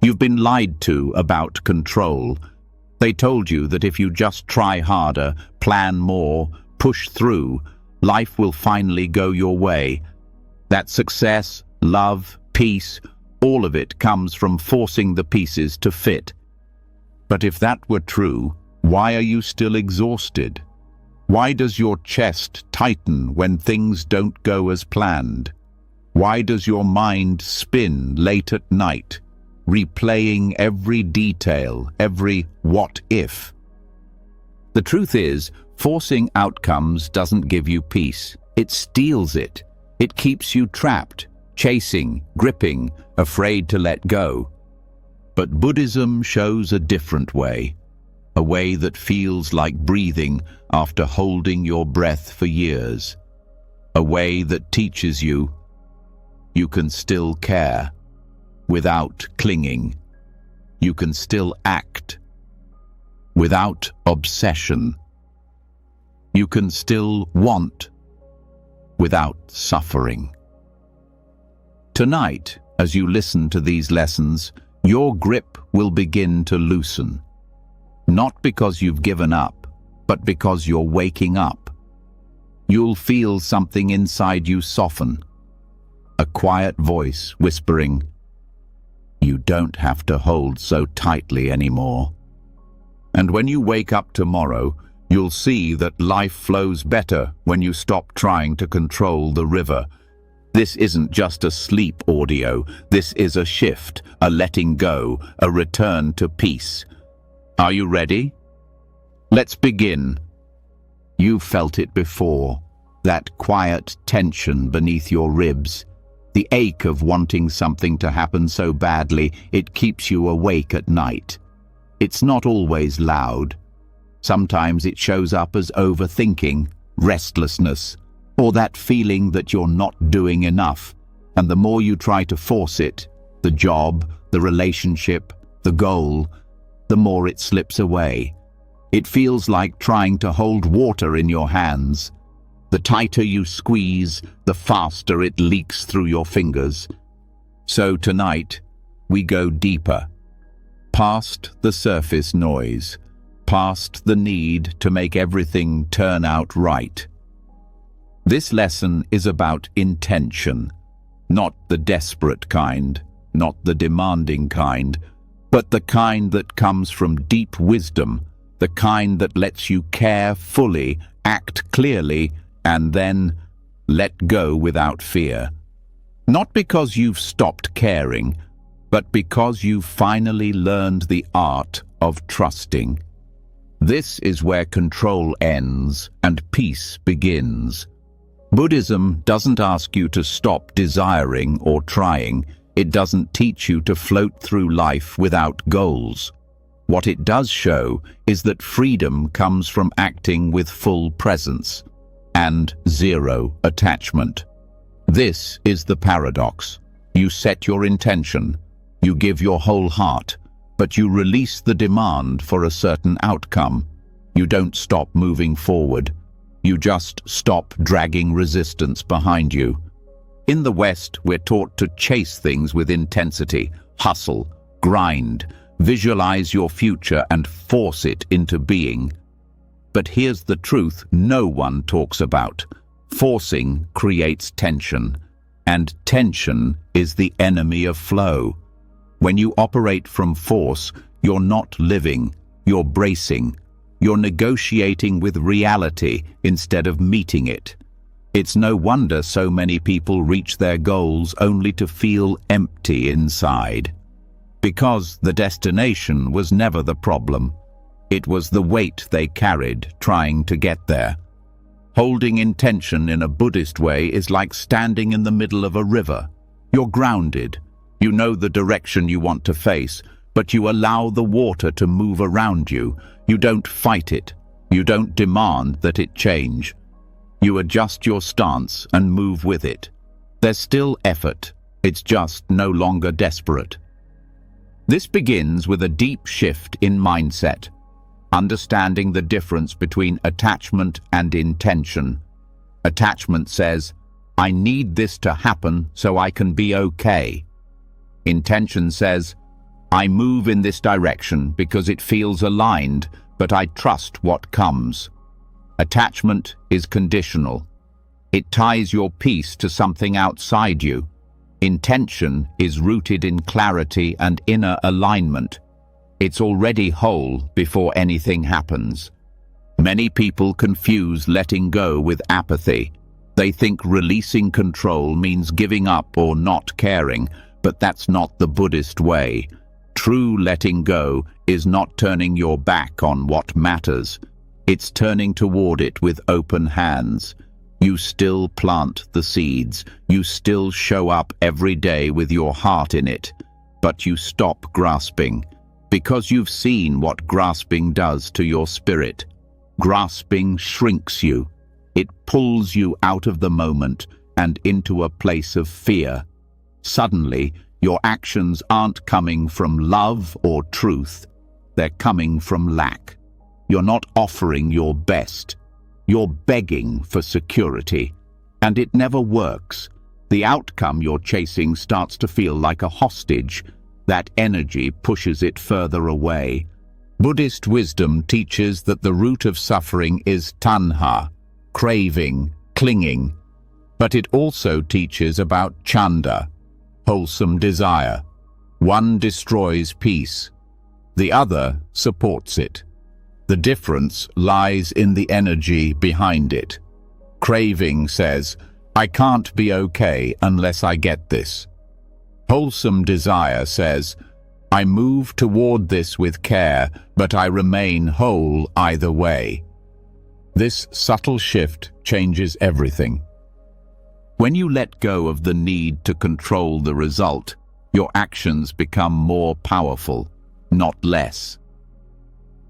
You've been lied to about control. They told you that if you just try harder, plan more, push through, life will finally go your way. That success, love, peace, all of it comes from forcing the pieces to fit. But if that were true, why are you still exhausted? Why does your chest tighten when things don't go as planned? Why does your mind spin late at night, replaying every detail, every what if? The truth is, forcing outcomes doesn't give you peace. It steals it. It keeps you trapped, chasing, gripping, afraid to let go. But Buddhism shows a different way, a way that feels like breathing after holding your breath for years, a way that teaches you can still care without clinging. You can still act without obsession. You can still want without suffering. Tonight, as you listen to these lessons, your grip will begin to loosen. Not because you've given up, but because you're waking up. You'll feel something inside you soften. A quiet voice whispering, "You don't have to hold so tightly anymore." And when you wake up tomorrow, you'll see that life flows better when you stop trying to control the river. This isn't just a sleep audio. This is a shift, a letting go, a return to peace. Are you ready? Let's begin. You've felt it before, that quiet tension beneath your ribs, the ache of wanting something to happen so badly it keeps you awake at night. It's not always loud. Sometimes it shows up as overthinking, restlessness, or that feeling that you're not doing enough. And the more you try to force it, the job, the relationship, the goal, the more it slips away. It feels like trying to hold water in your hands. The tighter you squeeze, the faster it leaks through your fingers. So tonight, we go deeper, past the surface noise, past the need to make everything turn out right. This lesson is about intention, not the desperate kind, not the demanding kind, but the kind that comes from deep wisdom, the kind that lets you care fully, act clearly, and then let go without fear. Not because you've stopped caring, but because you've finally learned the art of trusting. This is where control ends and peace begins. Buddhism doesn't ask you to stop desiring or trying. It doesn't teach you to float through life without goals. What it does show is that freedom comes from acting with full presence and zero attachment. This is the paradox. You set your intention, you give your whole heart, but you release the demand for a certain outcome. You don't stop moving forward. You just stop dragging resistance behind you. In the West, we're taught to chase things with intensity, hustle, grind, visualize your future and force it into being. But here's the truth no one talks about. Forcing creates tension, and tension is the enemy of flow. When you operate from force, you're not living, you're bracing. You're negotiating with reality instead of meeting it. It's no wonder so many people reach their goals only to feel empty inside. Because the destination was never the problem. It was the weight they carried trying to get there. Holding intention in a Buddhist way is like standing in the middle of a river. You're grounded. You know the direction you want to face, but you allow the water to move around you. You don't fight it. You don't demand that it change. You adjust your stance and move with it. There's still effort. It's just no longer desperate. This begins with a deep shift in mindset, understanding the difference between attachment and intention. Attachment says, I need this to happen so I can be okay. Intention says, I move in this direction because it feels aligned, but I trust what comes. Attachment is conditional. It ties your peace to something outside you. Intention is rooted in clarity and inner alignment. It's already whole before anything happens. Many people confuse letting go with apathy. They think releasing control means giving up or not caring, but that's not the Buddhist way. True letting go is not turning your back on what matters. It's turning toward it with open hands. You still plant the seeds. You still show up every day with your heart in it. But you stop grasping, because you've seen what grasping does to your spirit. Grasping shrinks you. It pulls you out of the moment and into a place of fear. Suddenly, your actions aren't coming from love or truth. They're coming from lack. You're not offering your best. You're begging for security. And it never works. The outcome you're chasing starts to feel like a hostage. That energy pushes it further away. Buddhist wisdom teaches that the root of suffering is tanha, craving, clinging. But it also teaches about chanda, wholesome desire. One destroys peace. The other supports it. The difference lies in the energy behind it. Craving says, I can't be okay unless I get this. Wholesome desire says, I move toward this with care, but I remain whole either way. This subtle shift changes everything. When you let go of the need to control the result, your actions become more powerful, not less.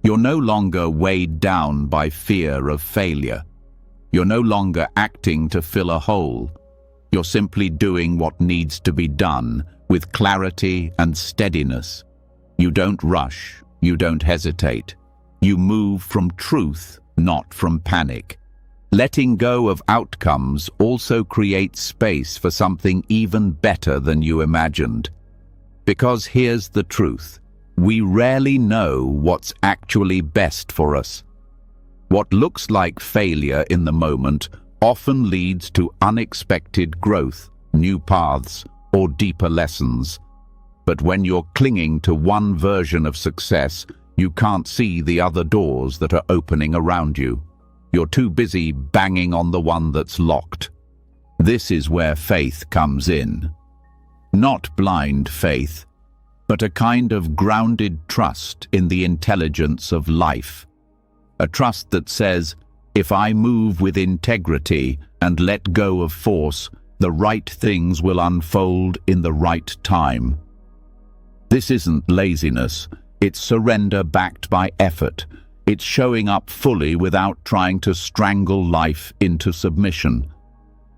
You're no longer weighed down by fear of failure. You're no longer acting to fill a hole. You're simply doing what needs to be done with clarity and steadiness. You don't rush. You don't hesitate. You move from truth, not from panic. Letting go of outcomes also creates space for something even better than you imagined. Because here's the truth. We rarely know what's actually best for us. What looks like failure in the moment often leads to unexpected growth, new paths, or deeper lessons. But when you're clinging to one version of success, you can't see the other doors that are opening around you. You're too busy banging on the one that's locked. This is where faith comes in. Not blind faith, but a kind of grounded trust in the intelligence of life. A trust that says, if I move with integrity and let go of force, the right things will unfold in the right time. This isn't laziness, it's surrender backed by effort. It's showing up fully without trying to strangle life into submission.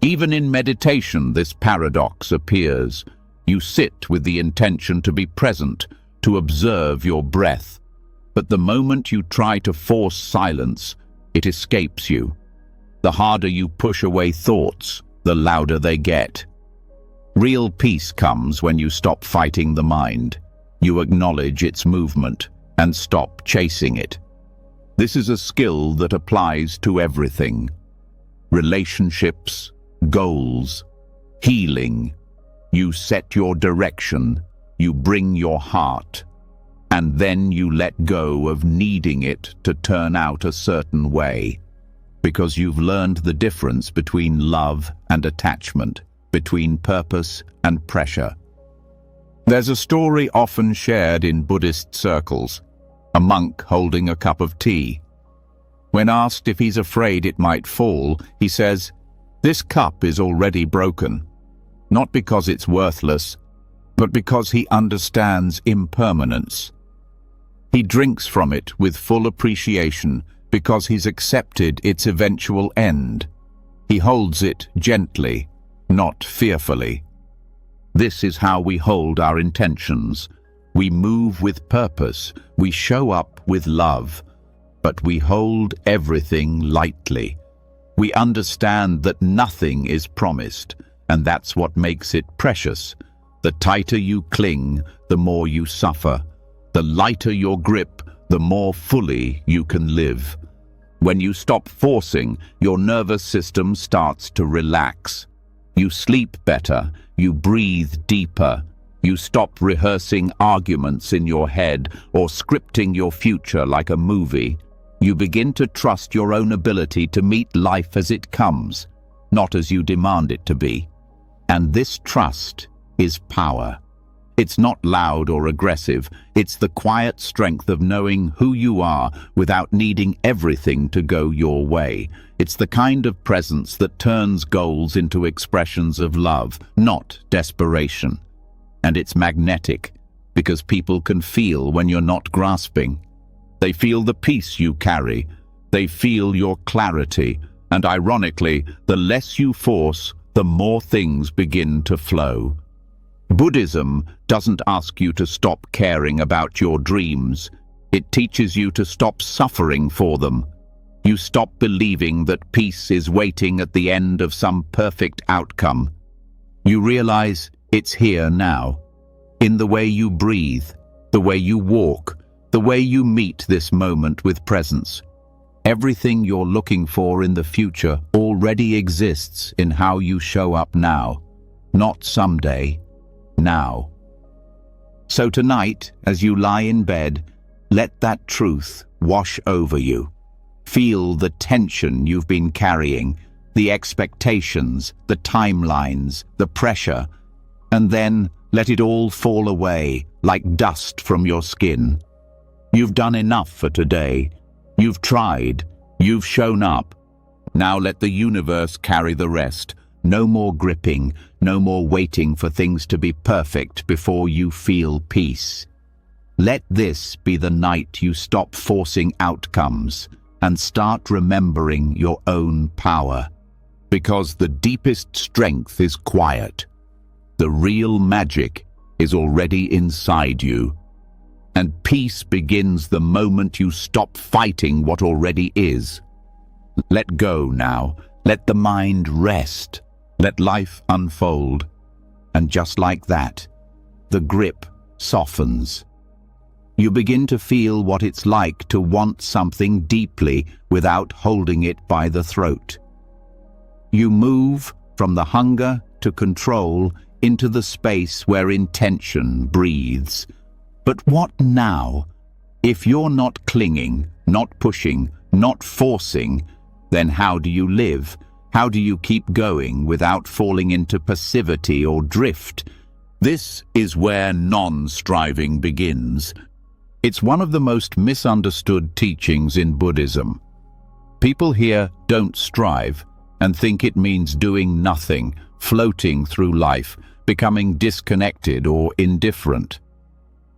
Even in meditation, this paradox appears. You sit with the intention to be present, to observe your breath. But the moment you try to force silence, it escapes you. The harder you push away thoughts, the louder they get. Real peace comes when you stop fighting the mind. You acknowledge its movement and stop chasing it. This is a skill that applies to everything. Relationships, goals, healing. You set your direction, you bring your heart, and then you let go of needing it to turn out a certain way, because you've learned the difference between love and attachment, between purpose and pressure. There's a story often shared in Buddhist circles, a monk holding a cup of tea. When asked if he's afraid it might fall, he says, "This cup is already broken, not because it's worthless, but because he understands impermanence. He drinks from it with full appreciation because he's accepted its eventual end. He holds it gently, not fearfully." This is how we hold our intentions. We move with purpose, we show up with love, but we hold everything lightly. We understand that nothing is promised, and that's what makes it precious. The tighter you cling, the more you suffer. The lighter your grip, the more fully you can live. When you stop forcing, your nervous system starts to relax. You sleep better, you breathe deeper. You stop rehearsing arguments in your head or scripting your future like a movie. You begin to trust your own ability to meet life as it comes, not as you demand it to be. And this trust is power. It's not loud or aggressive. It's the quiet strength of knowing who you are without needing everything to go your way. It's the kind of presence that turns goals into expressions of love, not desperation. And it's magnetic, because people can feel when you're not grasping. They feel the peace you carry. They feel your clarity. And ironically, the less you force, the more things begin to flow. Buddhism doesn't ask you to stop caring about your dreams. It teaches you to stop suffering for them. You stop believing that peace is waiting at the end of some perfect outcome. You realize it's here now, in the way you breathe, the way you walk, the way you meet this moment with presence. Everything you're looking for in the future already exists in how you show up now, not someday. Now. So tonight, as you lie in bed, let that truth wash over you. Feel the tension you've been carrying, the expectations, the timelines, the pressure, and then let it all fall away like dust from your skin. You've done enough for today. You've tried. You've shown up. Now let the universe carry the rest. No more gripping, no more waiting for things to be perfect before you feel peace. Let this be the night you stop forcing outcomes and start remembering your own power. Because the deepest strength is quiet. The real magic is already inside you. And peace begins the moment you stop fighting what already is. Let go now. Let the mind rest. Let life unfold, and just like that, the grip softens. You begin to feel what it's like to want something deeply without holding it by the throat. You move from the hunger to control into the space where intention breathes. But what now? If you're not clinging, not pushing, not forcing, then how do you live? How do you keep going without falling into passivity or drift? This is where non-striving begins. It's one of the most misunderstood teachings in Buddhism. People here don't strive and think it means doing nothing, floating through life, becoming disconnected or indifferent.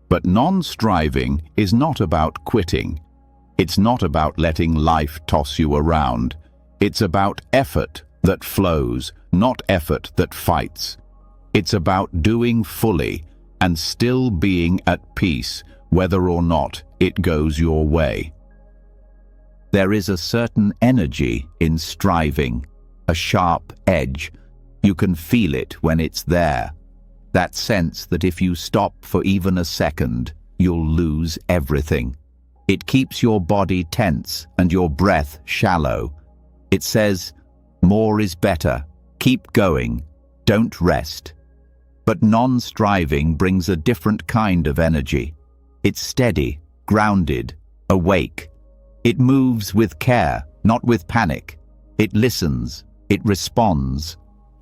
But non-striving is not about quitting. It's not about letting life toss you around. It's about effort that flows, not effort that fights. It's about doing fully and still being at peace, whether or not it goes your way. There is a certain energy in striving, a sharp edge. You can feel it when it's there. That sense that if you stop for even a second, you'll lose everything. It keeps your body tense and your breath shallow. It says, more is better. Keep going. Don't rest. But non-striving brings a different kind of energy. It's steady, grounded, awake. It moves with care, not with panic. It listens. It responds.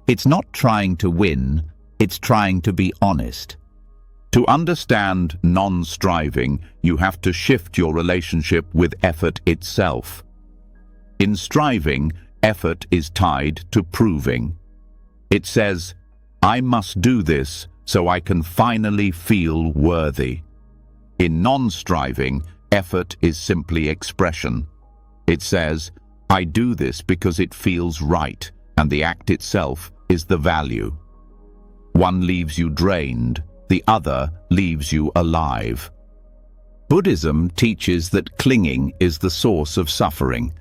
It's not trying to win. It's trying to be honest. To understand non-striving, you have to shift your relationship with effort itself. In striving, effort is tied to proving. It says, I must do this so I can finally feel worthy. In non-striving, effort is simply expression. It says, I do this because it feels right, and the act itself is the value. One leaves you drained, the other leaves you alive. Buddhism teaches that clinging is the source of suffering.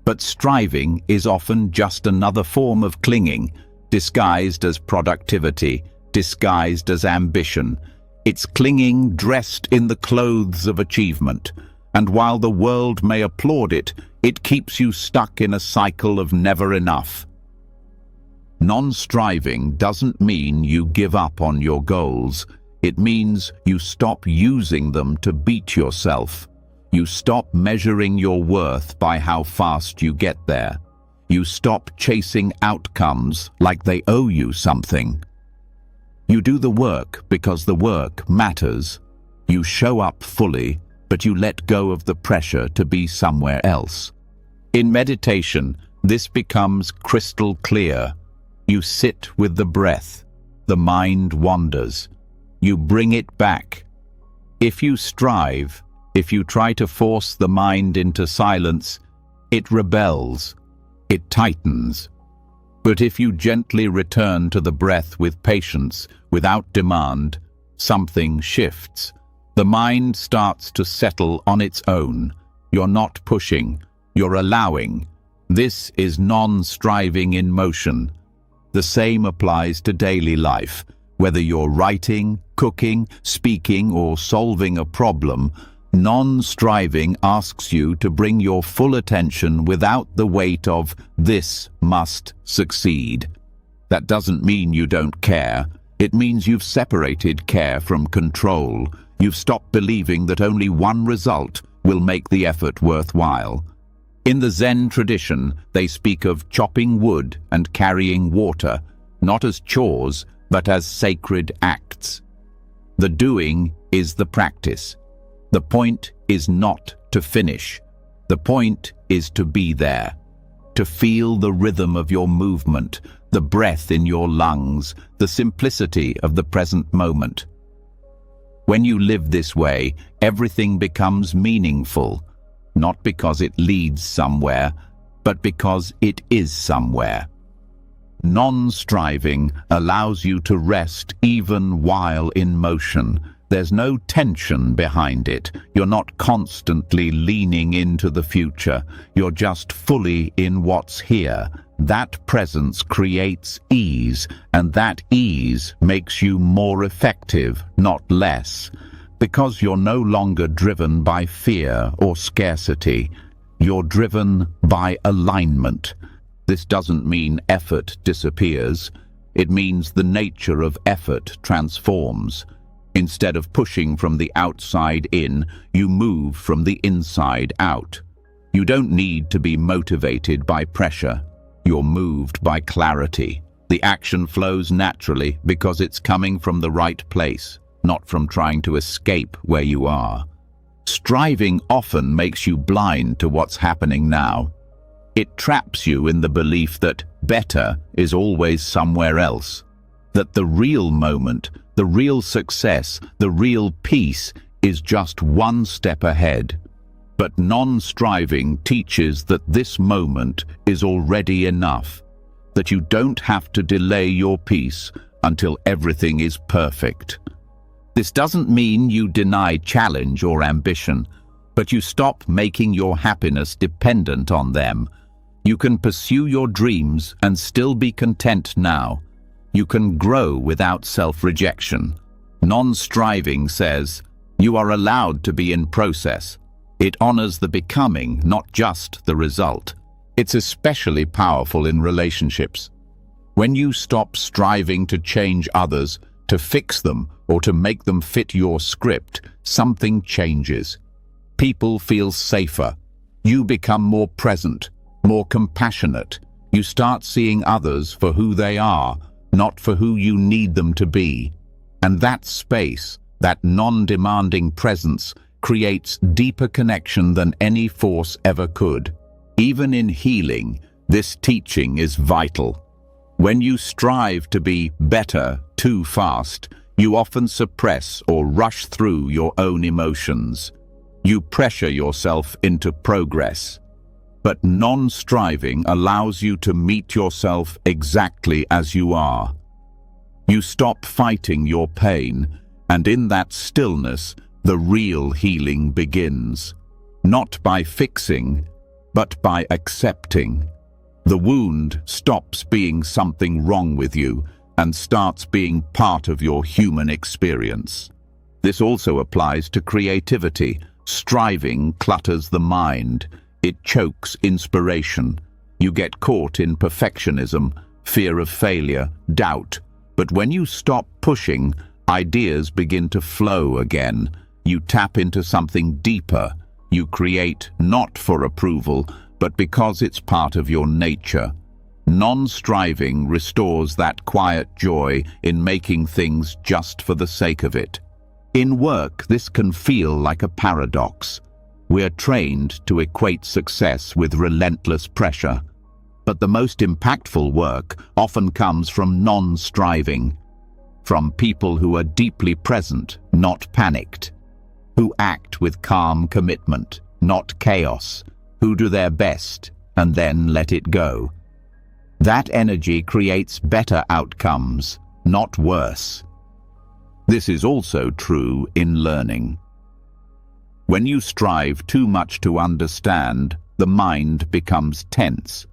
But striving is often just another form of clinging, disguised as productivity, disguised as ambition. It's clinging dressed in the clothes of achievement. And while the world may applaud it, it keeps you stuck in a cycle of never enough. Non-striving doesn't mean you give up on your goals. It means you stop using them to beat yourself. You stop measuring your worth by how fast you get there. You stop chasing outcomes like they owe you something. You do the work because the work matters. You show up fully, but you let go of the pressure to be somewhere else. In meditation, this becomes crystal clear. You sit with the breath. The mind wanders. You bring it back. If you strive, if you try to force the mind into silence, it rebels. It tightens. But if you gently return to the breath with patience, without demand, something shifts. The mind starts to settle on its own. You're not pushing, you're allowing. This is non-striving in motion. The same applies to daily life. Whether you're writing, cooking, speaking, or solving a problem, non-striving asks you to bring your full attention without the weight of "this must succeed." That doesn't mean you don't care. It means you've separated care from control. You've stopped believing that only one result will make the effort worthwhile. In the Zen tradition, they speak of chopping wood and carrying water, not as chores, but as sacred acts. The doing is the practice. The point is not to finish. The point is to be there, to feel the rhythm of your movement, the breath in your lungs, the simplicity of the present moment. When you live this way, everything becomes meaningful, not because it leads somewhere, but because it is somewhere. Non-striving allows you to rest even while in motion. There's no tension behind it. You're not constantly leaning into the future. You're just fully in what's here. That presence creates ease, and that ease makes you more effective, not less. Because you're no longer driven by fear or scarcity. You're driven by alignment. This doesn't mean effort disappears. It means the nature of effort transforms. Instead of pushing from the outside in, you move from the inside out. You don't need to be motivated by pressure. You're moved by clarity. The action flows naturally because it's coming from the right place, not from trying to escape where you are. Striving often makes you blind to what's happening now. It traps you in the belief that better is always somewhere else, that the real moment, the real success, the real peace is just one step ahead. But non-striving teaches that this moment is already enough, that you don't have to delay your peace until everything is perfect. This doesn't mean you deny challenge or ambition, but you stop making your happiness dependent on them. You can pursue your dreams and still be content now. You can grow without self-rejection. Non-striving says, you are allowed to be in process. It honors the becoming, not just the result. It's especially powerful in relationships. When you stop striving to change others, to fix them, or to make them fit your script, something changes. People feel safer. You become more present, more compassionate. You start seeing others for who they are, not for who you need them to be. And that space, that non-demanding presence, creates deeper connection than any force ever could. Even in healing, this teaching is vital. When you strive to be better too fast, you often suppress or rush through your own emotions. You pressure yourself into progress. But non-striving allows you to meet yourself exactly as you are. You stop fighting your pain, and in that stillness, the real healing begins. Not by fixing, but by accepting. The wound stops being something wrong with you and starts being part of your human experience. This also applies to creativity. Striving clutters the mind. It chokes inspiration. You get caught in perfectionism, fear of failure, doubt. But when you stop pushing, ideas begin to flow again. You tap into something deeper. You create not for approval, but because it's part of your nature. Non-striving restores that quiet joy in making things just for the sake of it. In work, this can feel like a paradox. We're trained to equate success with relentless pressure. But the most impactful work often comes from non-striving, from people who are deeply present, not panicked, who act with calm commitment, not chaos, who do their best and then let it go. That energy creates better outcomes, not worse. This is also true in learning. When you strive too much to understand, the mind becomes tense.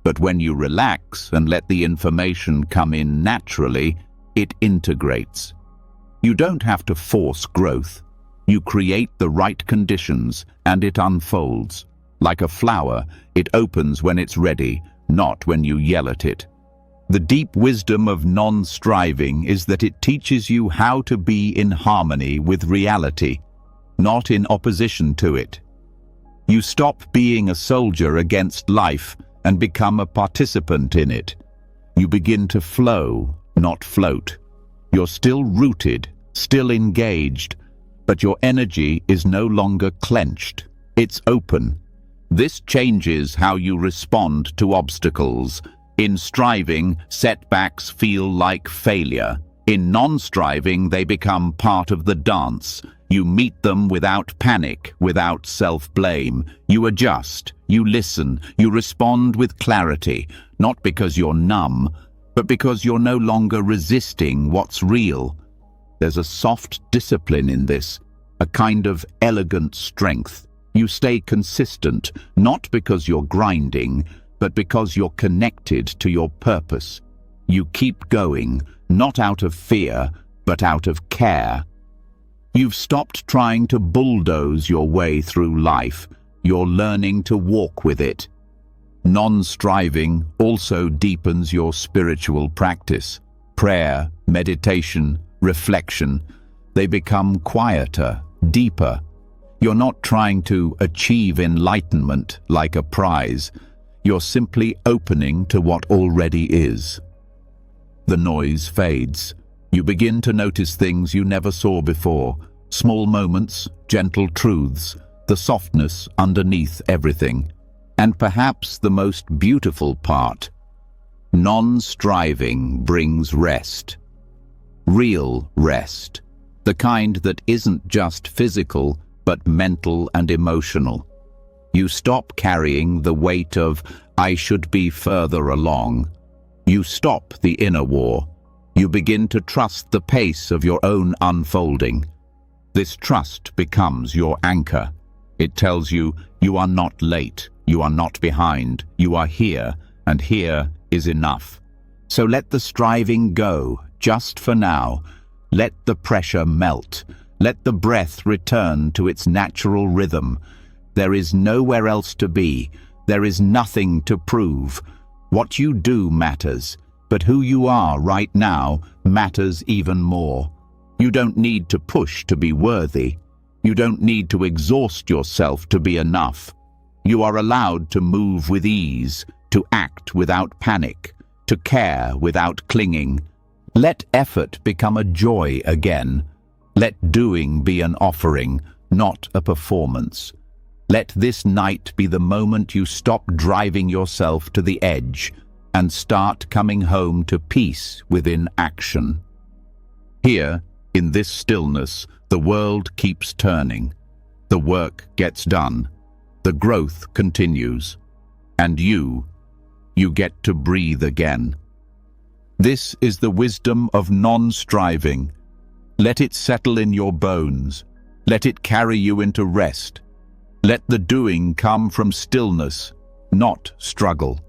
But when you relax and let the information come in naturally, it integrates. You don't have to force growth. You create the right conditions and it unfolds. Like a flower, it opens when it's ready, not when you yell at it. The deep wisdom of non-striving is that it teaches you how to be in harmony with reality, not in opposition to it. You stop being a soldier against life and become a participant in it. You begin to flow, not float. You're still rooted, still engaged, but your energy is no longer clenched. It's open. This changes how you respond to obstacles. In striving, setbacks feel like failure. In non-striving, they become part of the dance. You meet them without panic, without self-blame. You adjust, you listen, you respond with clarity, not because you're numb, but because you're no longer resisting what's real. There's a soft discipline in this, a kind of elegant strength. You stay consistent, not because you're grinding, but because you're connected to your purpose. You keep going, not out of fear, but out of care. You've stopped trying to bulldoze your way through life. You're learning to walk with it. Non-striving also deepens your spiritual practice. Prayer, meditation, reflection, they become quieter, deeper. You're not trying to achieve enlightenment like a prize. You're simply opening to what already is. The noise fades. You begin to notice things you never saw before. Small moments, gentle truths, the softness underneath everything. And perhaps the most beautiful part, non-striving brings rest. Real rest. The kind that isn't just physical, but mental and emotional. You stop carrying the weight of, "I should be further along." You stop the inner war. You begin to trust the pace of your own unfolding. This trust becomes your anchor. It tells you, you are not late, you are not behind, you are here, and here is enough. So let the striving go, just for now. Let the pressure melt. Let the breath return to its natural rhythm. There is nowhere else to be. There is nothing to prove. What you do matters, but who you are right now matters even more. You don't need to push to be worthy. You don't need to exhaust yourself to be enough. You are allowed to move with ease, to act without panic, to care without clinging. Let effort become a joy again. Let doing be an offering, not a performance. Let this night be the moment you stop driving yourself to the edge and start coming home to peace within action. Here, in this stillness, the world keeps turning. The work gets done. The growth continues. And you get to breathe again. This is the wisdom of non-striving. Let it settle in your bones. Let it carry you into rest. Let the doing come from stillness, not struggle.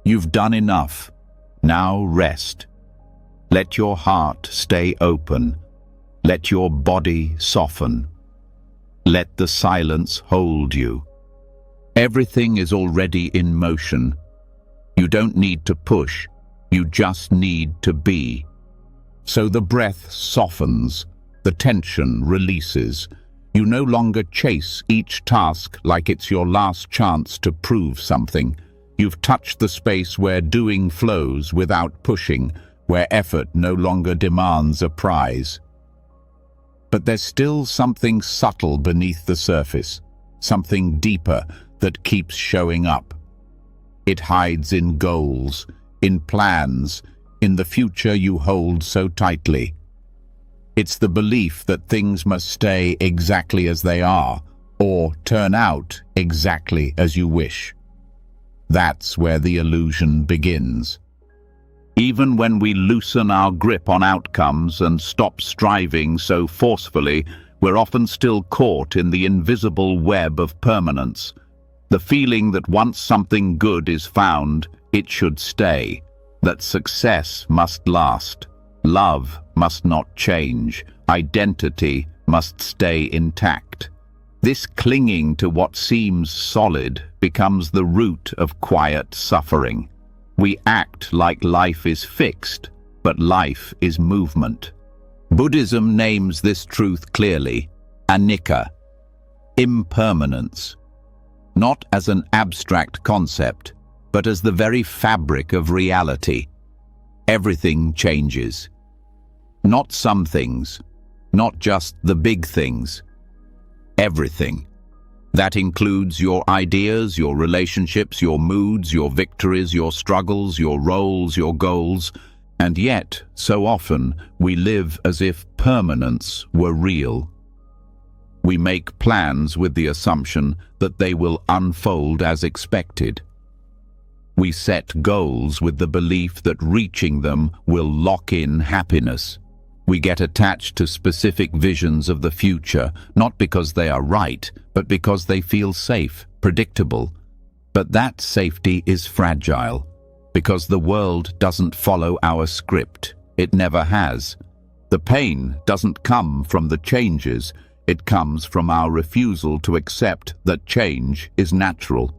You've done enough. Now rest. Let your heart stay open. Let your body soften. Let the silence hold you. Everything is already in motion. You don't need to push. You just need to be. So the breath softens. The tension releases. You no longer chase each task like it's your last chance to prove something. You've touched the space where doing flows without pushing, where effort no longer demands a prize. But there's still something subtle beneath the surface, something deeper that keeps showing up. It hides in goals, in plans, in the future you hold so tightly. It's the belief that things must stay exactly as they are, or turn out exactly as you wish. That's where the illusion begins. Even when we loosen our grip on outcomes and stop striving so forcefully, we're often still caught in the invisible web of permanence. The feeling that once something good is found, it should stay, that success must last, love must not change, identity must stay intact. This clinging to what seems solid becomes the root of quiet suffering. We act like life is fixed, but life is movement. Buddhism names this truth clearly, anicca, impermanence, not as an abstract concept, but as the very fabric of reality. Everything changes. Not some things, not just the big things. Everything. That includes your ideas, your relationships, your moods, your victories, your struggles, your roles, your goals. And yet, so often, we live as if permanence were real. We make plans with the assumption that they will unfold as expected. We set goals with the belief that reaching them will lock in happiness. We get attached to specific visions of the future, not because they are right, but because they feel safe, predictable. But that safety is fragile, because the world doesn't follow our script. It never has. The pain doesn't come from the changes, it comes from our refusal to accept that change is natural.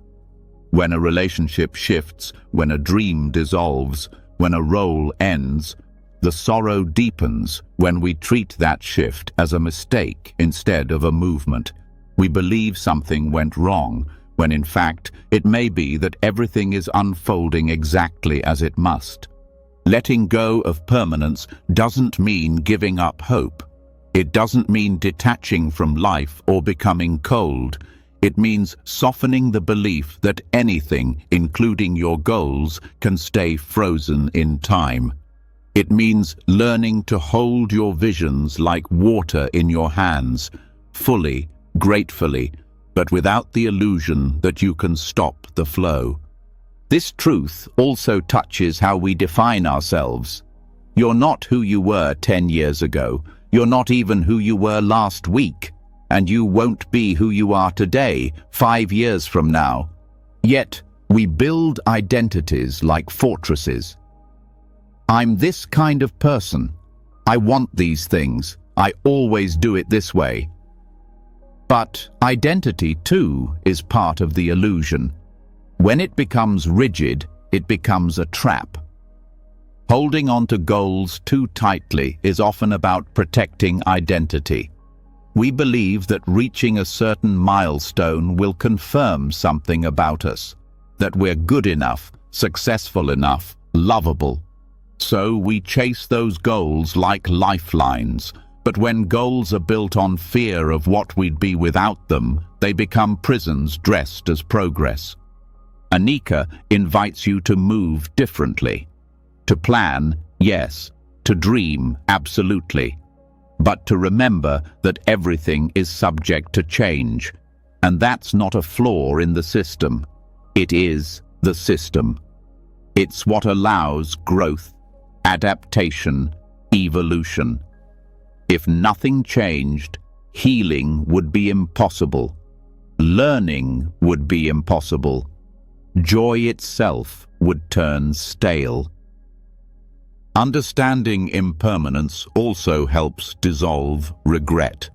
When a relationship shifts, when a dream dissolves, when a role ends, the sorrow deepens when we treat that shift as a mistake instead of a movement. We believe something went wrong, when in fact it may be that everything is unfolding exactly as it must. Letting go of permanence doesn't mean giving up hope. It doesn't mean detaching from life or becoming cold. It means softening the belief that anything, including your goals, can stay frozen in time. It means learning to hold your visions like water in your hands, fully, gratefully, but without the illusion that you can stop the flow. This truth also touches how we define ourselves. You're not who you were 10 years ago. You're not even who you were last week. And you won't be who you are today, 5 years from now. Yet, we build identities like fortresses. I'm this kind of person. I want these things. I always do it this way. But identity, too, is part of the illusion. When it becomes rigid, it becomes a trap. Holding on to goals too tightly is often about protecting identity. We believe that reaching a certain milestone will confirm something about us, that we're good enough, successful enough, lovable. So we chase those goals like lifelines, but when goals are built on fear of what we'd be without them, they become prisons dressed as progress. Anicca invites you to move differently. To plan, yes. To dream, absolutely. But to remember that everything is subject to change. And that's not a flaw in the system. It is the system. It's what allows growth, adaptation, evolution. If nothing changed, healing would be impossible. Learning would be impossible. Joy itself would turn stale. Understanding impermanence also helps dissolve regret,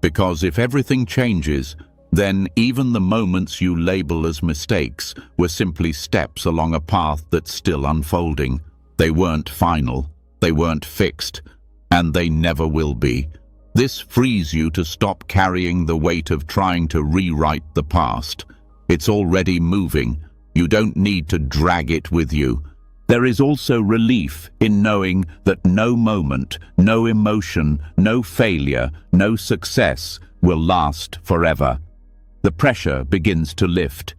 because if everything changes, then even the moments you label as mistakes were simply steps along a path that's still unfolding. They weren't final, they weren't fixed, and they never will be. This frees you to stop carrying the weight of trying to rewrite the past. It's already moving. You don't need to drag it with you. There is also relief in knowing that no moment, no emotion, no failure, no success will last forever. The pressure begins to lift.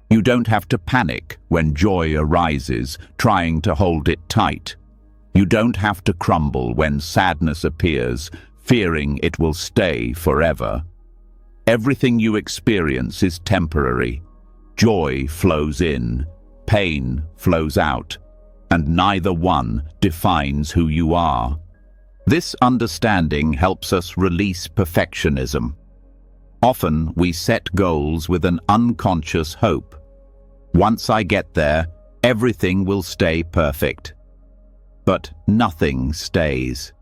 You don't have to panic when joy arises, trying to hold it tight. You don't have to crumble when sadness appears, fearing it will stay forever. Everything you experience is temporary. Joy flows in, pain flows out, and neither one defines who you are. This understanding helps us release perfectionism. Often we set goals with an unconscious hope. Once I get there, everything will stay perfect. But nothing stays.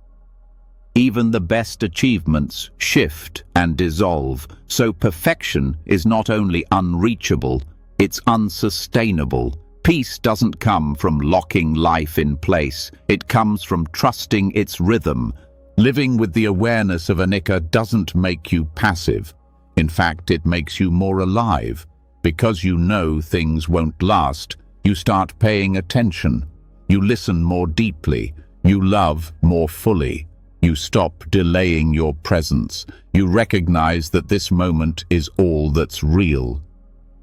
Even the best achievements shift and dissolve, so perfection is not only unreachable, it's unsustainable. Peace doesn't come from locking life in place. It comes from trusting its rhythm. Living with the awareness of anicca doesn't make you passive. In fact, it makes you more alive. Because you know things won't last, you start paying attention. You listen more deeply. You love more fully. You stop delaying your presence. You recognize that this moment is all that's real,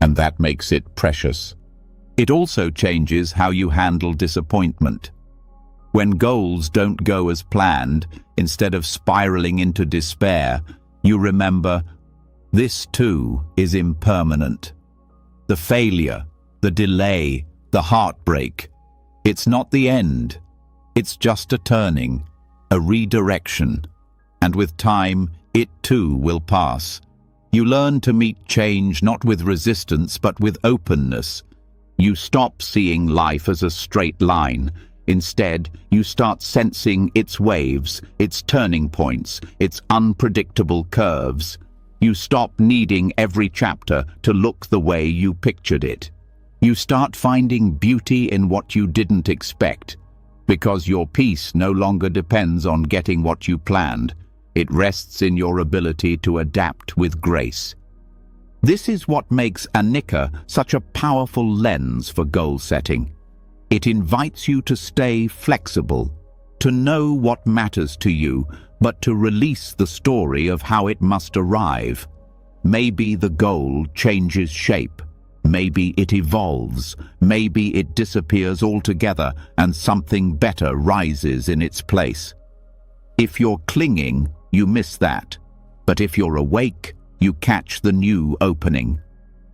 and that makes it precious. It also changes how you handle disappointment. When goals don't go as planned, instead of spiraling into despair, you remember, this too is impermanent. The failure, the delay, the heartbreak, it's not the end. It's just a turning, a redirection, and with time, it too will pass. You learn to meet change not with resistance but with openness. You stop seeing life as a straight line. Instead, you start sensing its waves, its turning points, its unpredictable curves. You stop needing every chapter to look the way you pictured it. You start finding beauty in what you didn't expect, because your peace no longer depends on getting what you planned. It rests in your ability to adapt with grace. This is what makes anicca such a powerful lens for goal setting. It invites you to stay flexible, to know what matters to you, but to release the story of how it must arrive. Maybe the goal changes shape. Maybe it evolves. Maybe it disappears altogether and something better rises in its place. If you're clinging, you miss that. But if you're awake, you catch the new opening.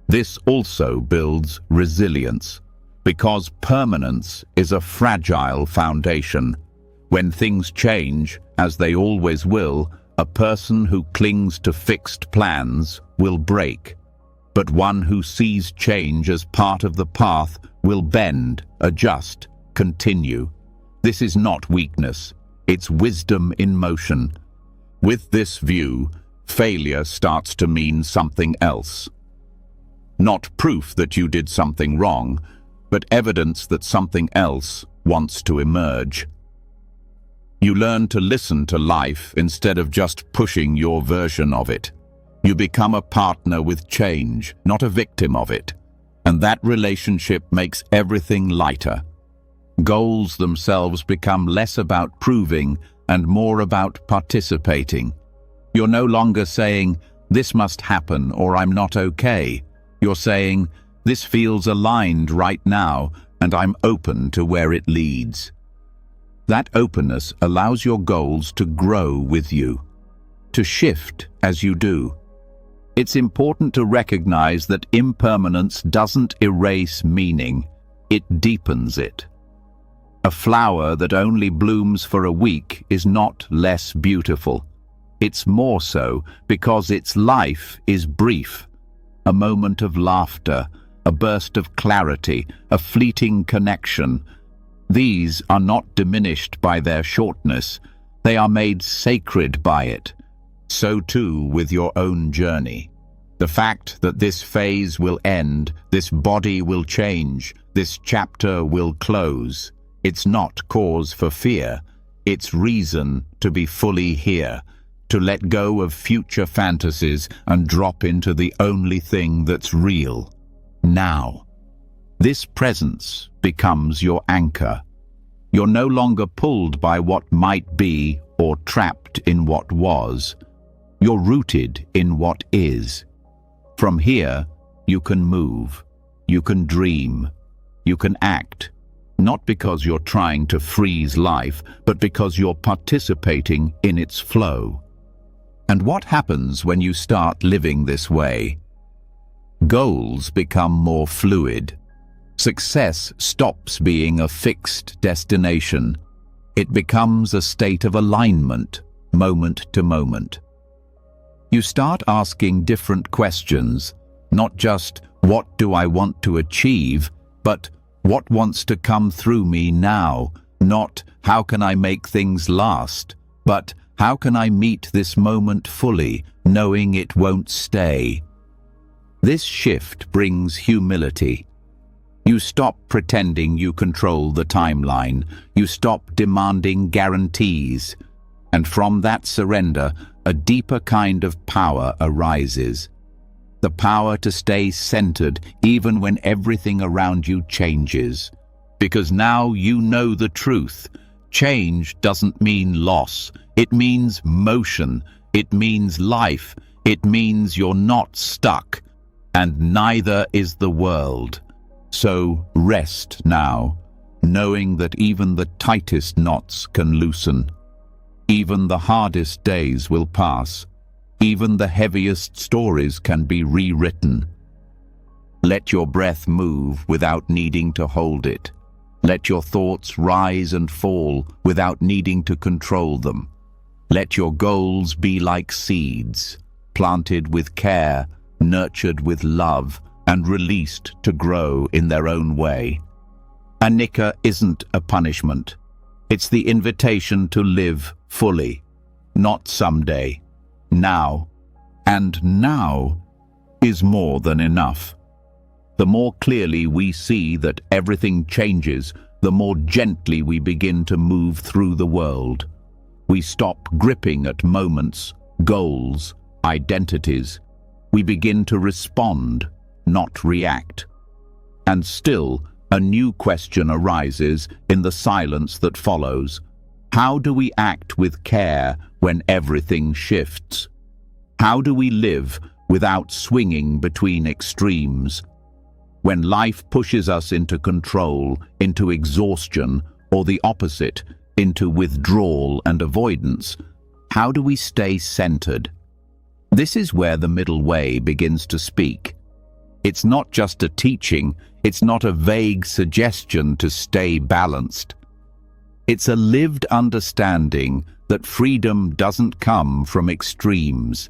This also builds resilience, because permanence is a fragile foundation. When things change, as they always will, a person who clings to fixed plans will break. But one who sees change as part of the path will bend, adjust, continue. This is not weakness, it's wisdom in motion. With this view, failure starts to mean something else. Not proof that you did something wrong, but evidence that something else wants to emerge. You learn to listen to life instead of just pushing your version of it. You become a partner with change, not a victim of it. And that relationship makes everything lighter. Goals themselves become less about proving and more about participating. You're no longer saying, "This must happen," or "I'm not okay." You're saying, "This feels aligned right now, and I'm open to where it leads." That openness allows your goals to grow with you, to shift as you do. It's important to recognize that impermanence doesn't erase meaning, it deepens it. A flower that only blooms for a week is not less beautiful. It's more so because its life is brief. A moment of laughter, a burst of clarity, a fleeting connection. These are not diminished by their shortness, they are made sacred by it. So too with your own journey. The fact that this phase will end, this body will change, this chapter will close, it's not cause for fear, it's reason to be fully here, to let go of future fantasies and drop into the only thing that's real, now. This presence becomes your anchor. You're no longer pulled by what might be or trapped in what was. You're rooted in what is. From here, you can move, you can dream, you can act, not because you're trying to freeze life, but because you're participating in its flow. And what happens when you start living this way? Goals become more fluid. Success stops being a fixed destination. It becomes a state of alignment, moment to moment. You start asking different questions, not just what do I want to achieve, but what wants to come through me now, not how can I make things last, but how can I meet this moment fully, knowing it won't stay? This shift brings humility. You stop pretending you control the timeline. You stop demanding guarantees. And from that surrender, a deeper kind of power arises. The power to stay centered even when everything around you changes. Because now you know the truth. Change doesn't mean loss. It means motion. It means life. It means you're not stuck. And neither is the world. So rest now, knowing that even the tightest knots can loosen. Even the hardest days will pass. Even the heaviest stories can be rewritten. Let your breath move without needing to hold it. Let your thoughts rise and fall without needing to control them. Let your goals be like seeds, planted with care, nurtured with love, and released to grow in their own way. Anicca isn't a punishment. It's the invitation to live fully, not someday, now. And now is more than enough. The more clearly we see that everything changes, the more gently we begin to move through the world. We stop gripping at moments, goals, identities. We begin to respond, not react. And still, a new question arises in the silence that follows. How do we act with care when everything shifts? How do we live without swinging between extremes? When life pushes us into control, into exhaustion, or the opposite, into withdrawal and avoidance, how do we stay centered? This is where the middle way begins to speak. It's not just a teaching, it's not a vague suggestion to stay balanced. It's a lived understanding that freedom doesn't come from extremes.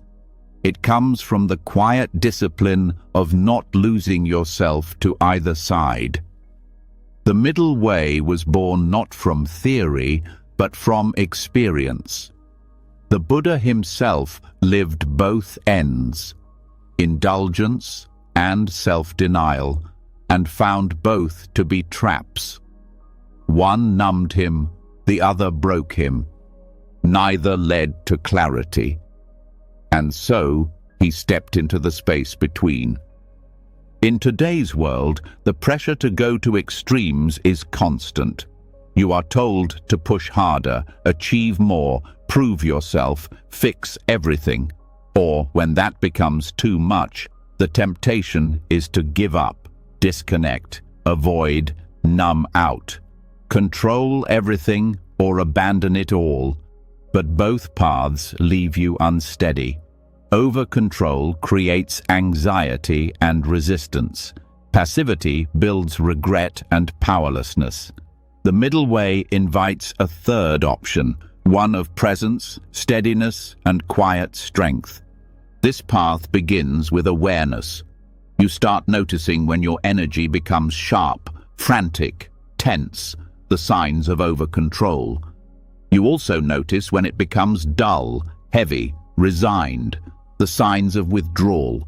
It comes from the quiet discipline of not losing yourself to either side. The middle way was born not from theory, but from experience. The Buddha himself lived both ends, indulgence and self-denial, and found both to be traps. One numbed him, the other broke him. Neither led to clarity. And so he stepped into the space between. In today's world, the pressure to go to extremes is constant. You are told to push harder, achieve more, prove yourself, fix everything. Or when that becomes too much, the temptation is to give up, disconnect, avoid, numb out. Control everything or abandon it all. But both paths leave you unsteady. Over-control creates anxiety and resistance. Passivity builds regret and powerlessness. The middle way invites a third option, one of presence, steadiness, and quiet strength. This path begins with awareness. You start noticing when your energy becomes sharp, frantic, tense, the signs of over-control. You also notice when it becomes dull, heavy, resigned, the signs of withdrawal.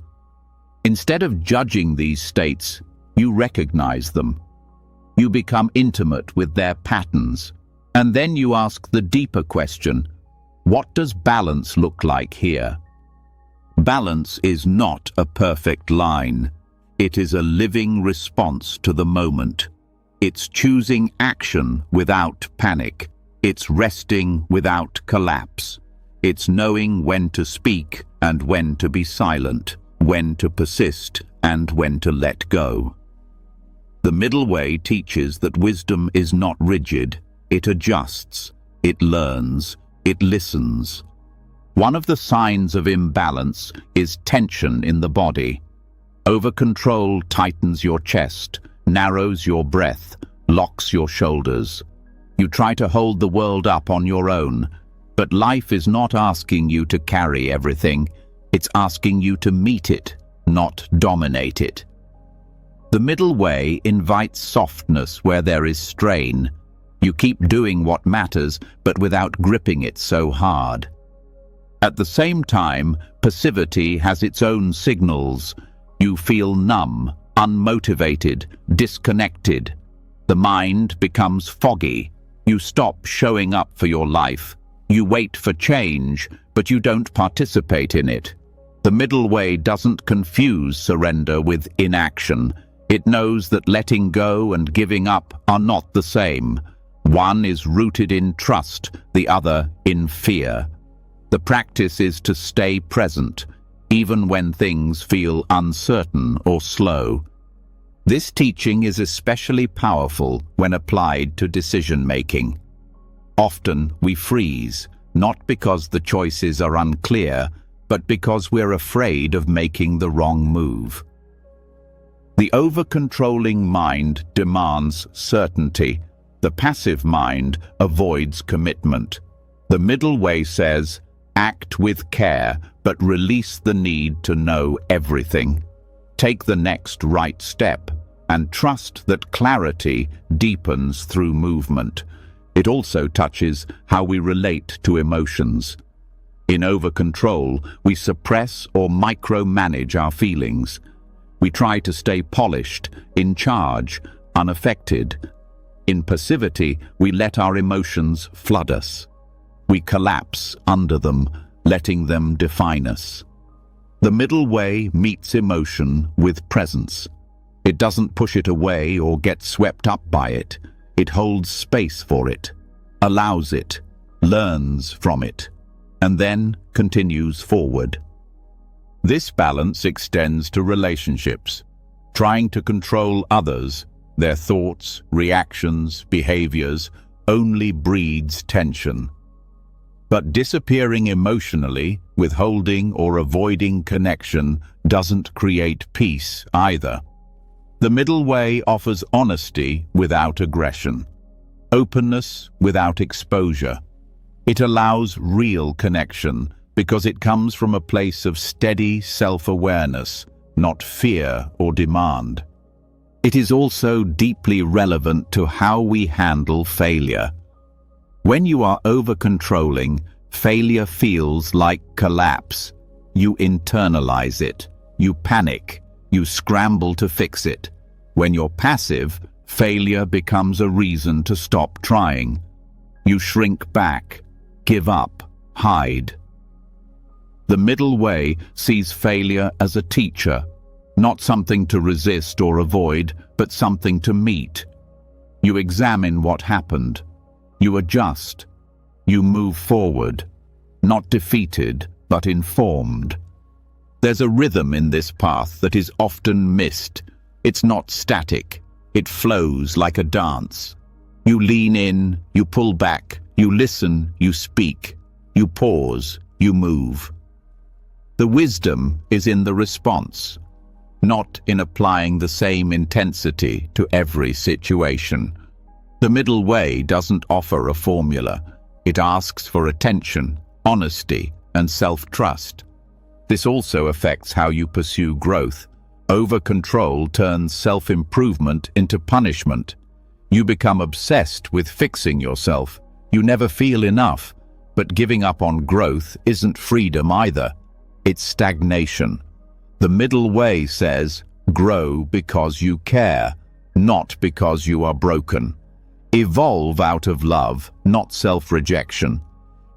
Instead of judging these states, you recognize them. You become intimate with their patterns, and then you ask the deeper question, what does balance look like here? Balance is not a perfect line. It is a living response to the moment. It's choosing action without panic. It's resting without collapse. It's knowing when to speak and when to be silent, when to persist and when to let go. The middle way teaches that wisdom is not rigid. It adjusts, it learns, it listens. One of the signs of imbalance is tension in the body. Over-control tightens your chest, narrows your breath, locks your shoulders. You try to hold the world up on your own, but life is not asking you to carry everything. It's asking you to meet it, not dominate it. The middle way invites softness where there is strain. You keep doing what matters, but without gripping it so hard. At the same time, passivity has its own signals. You feel numb, unmotivated, disconnected. The mind becomes foggy. You stop showing up for your life. You wait for change, but you don't participate in it. The middle way doesn't confuse surrender with inaction. It knows that letting go and giving up are not the same. One is rooted in trust, the other in fear. The practice is to stay present, even when things feel uncertain or slow. This teaching is especially powerful when applied to decision-making. Often we freeze, not because the choices are unclear, but because we're afraid of making the wrong move. The over-controlling mind demands certainty. The passive mind avoids commitment. The middle way says, act with care, but release the need to know everything. Take the next right step, and trust that clarity deepens through movement. It also touches how we relate to emotions. In over-control, we suppress or micromanage our feelings. We try to stay polished, in charge, unaffected. In passivity, we let our emotions flood us. We collapse under them, letting them define us. The middle way meets emotion with presence. It doesn't push it away or get swept up by it. It holds space for it, allows it, learns from it, and then continues forward. This balance extends to relationships. Trying to control others, their thoughts, reactions, behaviors, only breeds tension. But disappearing emotionally, withholding or avoiding connection, doesn't create peace either. The middle way offers honesty without aggression, openness without exposure. It allows real connection because it comes from a place of steady self-awareness, not fear or demand. It is also deeply relevant to how we handle failure. When you are over-controlling, failure feels like collapse. You internalize it. You panic. You scramble to fix it. When you're passive, failure becomes a reason to stop trying. You shrink back, give up, hide. The middle way sees failure as a teacher, not something to resist or avoid, but something to meet. You examine what happened. You adjust. You move forward, not defeated, but informed. There's a rhythm in this path that is often missed. It's not static. It flows like a dance. You lean in, you pull back, you listen, you speak, you pause, you move. The wisdom is in the response, not in applying the same intensity to every situation. The middle way doesn't offer a formula. It asks for attention, honesty, and self-trust. This also affects how you pursue growth. Over-control turns self-improvement into punishment. You become obsessed with fixing yourself. You never feel enough. But giving up on growth isn't freedom either. It's stagnation. The middle way says, grow because you care, not because you are broken. Evolve out of love, not self-rejection.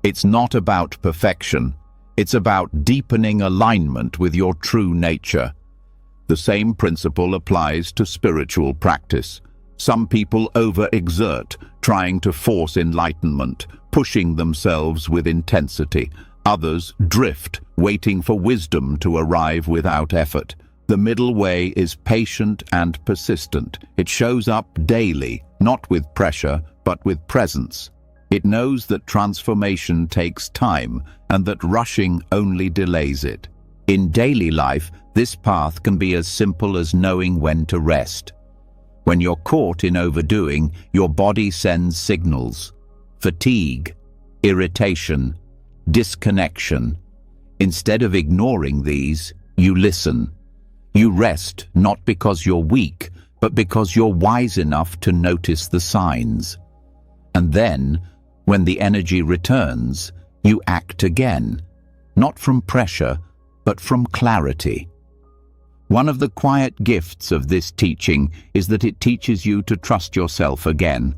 It's not about perfection. It's about deepening alignment with your true nature. The same principle applies to spiritual practice. Some people overexert, trying to force enlightenment, pushing themselves with intensity. Others drift, waiting for wisdom to arrive without effort. The middle way is patient and persistent. It shows up daily, not with pressure, but with presence. It knows that transformation takes time and that rushing only delays it. In daily life, this path can be as simple as knowing when to rest. When you're caught in overdoing, your body sends signals. Fatigue, irritation, disconnection. Instead of ignoring these, you listen. You rest not because you're weak, but because you're wise enough to notice the signs. And then, when the energy returns, you act again, not from pressure, but from clarity. One of the quiet gifts of this teaching is that it teaches you to trust yourself again.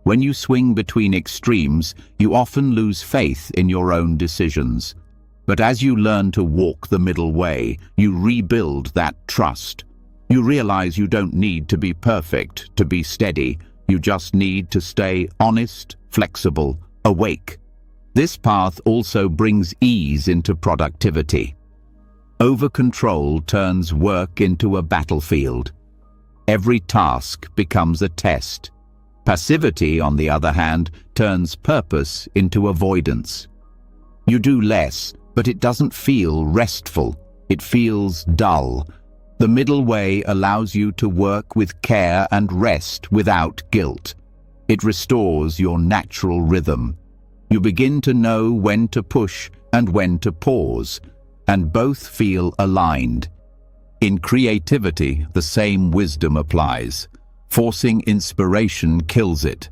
When you swing between extremes, you often lose faith in your own decisions. But as you learn to walk the middle way, you rebuild that trust. You realize you don't need to be perfect to be steady. You just need to stay honest, flexible, awake. This path also brings ease into productivity. Over-control turns work into a battlefield. Every task becomes a test. Passivity, on the other hand, turns purpose into avoidance. You do less, but it doesn't feel restful. It feels dull. The middle way allows you to work with care and rest without guilt. It restores your natural rhythm. You begin to know when to push and when to pause, and both feel aligned. In creativity, the same wisdom applies. Forcing inspiration kills it.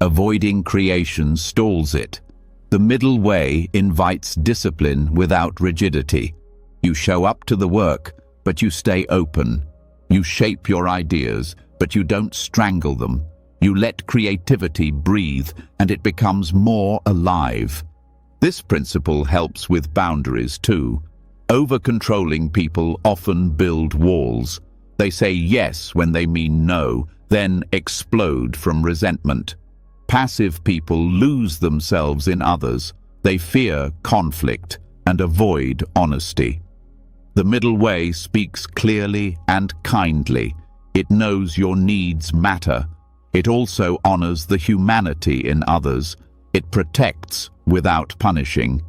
Avoiding creation stalls it. The middle way invites discipline without rigidity. You show up to the work, but you stay open. You shape your ideas, but you don't strangle them. You let creativity breathe, and it becomes more alive. This principle helps with boundaries too. Over-controlling people often build walls. They say yes when they mean no, then explode from resentment. Passive people lose themselves in others. They fear conflict and avoid honesty. The middle way speaks clearly and kindly. It knows your needs matter. It also honors the humanity in others. It protects without punishing.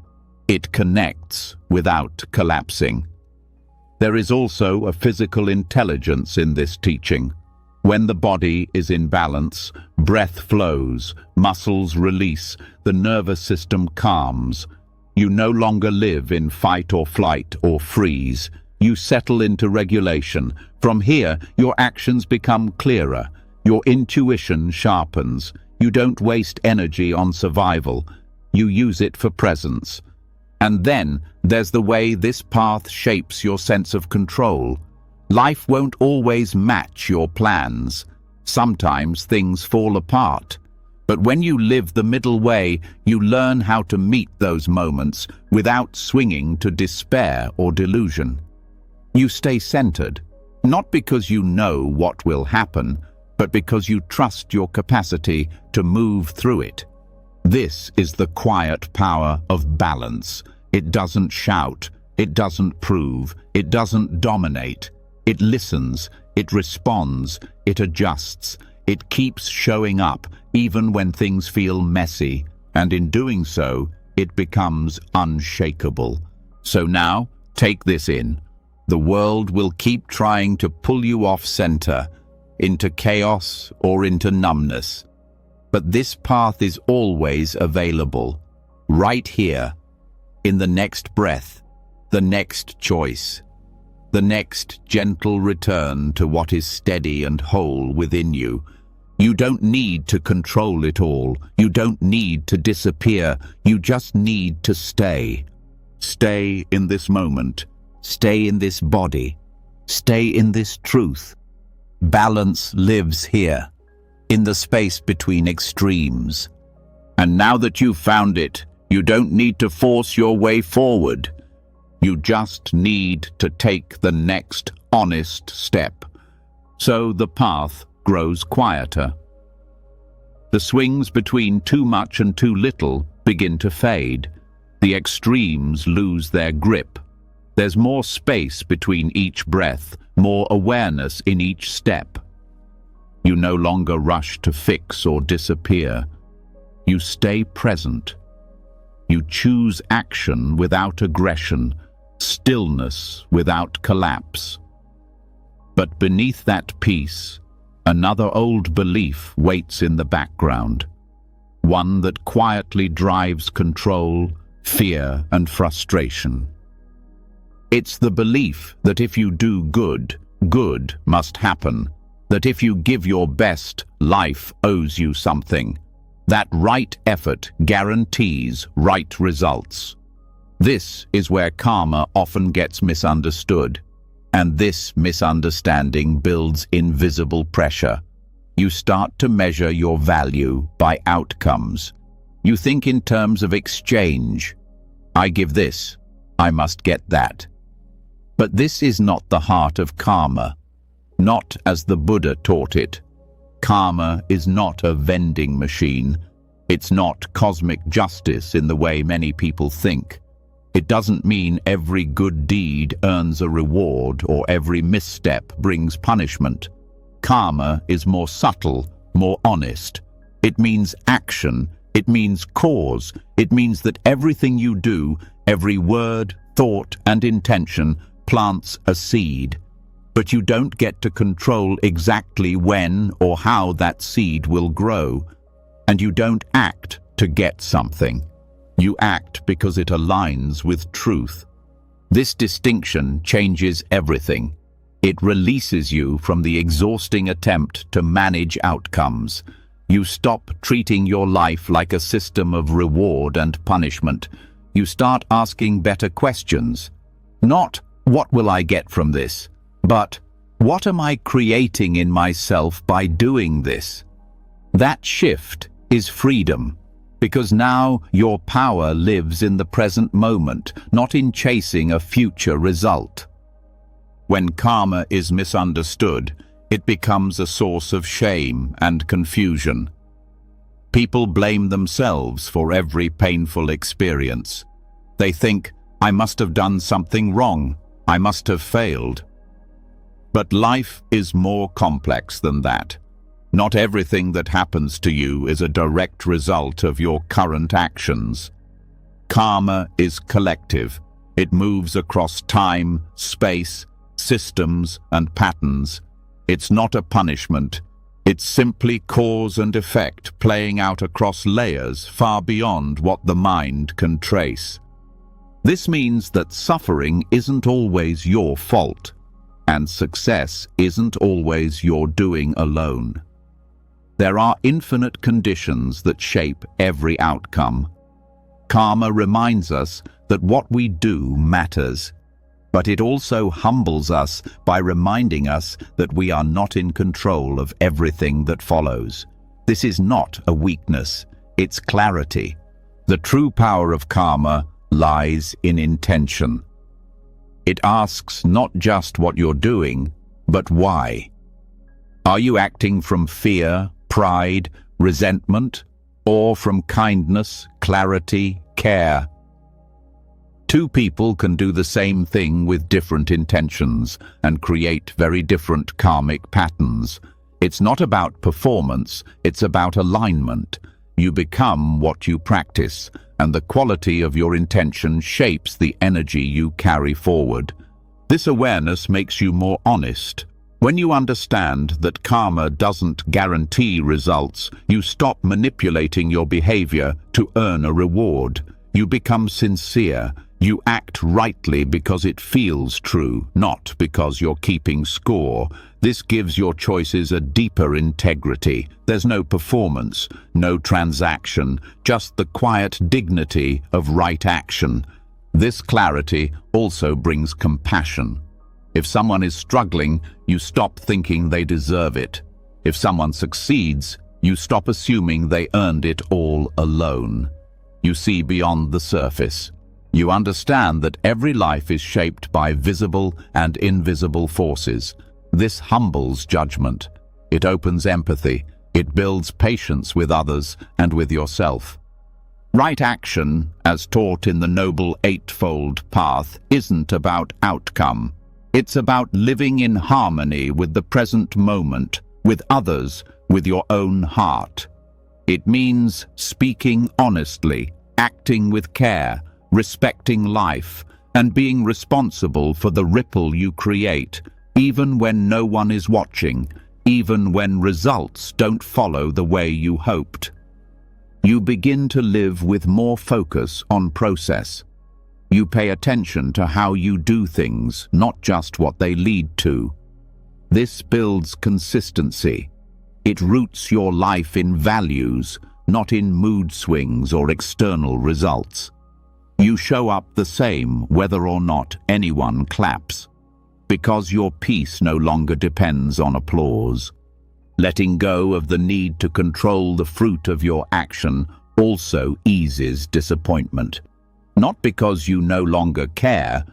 It connects without collapsing. There is also a physical intelligence in this teaching. When the body is in balance, breath flows, muscles release, the nervous system calms. You no longer live in fight or flight or freeze. You settle into regulation. From here, your actions become clearer. Your intuition sharpens. You don't waste energy on survival. You use it for presence. And then there's the way this path shapes your sense of control. Life won't always match your plans. Sometimes things fall apart. But when you live the middle way, you learn how to meet those moments without swinging to despair or delusion. You stay centered, not because you know what will happen, but because you trust your capacity to move through it. This is the quiet power of balance. It doesn't shout, it doesn't prove, it doesn't dominate. It listens, it responds, it adjusts. It keeps showing up even when things feel messy, and in doing so, it becomes unshakable. So now, take this in. The world will keep trying to pull you off center, into chaos or into numbness. But this path is always available, right here, in the next breath, the next choice, the next gentle return to what is steady and whole within you. You don't need to control it all. You don't need to disappear. You just need to stay. Stay in this moment. Stay in this body. Stay in this truth. Balance lives here, in the space between extremes. And now that you've found it, you don't need to force your way forward. You just need to take the next honest step. So the path grows quieter. The swings between too much and too little begin to fade. The extremes lose their grip. There's more space between each breath, more awareness in each step. You no longer rush to fix or disappear. You stay present. You choose action without aggression, stillness without collapse. But beneath that peace, another old belief waits in the background, one that quietly drives control, fear, and frustration. It's the belief that if you do good, good must happen, that if you give your best, life owes you something, that right effort guarantees right results. This is where karma often gets misunderstood. And this misunderstanding builds invisible pressure. You start to measure your value by outcomes. You think in terms of exchange. I give this, I must get that. But this is not the heart of karma, not as the Buddha taught it. Karma is not a vending machine. It's not cosmic justice in the way many people think. It doesn't mean every good deed earns a reward or every misstep brings punishment. Karma is more subtle, more honest. It means action. It means cause. It means that everything you do, every word, thought, and intention plants a seed. But you don't get to control exactly when or how that seed will grow. And you don't act to get something. You act because it aligns with truth. This distinction changes everything. It releases you from the exhausting attempt to manage outcomes. You stop treating your life like a system of reward and punishment. You start asking better questions. Not, what will I get from this? But, what am I creating in myself by doing this? That shift is freedom. Because now your power lives in the present moment, not in chasing a future result. When karma is misunderstood, it becomes a source of shame and confusion. People blame themselves for every painful experience. They think, I must have done something wrong, I must have failed. But life is more complex than that. Not everything that happens to you is a direct result of your current actions. Karma is collective. It moves across time, space, systems, and patterns. It's not a punishment. It's simply cause and effect playing out across layers far beyond what the mind can trace. This means that suffering isn't always your fault, and success isn't always your doing alone. There are infinite conditions that shape every outcome. Karma reminds us that what we do matters, but it also humbles us by reminding us that we are not in control of everything that follows. This is not a weakness, it's clarity. The true power of karma lies in intention. It asks not just what you're doing, but why. Are you acting from fear, pride, resentment, or from kindness, clarity, care? Two people can do the same thing with different intentions and create very different karmic patterns. It's not about performance, it's about alignment. You become what you practice, and the quality of your intention shapes the energy you carry forward. This awareness makes you more honest. When you understand that karma doesn't guarantee results, you stop manipulating your behavior to earn a reward. You become sincere. You act rightly because it feels true, not because you're keeping score. This gives your choices a deeper integrity. There's no performance, no transaction, just the quiet dignity of right action. This clarity also brings compassion. If someone is struggling, you stop thinking they deserve it. If someone succeeds, you stop assuming they earned it all alone. You see beyond the surface. You understand that every life is shaped by visible and invisible forces. This humbles judgment. It opens empathy. It builds patience with others and with yourself. Right action, as taught in the Noble Eightfold Path, isn't about outcome. It's about living in harmony with the present moment, with others, with your own heart. It means speaking honestly, acting with care, respecting life, and being responsible for the ripple you create, even when no one is watching, even when results don't follow the way you hoped. You begin to live with more focus on process. You pay attention to how you do things, not just what they lead to. This builds consistency. It roots your life in values, not in mood swings or external results. You show up the same whether or not anyone claps, because your peace no longer depends on applause. Letting go of the need to control the fruit of your action also eases disappointment, not because you no longer care,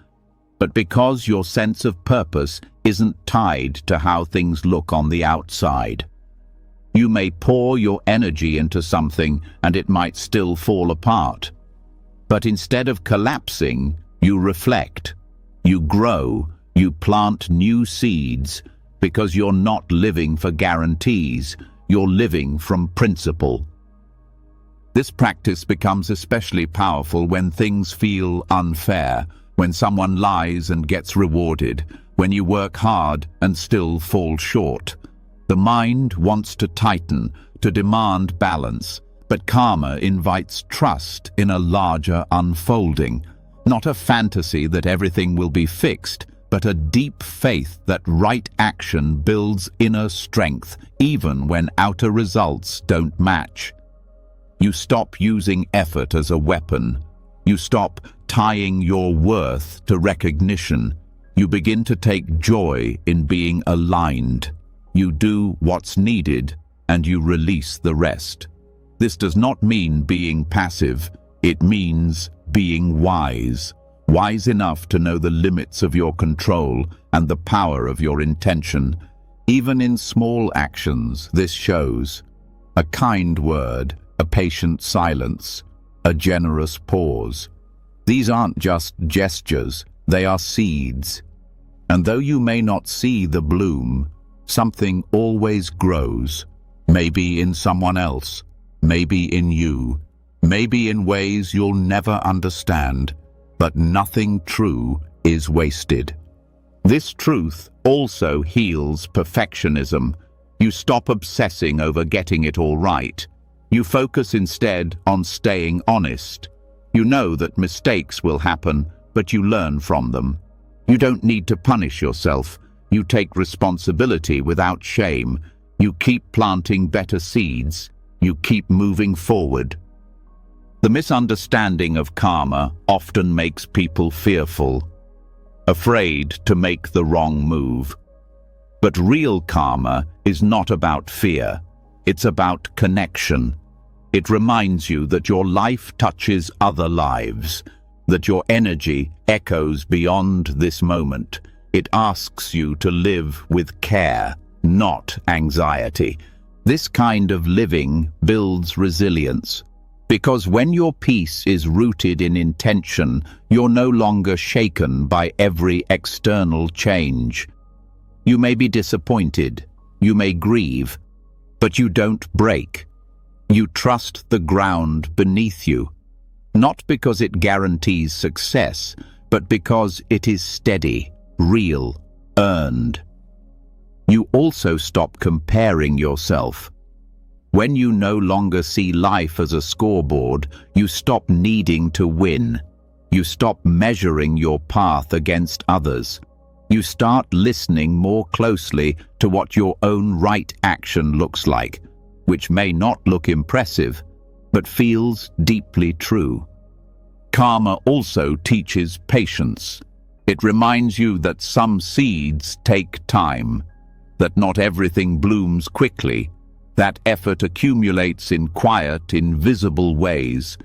but because your sense of purpose isn't tied to how things look on the outside. You may pour your energy into something and it might still fall apart. But instead of collapsing, you reflect, you grow, you plant new seeds, because you're not living for guarantees, you're living from principle. This practice becomes especially powerful when things feel unfair, when someone lies and gets rewarded, when you work hard and still fall short. The mind wants to tighten, to demand balance, but karma invites trust in a larger unfolding, not a fantasy that everything will be fixed, but a deep faith that right action builds inner strength, even when outer results don't match. You stop using effort as a weapon. You stop tying your worth to recognition. You begin to take joy in being aligned. You do what's needed, and you release the rest. This does not mean being passive. It means being wise. Wise enough to know the limits of your control and the power of your intention. Even in small actions, this shows. A kind word, a patient silence, a generous pause. These aren't just gestures, they are seeds. And though you may not see the bloom, something always grows. Maybe in someone else, maybe in you, maybe in ways you'll never understand, but nothing true is wasted. This truth also heals perfectionism. You stop obsessing over getting it all right. You focus instead on staying honest. You know that mistakes will happen, but you learn from them. You don't need to punish yourself. You take responsibility without shame. You keep planting better seeds. You keep moving forward. The misunderstanding of karma often makes people fearful, afraid to make the wrong move. But real karma is not about fear. It's about connection. It reminds you that your life touches other lives, that your energy echoes beyond this moment. It asks you to live with care, not anxiety. This kind of living builds resilience, because when your peace is rooted in intention, you're no longer shaken by every external change. You may be disappointed, you may grieve, but you don't break. You trust the ground beneath you, not because it guarantees success, but because it is steady, real, earned. You also stop comparing yourself. When you no longer see life as a scoreboard, you stop needing to win. You stop measuring your path against others. You start listening more closely to what your own right action looks like, which may not look impressive, but feels deeply true. Karma also teaches patience. It reminds you that some seeds take time, that not everything blooms quickly, that effort accumulates in quiet, invisible ways.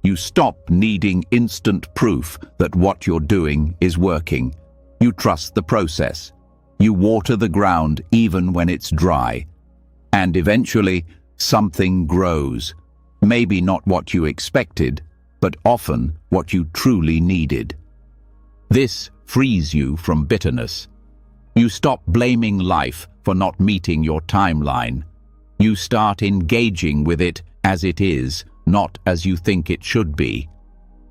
You stop needing instant proof that what you're doing is working. You trust the process. You water the ground even when it's dry. And eventually, something grows. Maybe not what you expected, but often what you truly needed. This frees you from bitterness. You stop blaming life for not meeting your timeline. You start engaging with it as it is, not as you think it should be.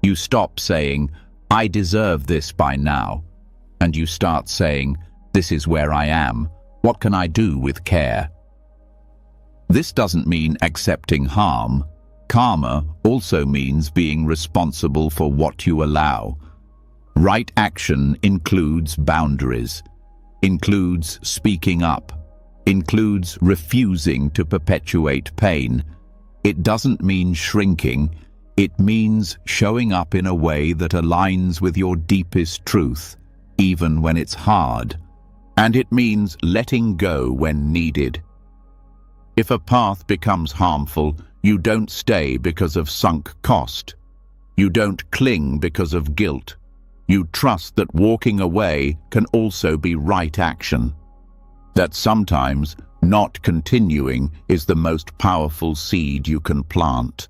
You stop saying, "I deserve this by now," and you start saying, "This is where I am. What can I do with care?" This doesn't mean accepting harm. Karma also means being responsible for what you allow. Right action includes boundaries, includes speaking up, includes refusing to perpetuate pain. It doesn't mean shrinking. It means showing up in a way that aligns with your deepest truth, even when it's hard. And it means letting go when needed. If a path becomes harmful, you don't stay because of sunk cost. You don't cling because of guilt. You trust that walking away can also be right action. That sometimes not continuing is the most powerful seed you can plant.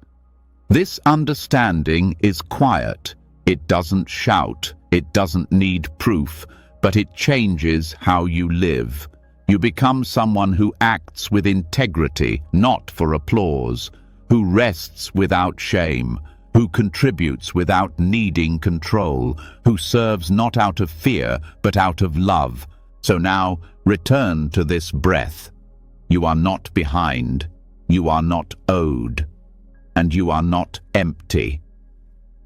This understanding is quiet. It doesn't shout. It doesn't need proof, but it changes how you live. You become someone who acts with integrity, not for applause, who rests without shame, who contributes without needing control, who serves not out of fear, but out of love. So now, return to this breath. You are not behind, you are not owed, and you are not empty.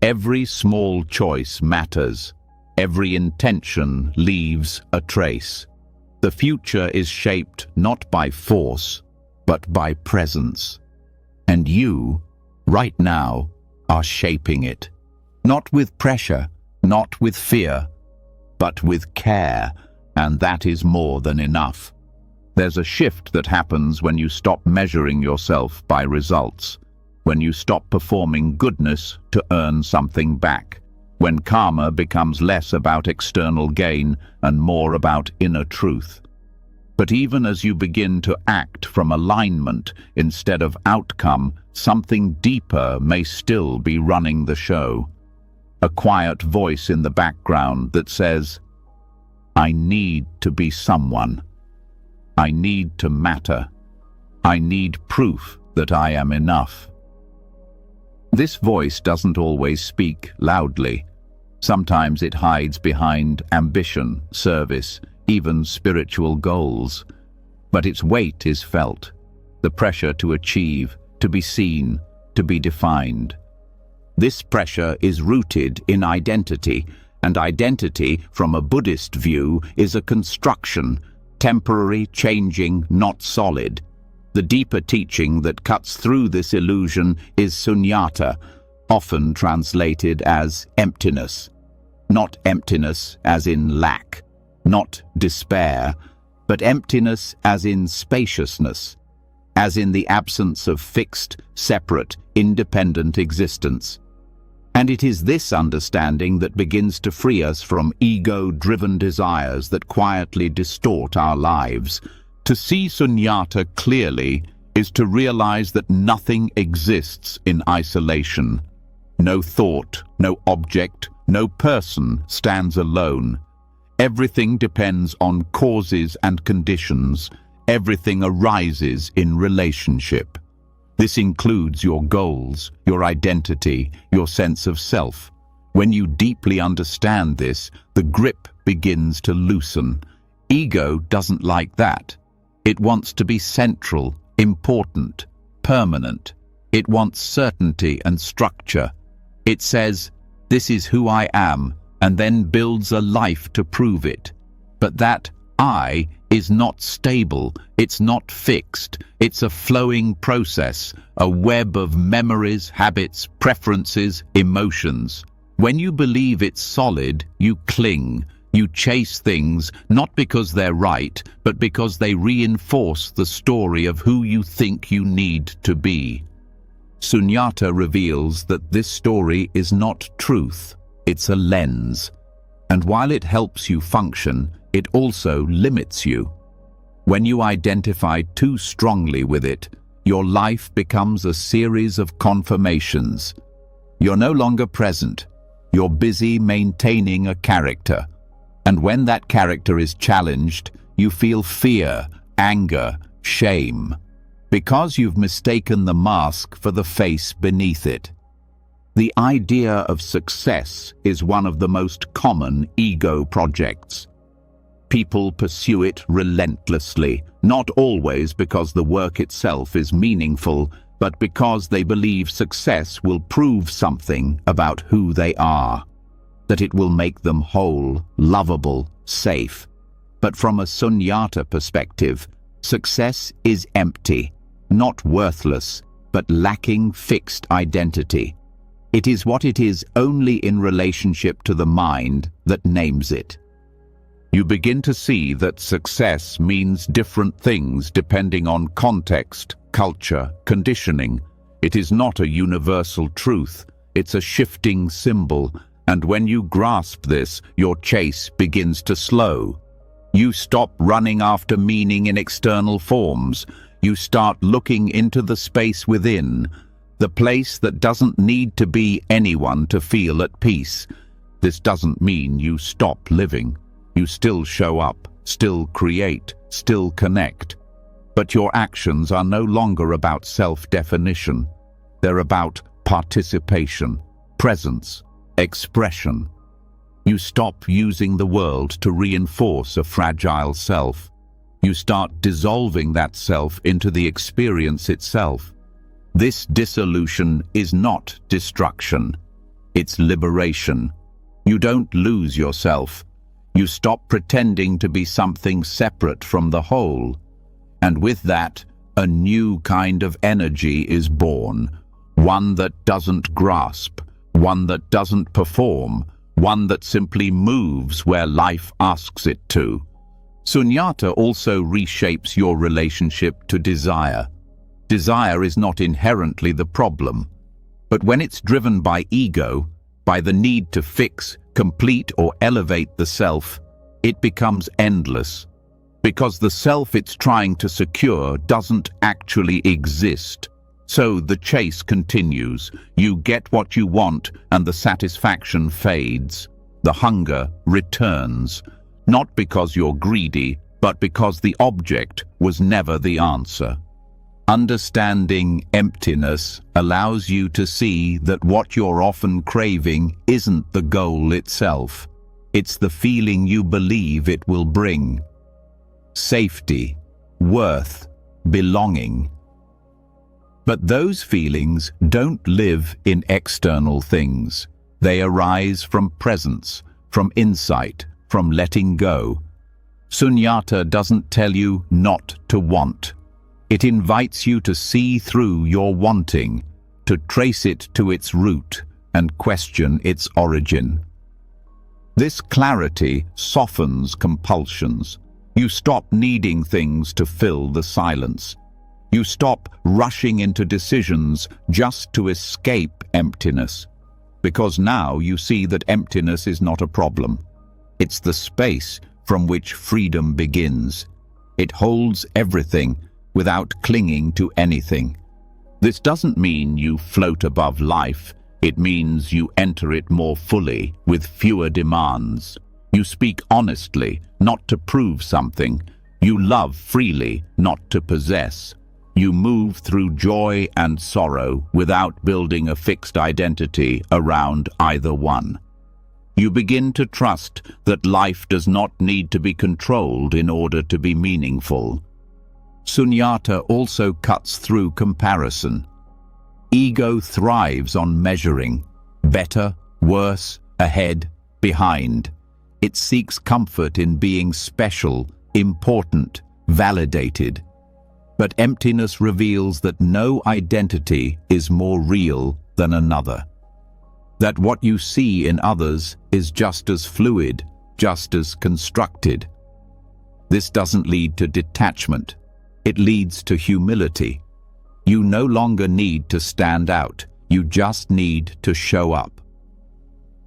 Every small choice matters. Every intention leaves a trace. The future is shaped not by force, but by presence. And you, right now, are shaping it. Not with pressure, not with fear, but with care, and that is more than enough. There's a shift that happens when you stop measuring yourself by results, when you stop performing goodness to earn something back, when karma becomes less about external gain and more about inner truth. But even as you begin to act from alignment instead of outcome, something deeper may still be running the show. A quiet voice in the background that says, "I need to be someone. I need to matter. I need proof that I am enough." This voice doesn't always speak loudly. Sometimes it hides behind ambition, service, even spiritual goals. But its weight is felt, the pressure to achieve, to be seen, to be defined. This pressure is rooted in identity, and identity, from a Buddhist view, is a construction, temporary, changing, not solid. The deeper teaching that cuts through this illusion is sunyata, often translated as emptiness. Not emptiness as in lack, not despair, but emptiness as in spaciousness, as in the absence of fixed, separate, independent existence. And it is this understanding that begins to free us from ego-driven desires that quietly distort our lives. To see sunyata clearly is to realize that nothing exists in isolation. No thought, no object, no person stands alone. Everything depends on causes and conditions. Everything arises in relationship. This includes your goals, your identity, your sense of self. When you deeply understand this, the grip begins to loosen. Ego doesn't like that. It wants to be central, important, permanent. It wants certainty and structure. It says, This is who I am, and then builds a life to prove it. But that I is not stable, it's not fixed, it's a flowing process, a web of memories, habits, preferences, emotions. When you believe it's solid, you cling, you chase things, not because they're right, but because they reinforce the story of who you think you need to be. Sunyata reveals that this story is not truth, it's a lens. And while it helps you function, it also limits you. When you identify too strongly with it, your life becomes a series of confirmations. You're no longer present. You're busy maintaining a character. And when that character is challenged, you feel fear, anger, shame, because you've mistaken the mask for the face beneath it. The idea of success is one of the most common ego projects. People pursue it relentlessly, not always because the work itself is meaningful, but because they believe success will prove something about who they are, that it will make them whole, lovable, safe. But from a Sunyata perspective, success is empty, not worthless, but lacking fixed identity. It is what it is only in relationship to the mind that names it. You begin to see that success means different things depending on context, culture, conditioning. It is not a universal truth, it's a shifting symbol, and when you grasp this, your chase begins to slow. You stop running after meaning in external forms. You start looking into the space within, the place that doesn't need to be anyone to feel at peace. This doesn't mean you stop living. You still show up, still create, still connect. But your actions are no longer about self-definition. They're about participation, presence, expression. You stop using the world to reinforce a fragile self. You start dissolving that self into the experience itself. This dissolution is not destruction. It's liberation. You don't lose yourself. You stop pretending to be something separate from the whole. And with that, a new kind of energy is born. One that doesn't grasp, one that doesn't perform, one that simply moves where life asks it to. Sunyata also reshapes your relationship to desire. Desire is not inherently the problem, but when it's driven by ego, by the need to fix, complete, or elevate the self, it becomes endless, because the self it's trying to secure doesn't actually exist. So the chase continues. You get what you want, and the satisfaction fades. The hunger returns, not because you're greedy, but because the object was never the answer. Understanding emptiness allows you to see that what you're often craving isn't the goal itself. It's the feeling you believe it will bring. Safety, worth, belonging. But those feelings don't live in external things. They arise from presence, from insight, from letting go. Sunyata doesn't tell you not to want. It invites you to see through your wanting, to trace it to its root and question its origin. This clarity softens compulsions. You stop needing things to fill the silence. You stop rushing into decisions just to escape emptiness, because now you see that emptiness is not a problem. It's the space from which freedom begins. It holds everything without clinging to anything. This doesn't mean you float above life. It means you enter it more fully, with fewer demands. You speak honestly, not to prove something. You love freely, not to possess. You move through joy and sorrow without building a fixed identity around either one. You begin to trust that life does not need to be controlled in order to be meaningful. Sunyata also cuts through comparison. Ego thrives on measuring, better, worse, ahead, behind. It seeks comfort in being special, important, validated. But emptiness reveals that no identity is more real than another. That what you see in others is just as fluid, just as constructed. This doesn't lead to detachment. It leads to humility. You no longer need to stand out. You just need to show up.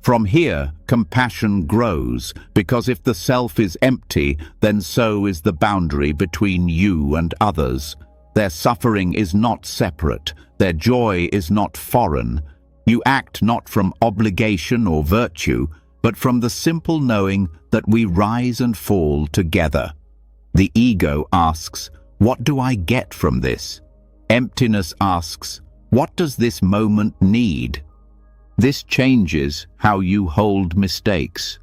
From here, compassion grows, because if the self is empty, then so is the boundary between you and others. Their suffering is not separate. Their joy is not foreign. You act not from obligation or virtue, but from the simple knowing that we rise and fall together. The ego asks, "What do I get from this?" Emptiness asks, "What does this moment need?" This changes how you hold mistakes.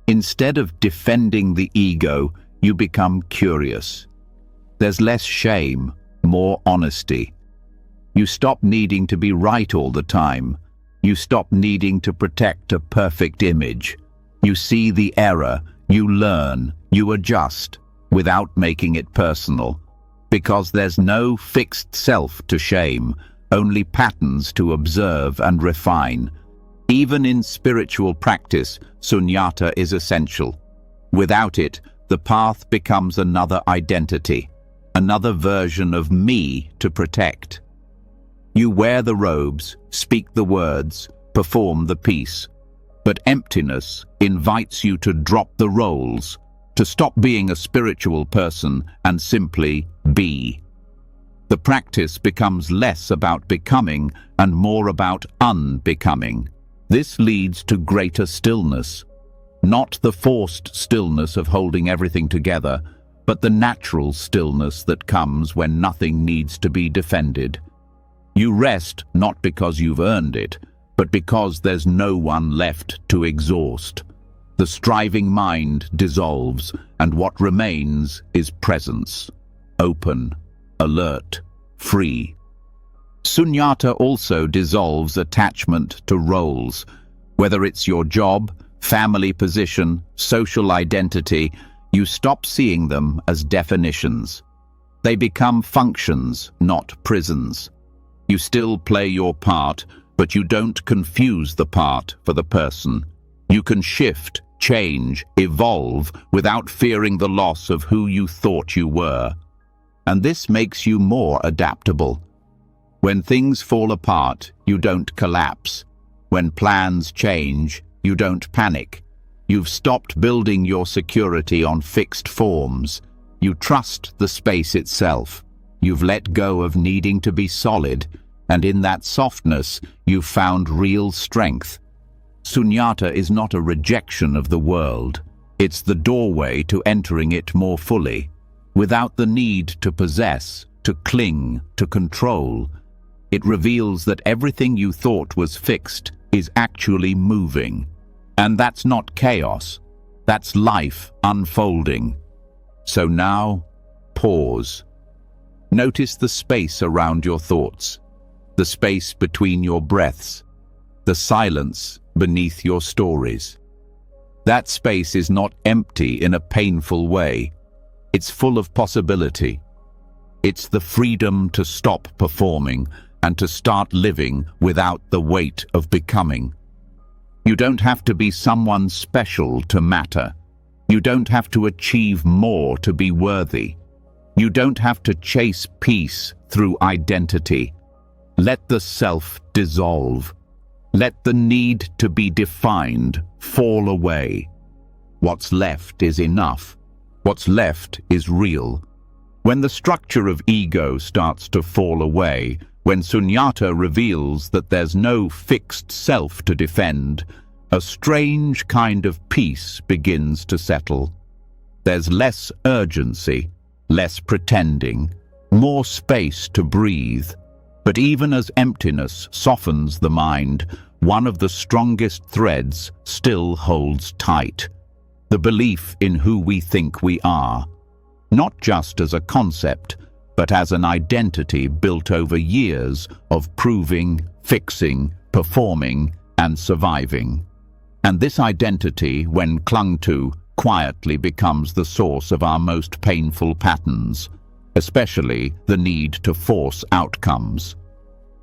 Instead of defending the ego, you become curious. There's less shame, more honesty. You stop needing to be right all the time. You stop needing to protect a perfect image. You see the error, you learn, you adjust, without making it personal. Because there's no fixed self to shame, only patterns to observe and refine. Even in spiritual practice, sunyata is essential. Without it, the path becomes another identity, another version of me to protect. You wear the robes, speak the words, perform the piece, but emptiness invites you to drop the roles, to stop being a spiritual person and simply be. The practice becomes less about becoming and more about unbecoming. This leads to greater stillness, not the forced stillness of holding everything together, but the natural stillness that comes when nothing needs to be defended. You rest not because you've earned it, but because there's no one left to exhaust. The striving mind dissolves, and what remains is presence, open, alert, free. Sunyata also dissolves attachment to roles, whether it's your job, family position, social identity. You stop seeing them as definitions. They become functions, not prisons. You still play your part, but you don't confuse the part for the person. You can shift, change, evolve without fearing the loss of who you thought you were. And this makes you more adaptable. When things fall apart, you don't collapse. When plans change, you don't panic. You've stopped building your security on fixed forms. You trust the space itself. You've let go of needing to be solid, and in that softness, you've found real strength. Sunyata is not a rejection of the world. It's the doorway to entering it more fully, without the need to possess, to cling, to control. It reveals that everything you thought was fixed is actually moving. And that's not chaos. That's life unfolding. So now, pause. Notice the space around your thoughts, the space between your breaths, the silence beneath your stories. That space is not empty in a painful way. It's full of possibility. It's the freedom to stop performing and to start living without the weight of becoming. You don't have to be someone special to matter. You don't have to achieve more to be worthy. You don't have to chase peace through identity. Let the self dissolve. Let the need to be defined fall away. What's left is enough. What's left is real. When the structure of ego starts to fall away, when sunyata reveals that there's no fixed self to defend, a strange kind of peace begins to settle. There's less urgency, less pretending, more space to breathe. But even as emptiness softens the mind, one of the strongest threads still holds tight. The belief in who we think we are, not just as a concept, but as an identity built over years of proving, fixing, performing, and surviving. And this identity, when clung to, quietly becomes the source of our most painful patterns, especially the need to force outcomes.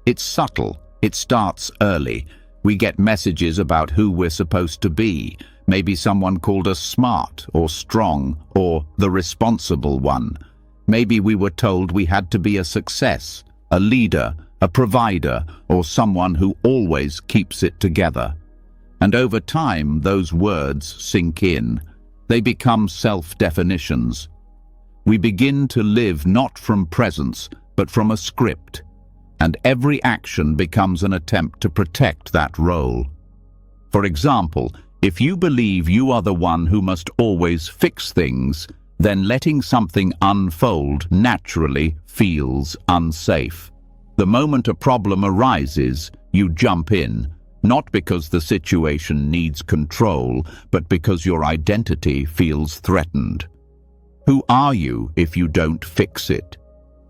It's subtle. It starts early. We get messages about who we're supposed to be. Maybe someone called us smart or strong or the responsible one. Maybe we were told we had to be a success, a leader, a provider, or someone who always keeps it together. And over time, those words sink in. They become self-definitions. We begin to live not from presence, but from a script. And every action becomes an attempt to protect that role. For example, if you believe you are the one who must always fix things, then letting something unfold naturally feels unsafe. The moment a problem arises, you jump in, not because the situation needs control, but because your identity feels threatened. Who are you if you don't fix it?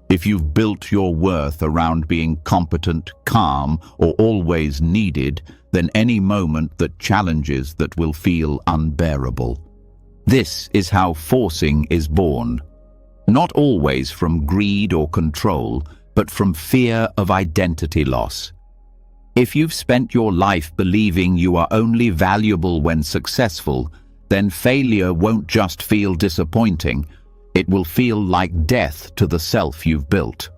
If you've built your worth around being competent, calm, or always needed, then any moment that challenges that will feel unbearable. This is how forcing is born. Not always from greed or control, but from fear of identity loss. If you've spent your life believing you are only valuable when successful, then failure won't just feel disappointing. It will feel like death to the self you've built.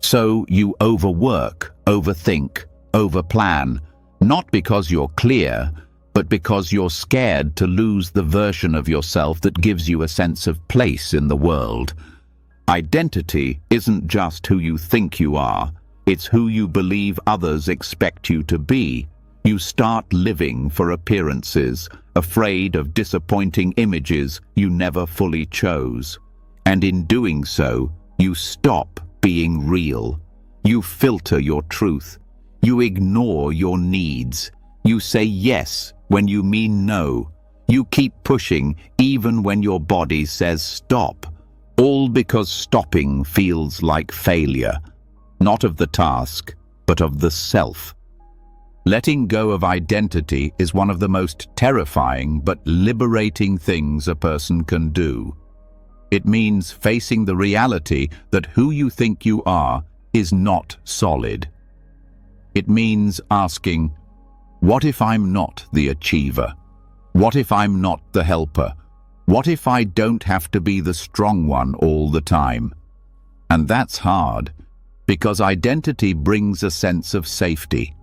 So you overwork, overthink, overplan, not because you're clear, but because you're scared to lose the version of yourself that gives you a sense of place in the world. Identity isn't just who you think you are, it's who you believe others expect you to be. You start living for appearances, afraid of disappointing images you never fully chose. And in doing so, you stop being real. You filter your truth. You ignore your needs. You say yes when you mean no. You keep pushing even when your body says stop. All because stopping feels like failure, not of the task, but of the self. Letting go of identity is one of the most terrifying but liberating things a person can do. It means facing the reality that who you think you are is not solid. It means asking, what if I'm not the achiever? What if I'm not the helper? What if I don't have to be the strong one all the time? And that's hard, because identity brings a sense of safety.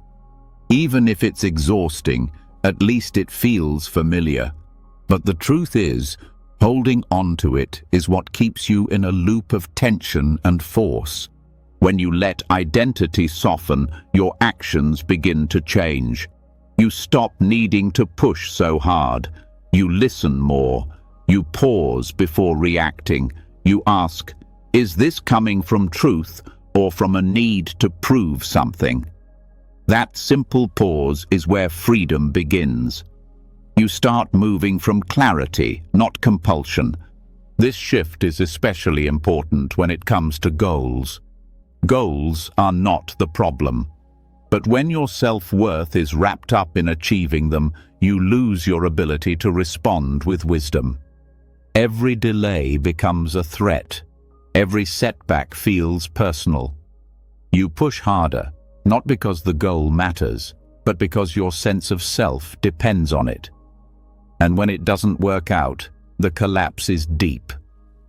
Even if it's exhausting, at least it feels familiar. But the truth is, holding on to it is what keeps you in a loop of tension and force. When you let identity soften, your actions begin to change. You stop needing to push so hard. You listen more. You pause before reacting. You ask, is this coming from truth or from a need to prove something? That simple pause is where freedom begins. You start moving from clarity, not compulsion. This shift is especially important when it comes to goals. Goals are not the problem. But when your self-worth is wrapped up in achieving them, you lose your ability to respond with wisdom. Every delay becomes a threat. Every setback feels personal. You push harder, not because the goal matters, but because your sense of self depends on it. And when it doesn't work out, the collapse is deep.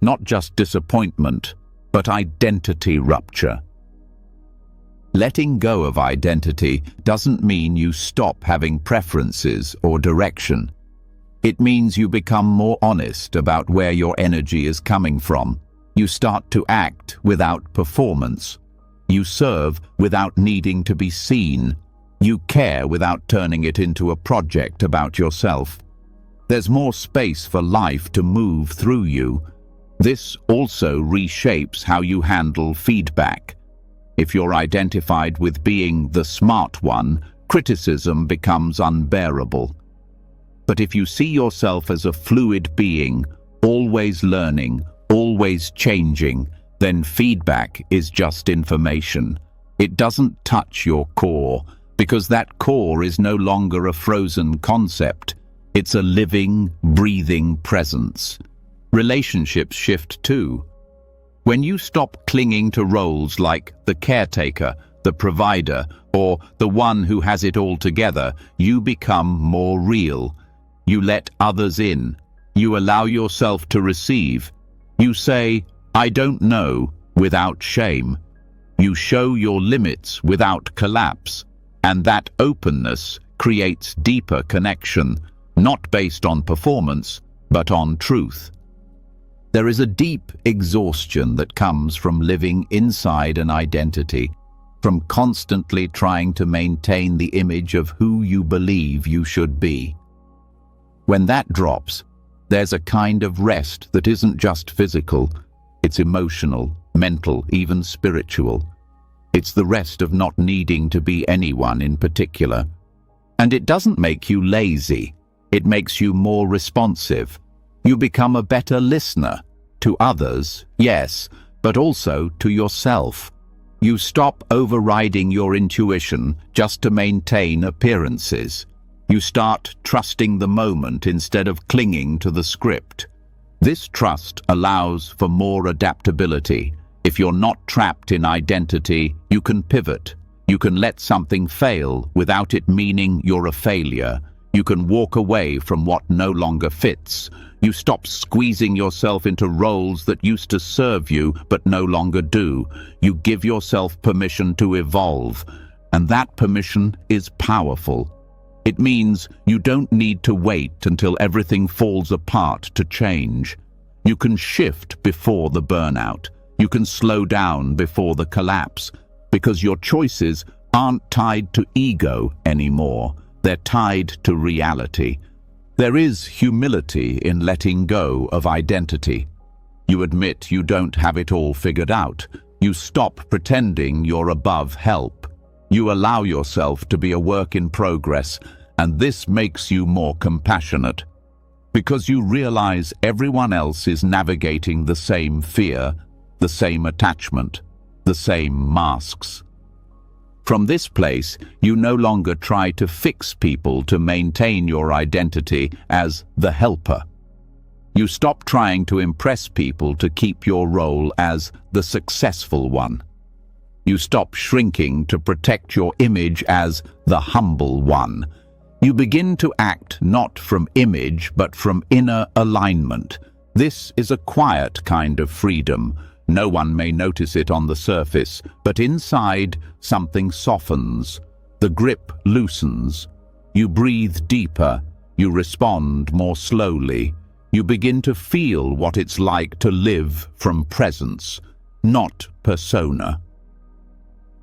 Not just disappointment, but identity rupture. Letting go of identity doesn't mean you stop having preferences or direction. It means you become more honest about where your energy is coming from. You start to act without performance. You serve without needing to be seen. You care without turning it into a project about yourself. There's more space for life to move through you. This also reshapes how you handle feedback. If you're identified with being the smart one, criticism becomes unbearable. But if you see yourself as a fluid being, always learning, always changing, then feedback is just information. It doesn't touch your core, because that core is no longer a frozen concept. It's a living, breathing presence. Relationships shift too. When you stop clinging to roles like the caretaker, the provider, or the one who has it all together, you become more real. You let others in. You allow yourself to receive. You say, "I don't know," without shame. You show your limits without collapse. And that openness creates deeper connection, not based on performance, but on truth. There is a deep exhaustion that comes from living inside an identity, from constantly trying to maintain the image of who you believe you should be. When that drops, there's a kind of rest that isn't just physical, it's emotional, mental, even spiritual. It's the rest of not needing to be anyone in particular. And it doesn't make you lazy, it makes you more responsive. You become a better listener, to others, yes, but also to yourself. You stop overriding your intuition just to maintain appearances. You start trusting the moment instead of clinging to the script. This trust allows for more adaptability. If you're not trapped in identity, you can pivot. You can let something fail without it meaning you're a failure. You can walk away from what no longer fits. You stop squeezing yourself into roles that used to serve you but no longer do. You give yourself permission to evolve, and that permission is powerful. It means you don't need to wait until everything falls apart to change. You can shift before the burnout. You can slow down before the collapse, because your choices aren't tied to ego anymore. They're tied to reality. There is humility in letting go of identity. You admit you don't have it all figured out. You stop pretending you're above help. You allow yourself to be a work in progress, and this makes you more compassionate, because you realize everyone else is navigating the same fear, the same attachment, the same masks. From this place, you no longer try to fix people to maintain your identity as the helper. You stop trying to impress people to keep your role as the successful one. You stop shrinking to protect your image as the humble one. You begin to act not from image, but from inner alignment. This is a quiet kind of freedom. No one may notice it on the surface, but inside something softens. The grip loosens. You breathe deeper. You respond more slowly. You begin to feel what it's like to live from presence, not persona.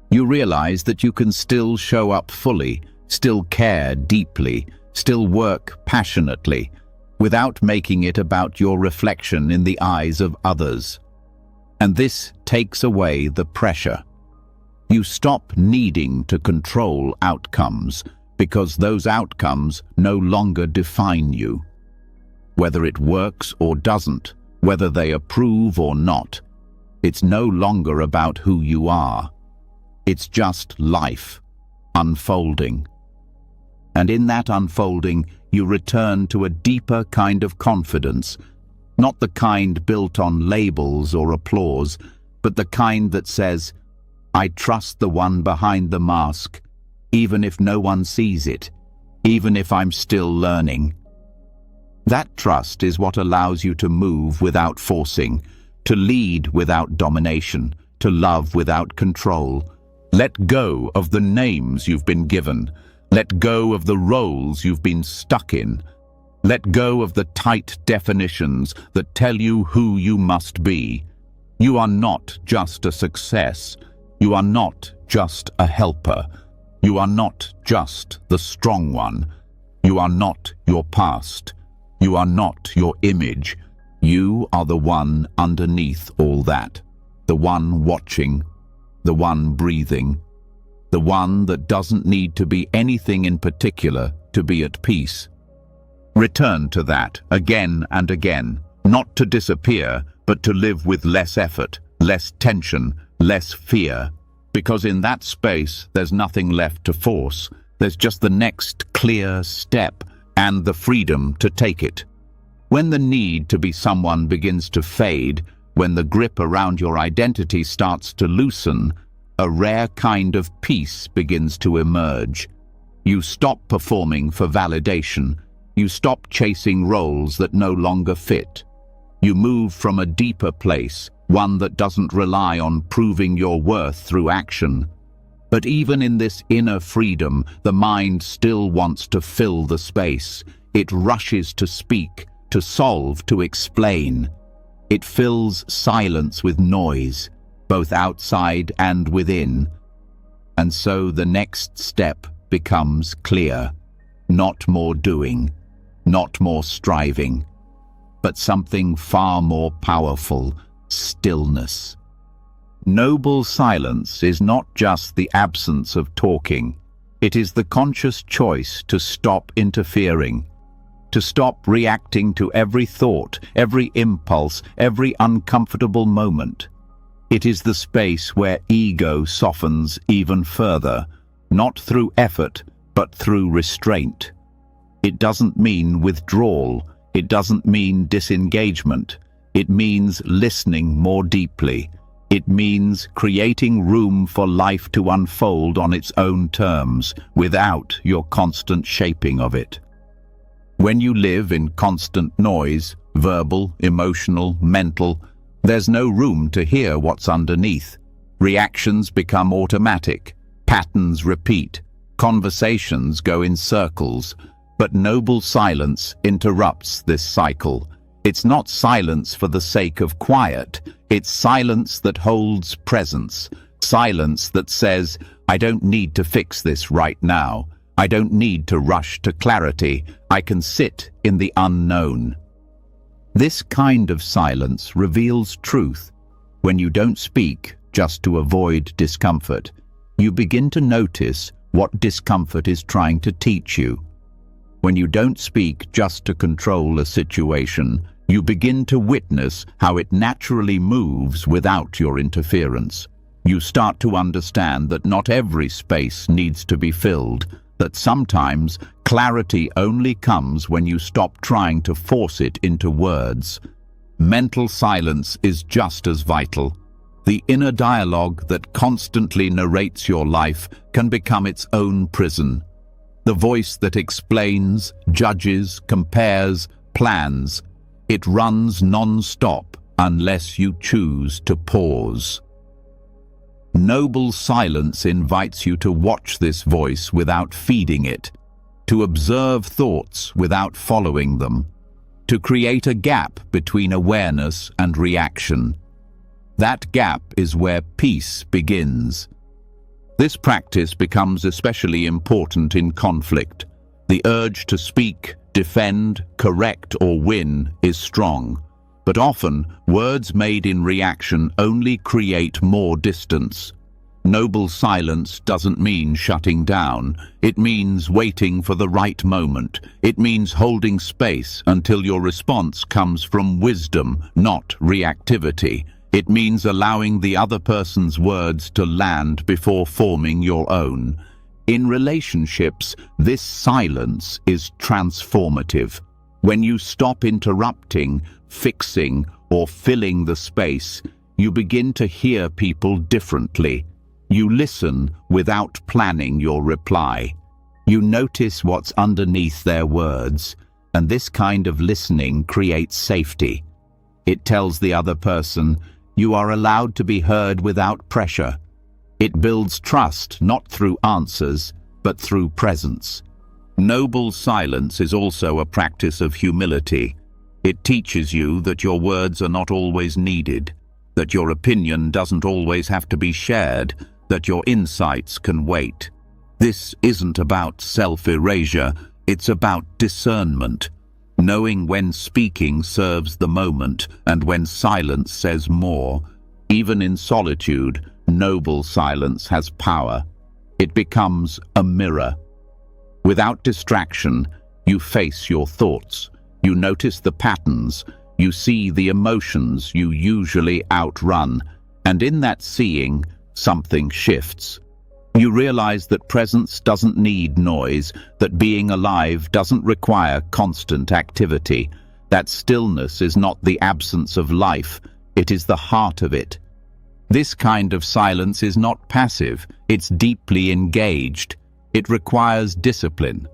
You realize that you can still show up fully, still care deeply, still work passionately, without making it about your reflection in the eyes of others. And this takes away the pressure. You stop needing to control outcomes, because those outcomes no longer define you. Whether it works or doesn't, whether they approve or not, it's no longer about who you are. It's just life, unfolding. And in that unfolding, you return to a deeper kind of confidence, not the kind built on labels or applause, but the kind that says, "I trust the one behind the mask, even if no one sees it, even if I'm still learning." That trust is what allows you to move without forcing, to lead without domination, to love without control. Let go of the names you've been given. Let go of the roles you've been stuck in. Let go of the tight definitions that tell you who you must be. You are not just a success. You are not just a helper. You are not just the strong one. You are not your past. You are not your image. You are the one underneath all that. The one watching. The one breathing. The one that doesn't need to be anything in particular to be at peace. Return to that again and again, not to disappear, but to live with less effort, less tension, less fear. because in that space there's nothing left to force. There's just the next clear step and the freedom to take it. When the need to be someone begins to fade, when the grip around your identity starts to loosen, a rare kind of peace begins to emerge. You stop performing for validation. You stop chasing roles that no longer fit. You move from a deeper place, one that doesn't rely on proving your worth through action. But even in this inner freedom, the mind still wants to fill the space. It rushes to speak, to solve, to explain. It fills silence with noise, both outside and within. And so the next step becomes clear. Not more doing, not more striving, but something far more powerful: stillness. Noble silence is not just the absence of talking. It is the conscious choice to stop interfering, to stop reacting to every thought, every impulse, every uncomfortable moment. It is the space where ego softens even further, not through effort, but through restraint. It doesn't mean withdrawal. It doesn't mean disengagement. It means listening more deeply. It means creating room for life to unfold on its own terms, without your constant shaping of it. When you live in constant noise, verbal, emotional, mental, there's no room to hear what's underneath. Reactions become automatic. Patterns repeat. Conversations go in circles. But noble silence interrupts this cycle. It's not silence for the sake of quiet. It's silence that holds presence. Silence that says, I don't need to fix this right now. I don't need to rush to clarity. I can sit in the unknown. This kind of silence reveals truth. When you don't speak just to avoid discomfort, you begin to notice what discomfort is trying to teach you. When you don't speak just to control a situation, you begin to witness how it naturally moves without your interference. You start to understand that not every space needs to be filled, that sometimes clarity only comes when you stop trying to force it into words. Mental silence is just as vital. The inner dialogue that constantly narrates your life can become its own prison. The voice that explains, judges, compares, plans. It runs non-stop unless you choose to pause. Noble silence invites you to watch this voice without feeding it, to observe thoughts without following them, to create a gap between awareness and reaction. That gap is where peace begins. This practice becomes especially important in conflict. The urge to speak, defend, correct, or win is strong, but often words made in reaction only create more distance. Noble silence doesn't mean shutting down. It means waiting for the right moment. It means holding space until your response comes from wisdom, not reactivity. It means allowing the other person's words to land before forming your own. In relationships, this silence is transformative. When you stop interrupting, fixing, or filling the space, you begin to hear people differently. You listen without planning your reply. You notice what's underneath their words, and this kind of listening creates safety. It tells the other person, you are allowed to be heard without pressure. It builds trust not through answers, but through presence. Noble silence is also a practice of humility. It teaches you that your words are not always needed, that your opinion doesn't always have to be shared, that your insights can wait. This isn't about self-erasure, it's about discernment. Knowing when speaking serves the moment and when silence says more. Even in solitude, noble silence has power. It becomes a mirror. Without distraction, you face your thoughts. You notice the patterns. You see the emotions you usually outrun. And in that seeing, something shifts. You realize that presence doesn't need noise, that being alive doesn't require constant activity, that stillness is not the absence of life, it is the heart of it. This kind of silence is not passive, it's deeply engaged. It requires discipline.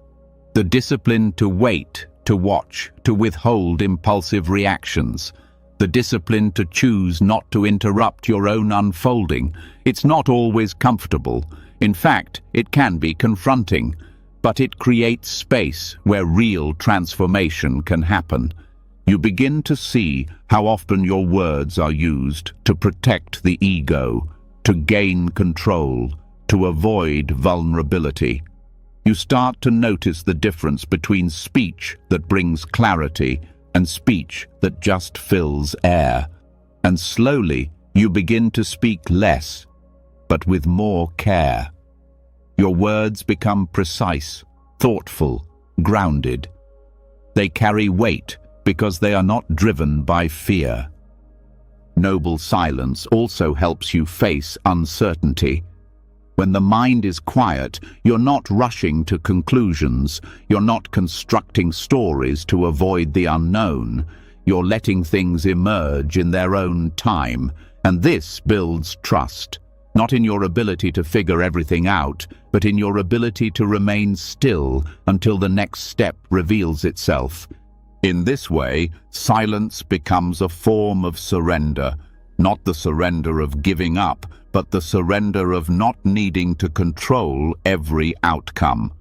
The discipline to wait, to watch, to withhold impulsive reactions. The discipline to choose not to interrupt your own unfolding. It's not always comfortable. In fact, it can be confronting, but it creates space where real transformation can happen. You begin to see how often your words are used to protect the ego, to gain control, to avoid vulnerability. You start to notice the difference between speech that brings clarity and speech that just fills air. And slowly, you begin to speak less, but with more care. Your words become precise, thoughtful, grounded. They carry weight because they are not driven by fear. Noble silence also helps you face uncertainty. When the mind is quiet, you're not rushing to conclusions, you're not constructing stories to avoid the unknown. You're letting things emerge in their own time, and this builds trust. Not in your ability to figure everything out, but in your ability to remain still until the next step reveals itself. In this way, silence becomes a form of surrender, not the surrender of giving up, but the surrender of not needing to control every outcome.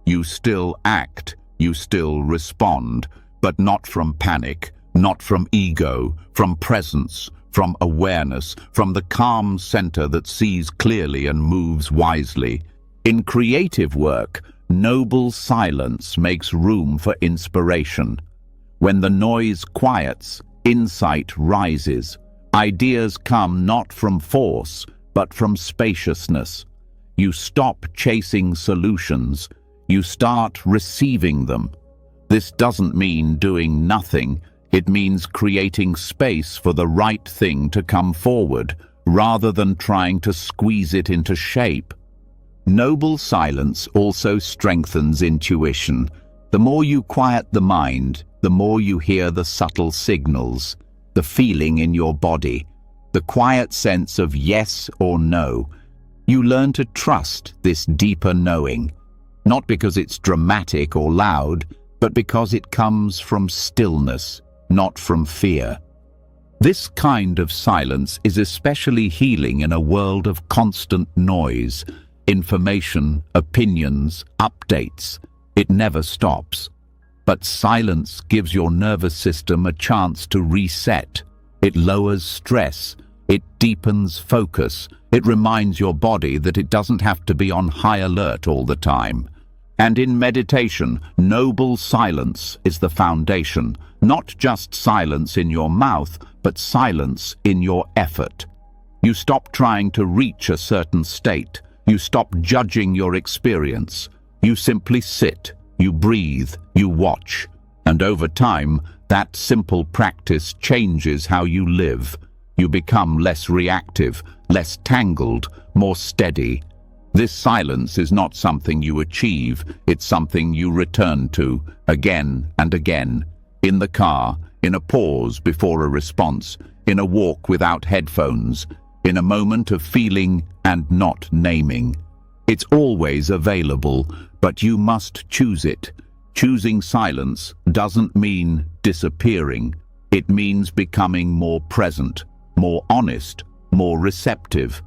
You still act, you still respond, but not from panic, not from ego, from presence, from awareness, from the calm center that sees clearly and moves wisely. In creative work, noble silence makes room for inspiration. When the noise quiets, insight rises. Ideas come not from force, but from spaciousness. You stop chasing solutions. You start receiving them. This doesn't mean doing nothing. It means creating space for the right thing to come forward, rather than trying to squeeze it into shape. Noble silence also strengthens intuition. The more you quiet the mind, the more you hear the subtle signals, the feeling in your body, the quiet sense of yes or no. You learn to trust this deeper knowing, not because it's dramatic or loud, but because it comes from stillness, not from fear. This kind of silence is especially healing in a world of constant noise, information, opinions, updates. It never stops. But silence gives your nervous system a chance to reset. It lowers stress. It deepens focus. It reminds your body that it doesn't have to be on high alert all the time. And in meditation, noble silence is the foundation. Not just silence in your mouth, but silence in your effort. You stop trying to reach a certain state. You stop judging your experience. You simply sit, you breathe, you watch. And over time, that simple practice changes how you live. You become less reactive, less tangled, more steady. This silence is not something you achieve, it's something you return to, again and again. In the car, in a pause before a response, in a walk without headphones, in a moment of feeling and not naming. It's always available, but you must choose it. Choosing silence doesn't mean disappearing. It means becoming more present, more honest, more receptive.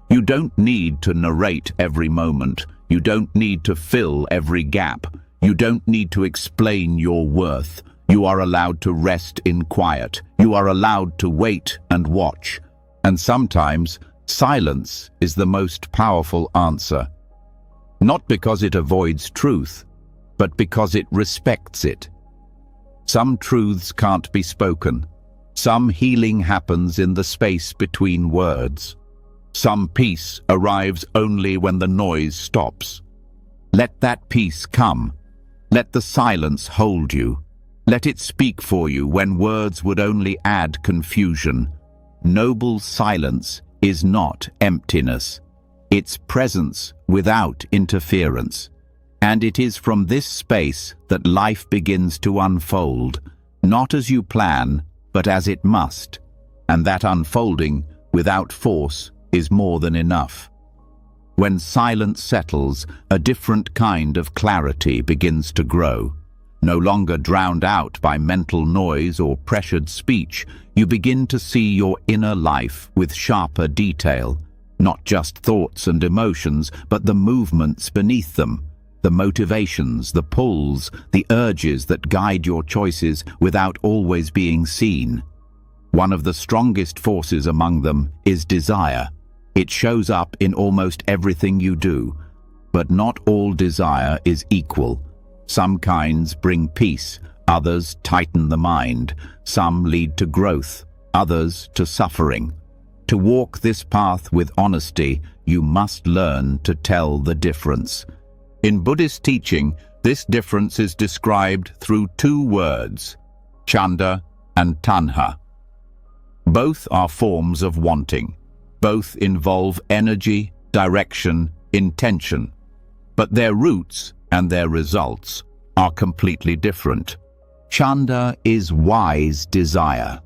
You don't need to narrate every moment. You don't need to fill every gap. You don't need to explain your worth. You are allowed to rest in quiet. You are allowed to wait and watch. And sometimes, silence is the most powerful answer. Not because it avoids truth, but because it respects it. Some truths can't be spoken. Some healing happens in the space between words. Some peace arrives only when the noise stops. Let that peace come. Let the silence hold you. Let it speak for you when words would only add confusion. Noble silence is not emptiness. It's presence without interference. And it is from this space that life begins to unfold, not as you plan, but as it must. And that unfolding, without force, is more than enough. When silence settles, a different kind of clarity begins to grow. No longer drowned out by mental noise or pressured speech, you begin to see your inner life with sharper detail, not just thoughts and emotions, but the movements beneath them, the motivations, the pulls, the urges that guide your choices without always being seen. One of the strongest forces among them is desire. It shows up in almost everything you do, but not all desire is equal. Some kinds bring peace, others tighten the mind, some lead to growth, others to suffering. To walk this path with honesty, you must learn to tell the difference. In Buddhist teaching, this difference is described through two words, chanda and tanha. Both are forms of wanting. Both involve energy, direction, intention. But their roots and their results are completely different. Chanda is wise desire.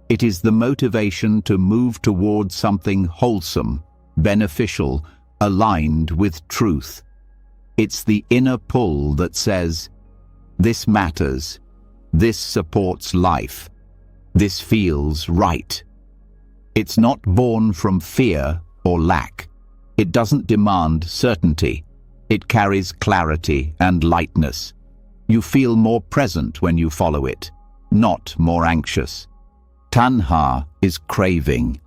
It is the motivation to move towards something wholesome, beneficial, aligned with truth. It's the inner pull that says, this matters, this supports life, this feels right. It's not born from fear or lack. It doesn't demand certainty. It carries clarity and lightness. You feel more present when you follow it, not more anxious. Tanha is craving.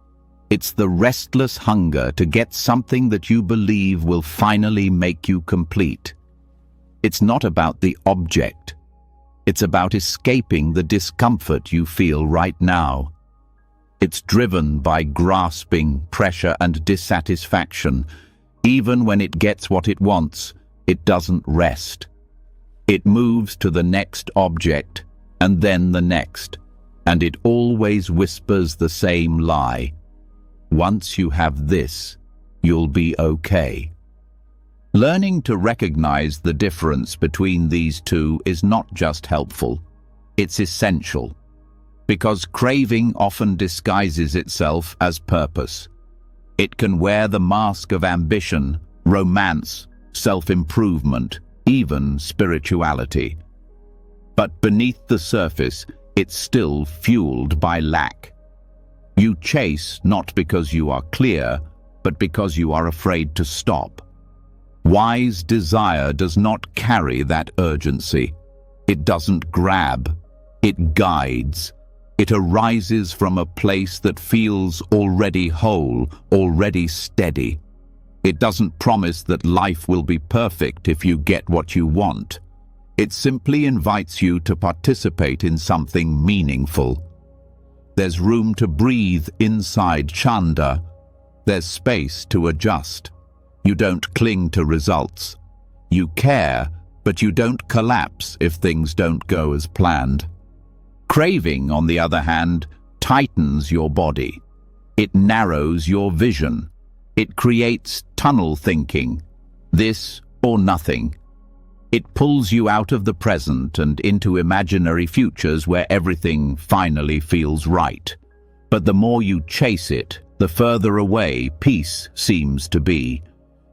It's the restless hunger to get something that you believe will finally make you complete. It's not about the object. It's about escaping the discomfort you feel right now. It's driven by grasping, pressure, and dissatisfaction. Even when it gets what it wants, it doesn't rest. It moves to the next object, and then the next, and it always whispers the same lie. Once you have this, you'll be okay. Learning to recognize the difference between these two is not just helpful, it's essential. Because craving often disguises itself as purpose. It can wear the mask of ambition, romance, self-improvement, even spirituality. But beneath the surface, it's still fueled by lack. You chase not because you are clear, but because you are afraid to stop. Wise desire does not carry that urgency. It doesn't grab, it guides. It arises from a place that feels already whole, already steady. It doesn't promise that life will be perfect if you get what you want. It simply invites you to participate in something meaningful. There's room to breathe inside chanda. There's space to adjust. You don't cling to results. You care, but you don't collapse if things don't go as planned. Craving, on the other hand, tightens your body. It narrows your vision. It creates tunnel thinking, this or nothing. It pulls you out of the present and into imaginary futures where everything finally feels right. But the more you chase it, the further away peace seems to be.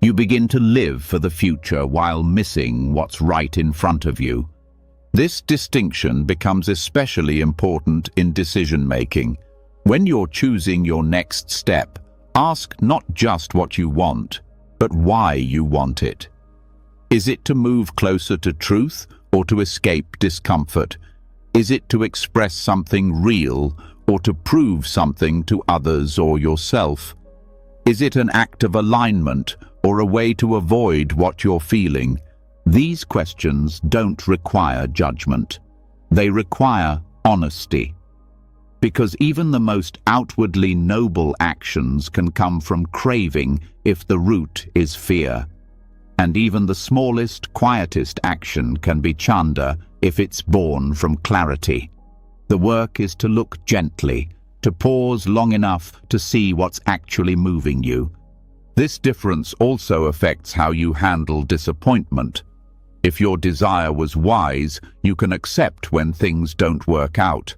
You begin to live for the future while missing what's right in front of you. This distinction becomes especially important in decision-making. When you're choosing your next step, ask not just what you want, but why you want it. Is it to move closer to truth or to escape discomfort? Is it to express something real or to prove something to others or yourself? Is it an act of alignment or a way to avoid what you're feeling? These questions don't require judgment. They require honesty. Because even the most outwardly noble actions can come from craving if the root is fear. And even the smallest, quietest action can be chanda if it's born from clarity. The work is to look gently, to pause long enough to see what's actually moving you. This difference also affects how you handle disappointment. If your desire was wise, you can accept when things don't work out.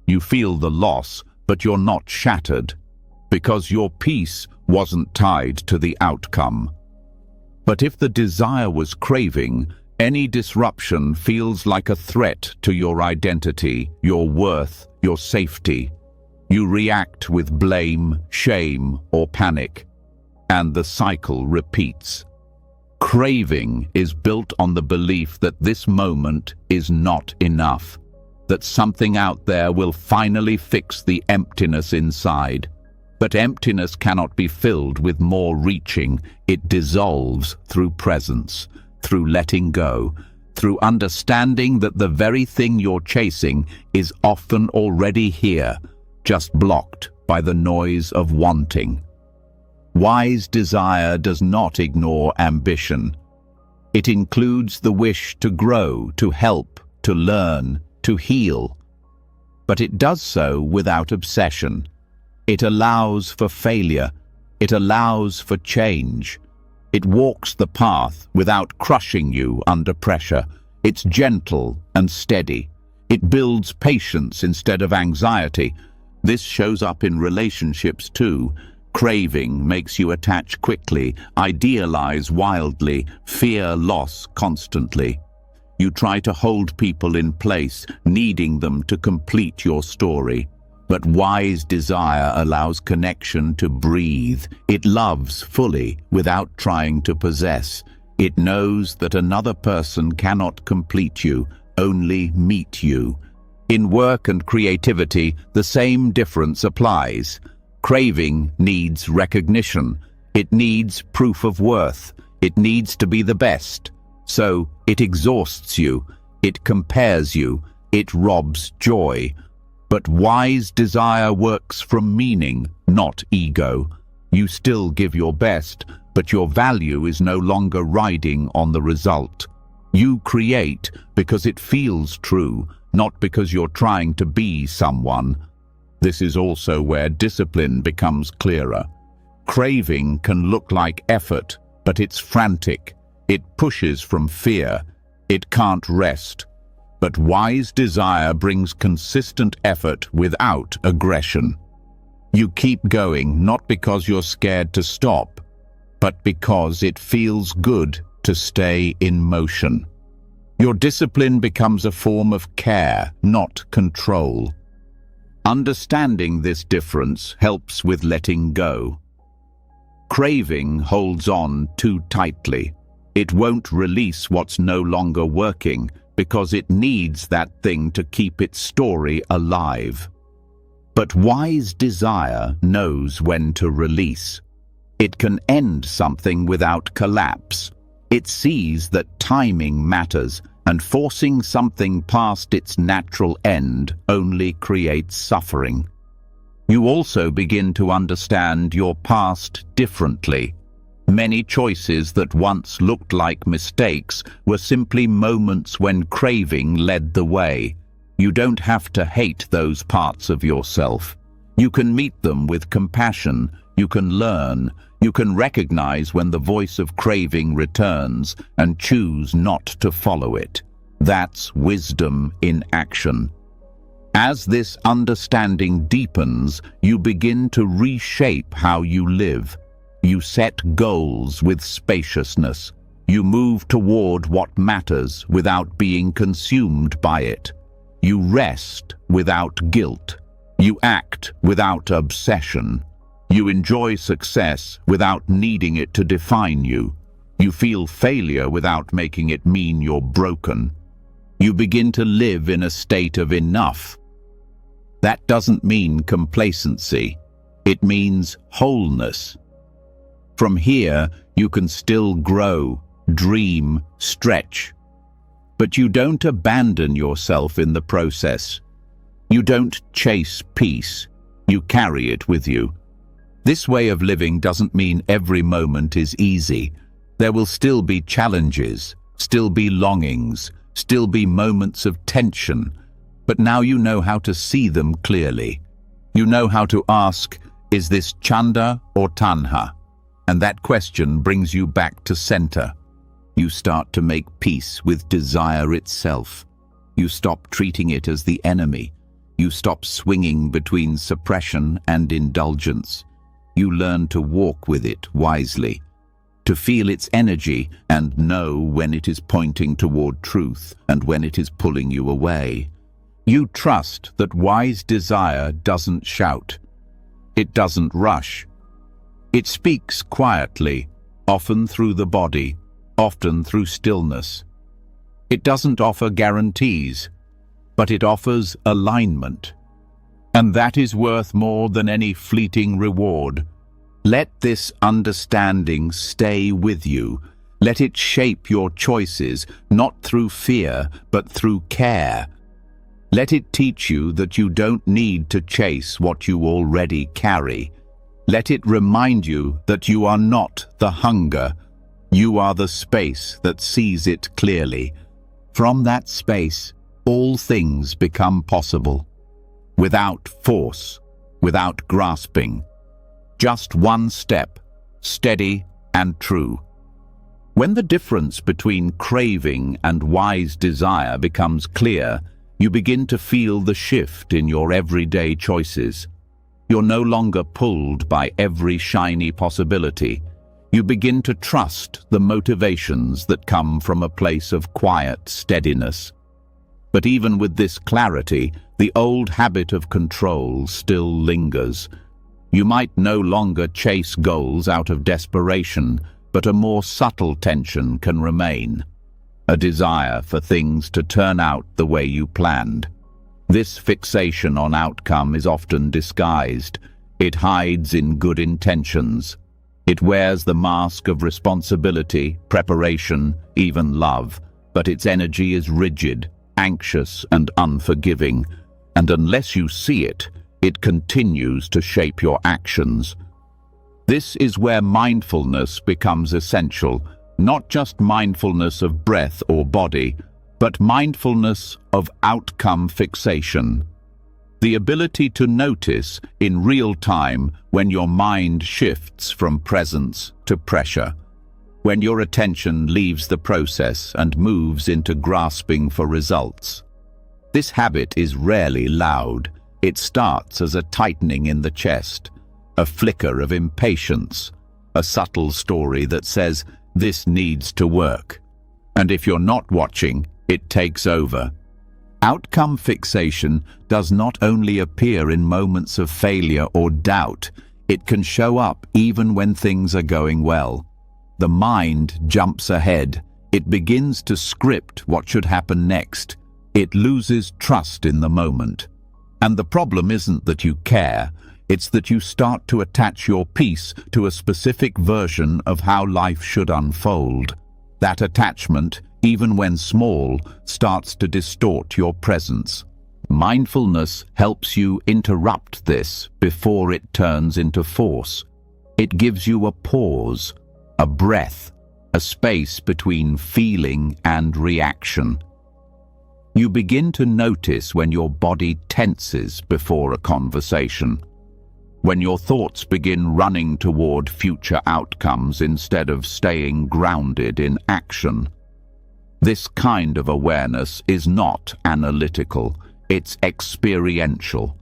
You feel the loss, but you're not shattered, because your peace wasn't tied to the outcome. But if the desire was craving, any disruption feels like a threat to your identity, your worth, your safety. You react with blame, shame, or panic, and the cycle repeats. Craving is built on the belief that this moment is not enough, that something out there will finally fix the emptiness inside. But emptiness cannot be filled with more reaching. It dissolves through presence, through letting go, through understanding that the very thing you're chasing is often already here, just blocked by the noise of wanting. Wise desire does not ignore ambition. It includes the wish to grow, to help, to learn, to heal. But it does so without obsession. It allows for failure. It allows for change. It walks the path without crushing you under pressure. It's gentle and steady. It builds patience instead of anxiety. This shows up in relationships too. Craving makes you attach quickly, idealize wildly, fear loss constantly. You try to hold people in place, needing them to complete your story. But wise desire allows connection to breathe. It loves fully without trying to possess. It knows that another person cannot complete you, only meet you. In work and creativity, the same difference applies. Craving needs recognition. It needs proof of worth. It needs to be the best. So it exhausts you. It compares you. It robs joy. But wise desire works from meaning, not ego. You still give your best, but your value is no longer riding on the result. You create because it feels true, not because you're trying to be someone. This is also where discipline becomes clearer. Craving can look like effort, but it's frantic. It pushes from fear. It can't rest. But wise desire brings consistent effort without aggression. You keep going not because you're scared to stop, but because it feels good to stay in motion. Your discipline becomes a form of care, not control. Understanding this difference helps with letting go. Craving holds on too tightly. It won't release what's no longer working because it needs that thing to keep its story alive. But wise desire knows when to release. It can end something without collapse. It sees that timing matters, and forcing something past its natural end only creates suffering. You also begin to understand your past differently. Many choices that once looked like mistakes were simply moments when craving led the way. You don't have to hate those parts of yourself. You can meet them with compassion. You can learn. You can recognize when the voice of craving returns and choose not to follow it. That's wisdom in action. As this understanding deepens, you begin to reshape how you live. You set goals with spaciousness. You move toward what matters without being consumed by it. You rest without guilt. You act without obsession. You enjoy success without needing it to define you. You feel failure without making it mean you're broken. You begin to live in a state of enough. That doesn't mean complacency. It means wholeness. From here, you can still grow, dream, stretch. But you don't abandon yourself in the process. You don't chase peace. You carry it with you. This way of living doesn't mean every moment is easy. There will still be challenges, still be longings, still be moments of tension. But now you know how to see them clearly. You know how to ask, is this Chanda or Tanha? And that question brings you back to center. You start to make peace with desire itself. You stop treating it as the enemy. You stop swinging between suppression and indulgence. You learn to walk with it wisely, to feel its energy and know when it is pointing toward truth and when it is pulling you away. You trust that wise desire doesn't shout. It doesn't rush. It speaks quietly, often through the body, often through stillness. It doesn't offer guarantees, but it offers alignment. And that is worth more than any fleeting reward. Let this understanding stay with you. Let it shape your choices, not through fear, but through care. Let it teach you that you don't need to chase what you already carry. Let it remind you that you are not the hunger. You are the space that sees it clearly. From that space, all things become possible. Without force, without grasping. Just one step, steady and true. When the difference between craving and wise desire becomes clear, you begin to feel the shift in your everyday choices. You're no longer pulled by every shiny possibility. You begin to trust the motivations that come from a place of quiet steadiness. But even with this clarity, the old habit of control still lingers. You might no longer chase goals out of desperation, but a more subtle tension can remain. A desire for things to turn out the way you planned. This fixation on outcome is often disguised. It hides in good intentions. It wears the mask of responsibility, preparation, even love, but its energy is rigid, anxious, and unforgiving, and unless you see it, it continues to shape your actions. This is where mindfulness becomes essential, not just mindfulness of breath or body, but mindfulness of outcome fixation. The ability to notice in real time when your mind shifts from presence to pressure, when your attention leaves the process and moves into grasping for results. This habit is rarely loud. It starts as a tightening in the chest, a flicker of impatience, a subtle story that says, "This needs to work." And if you're not watching, it takes over. Outcome fixation does not only appear in moments of failure or doubt, it can show up even when things are going well. The mind jumps ahead. It begins to script what should happen next. It loses trust in the moment. And the problem isn't that you care, it's that you start to attach your peace to a specific version of how life should unfold. That attachment, even when small, starts to distort your presence. Mindfulness helps you interrupt this before it turns into force. It gives you a pause, a breath, a space between feeling and reaction. You begin to notice when your body tenses before a conversation, when your thoughts begin running toward future outcomes instead of staying grounded in action. This kind of awareness is not analytical, it's experiential.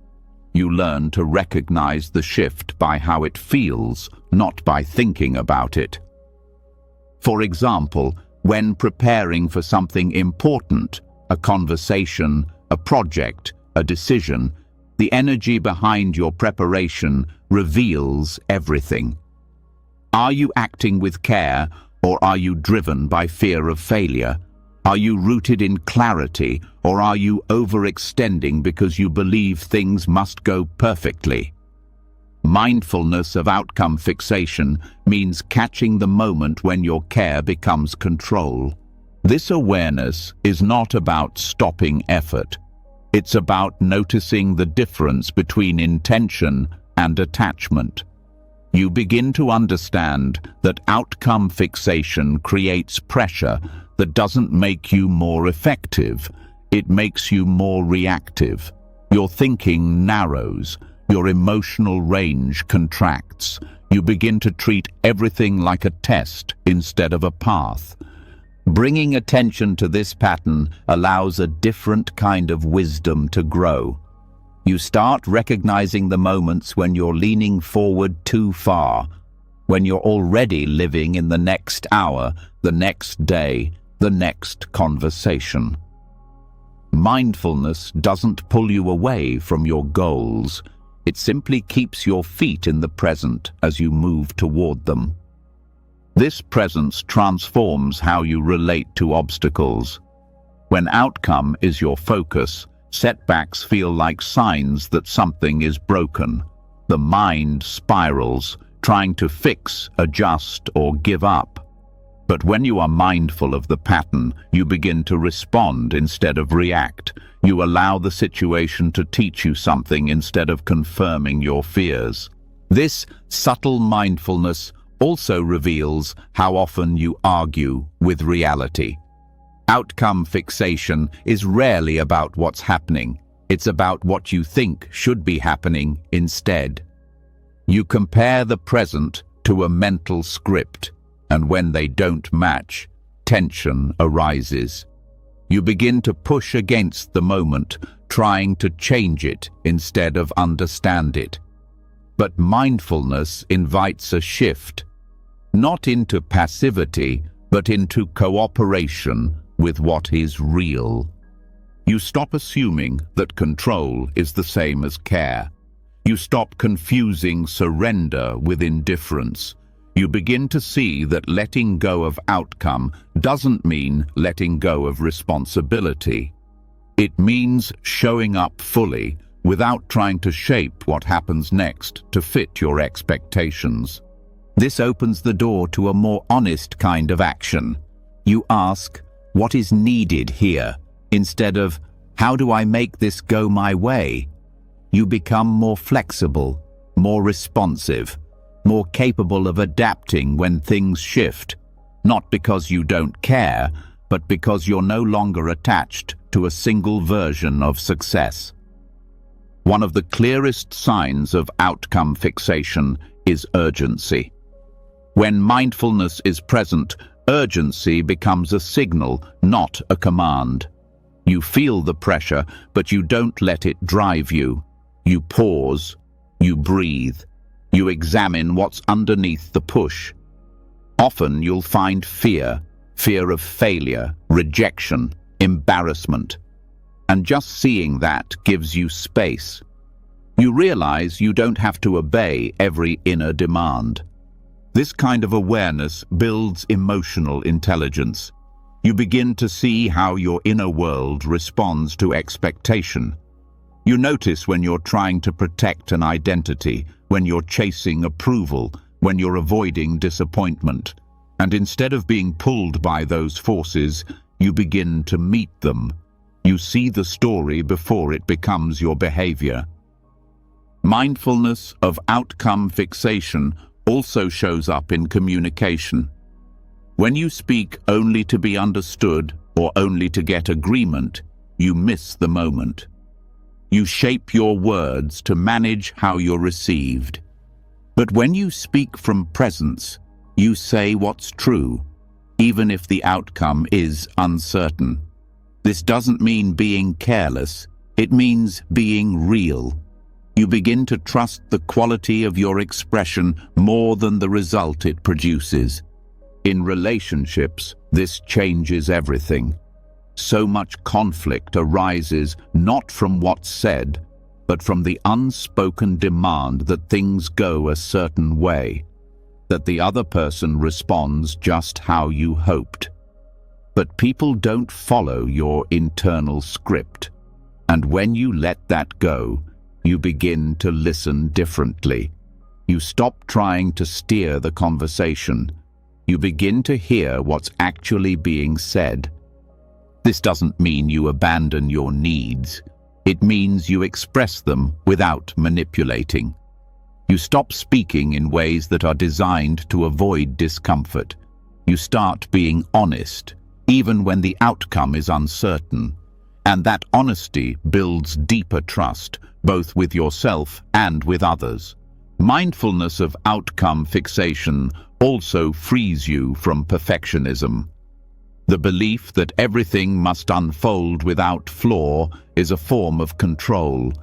You learn to recognize the shift by how it feels, not by thinking about it. For example, when preparing for something important, a conversation, a project, a decision, the energy behind your preparation reveals everything. Are you acting with care, or are you driven by fear of failure? Are you rooted in clarity, or are you overextending because you believe things must go perfectly? Mindfulness of outcome fixation means catching the moment when your care becomes control. This awareness is not about stopping effort. It's about noticing the difference between intention and attachment. You begin to understand that outcome fixation creates pressure that doesn't make you more effective. It makes you more reactive. Your thinking narrows. Your emotional range contracts. You begin to treat everything like a test instead of a path. Bringing attention to this pattern allows a different kind of wisdom to grow. You start recognizing the moments when you're leaning forward too far, when you're already living in the next hour, the next day, the next conversation. Mindfulness doesn't pull you away from your goals. It simply keeps your feet in the present as you move toward them. This presence transforms how you relate to obstacles. When outcome is your focus, setbacks feel like signs that something is broken. The mind spirals, trying to fix, adjust, or give up. But when you are mindful of the pattern, you begin to respond instead of react. You allow the situation to teach you something instead of confirming your fears. This subtle mindfulness also reveals how often you argue with reality. Outcome fixation is rarely about what's happening. It's about what you think should be happening instead. You compare the present to a mental script, and when they don't match, tension arises. You begin to push against the moment, trying to change it instead of understand it. But mindfulness invites a shift, not into passivity, but into cooperation with what is real. You stop assuming that control is the same as care. You stop confusing surrender with indifference. You begin to see that letting go of outcome doesn't mean letting go of responsibility. It means showing up fully without trying to shape what happens next to fit your expectations. This opens the door to a more honest kind of action. You ask, what is needed here, instead of, how do I make this go my way? You become more flexible, more responsive, more capable of adapting when things shift, not because you don't care, but because you're no longer attached to a single version of success. One of the clearest signs of outcome fixation is urgency. When mindfulness is present, urgency becomes a signal, not a command. You feel the pressure, but you don't let it drive you. You pause, you breathe, you examine what's underneath the push. Often you'll find fear of failure, rejection, embarrassment. And just seeing that gives you space. You realize you don't have to obey every inner demand. This kind of awareness builds emotional intelligence. You begin to see how your inner world responds to expectation. You notice when you're trying to protect an identity, when you're chasing approval, when you're avoiding disappointment. And instead of being pulled by those forces, you begin to meet them. You see the story before it becomes your behavior. Mindfulness of outcome fixation also shows up in communication. When you speak only to be understood or only to get agreement, you miss the moment. You shape your words to manage how you're received. But when you speak from presence, you say what's true, even if the outcome is uncertain. This doesn't mean being careless, it means being real. You begin to trust the quality of your expression more than the result it produces. In relationships, this changes everything. So much conflict arises not from what's said, but from the unspoken demand that things go a certain way, that the other person responds just how you hoped. But people don't follow your internal script, and when you let that go, you begin to listen differently. You stop trying to steer the conversation. You begin to hear what's actually being said. This doesn't mean you abandon your needs. It means you express them without manipulating. You stop speaking in ways that are designed to avoid discomfort. You start being honest, even when the outcome is uncertain. And that honesty builds deeper trust, both with yourself and with others. Mindfulness of outcome fixation also frees you from perfectionism. The belief that everything must unfold without flaw is a form of control.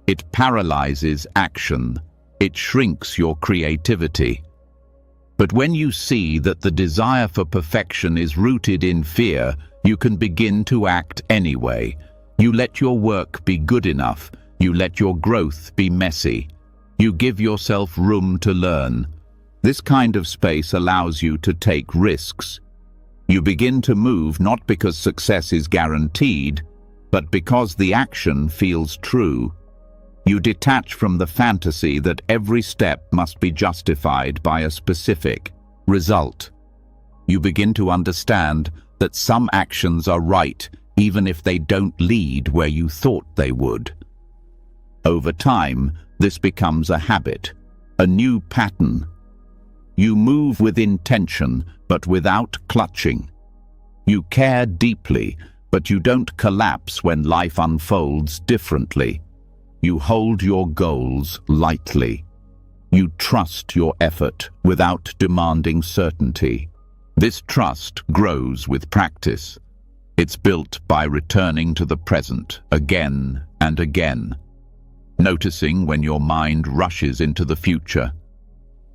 It paralyzes action. It shrinks your creativity. But when you see that the desire for perfection is rooted in fear, you can begin to act anyway. You let your work be good enough. You let your growth be messy. You give yourself room to learn. This kind of space allows you to take risks. You begin to move not because success is guaranteed, but because the action feels true. You detach from the fantasy that every step must be justified by a specific result. You begin to understand that some actions are right even if they don't lead where you thought they would. Over time, this becomes a habit, a new pattern. You move with intention, but without clutching. You care deeply, but you don't collapse when life unfolds differently. You hold your goals lightly. You trust your effort without demanding certainty. This trust grows with practice. It's built by returning to the present again and again, noticing when your mind rushes into the future,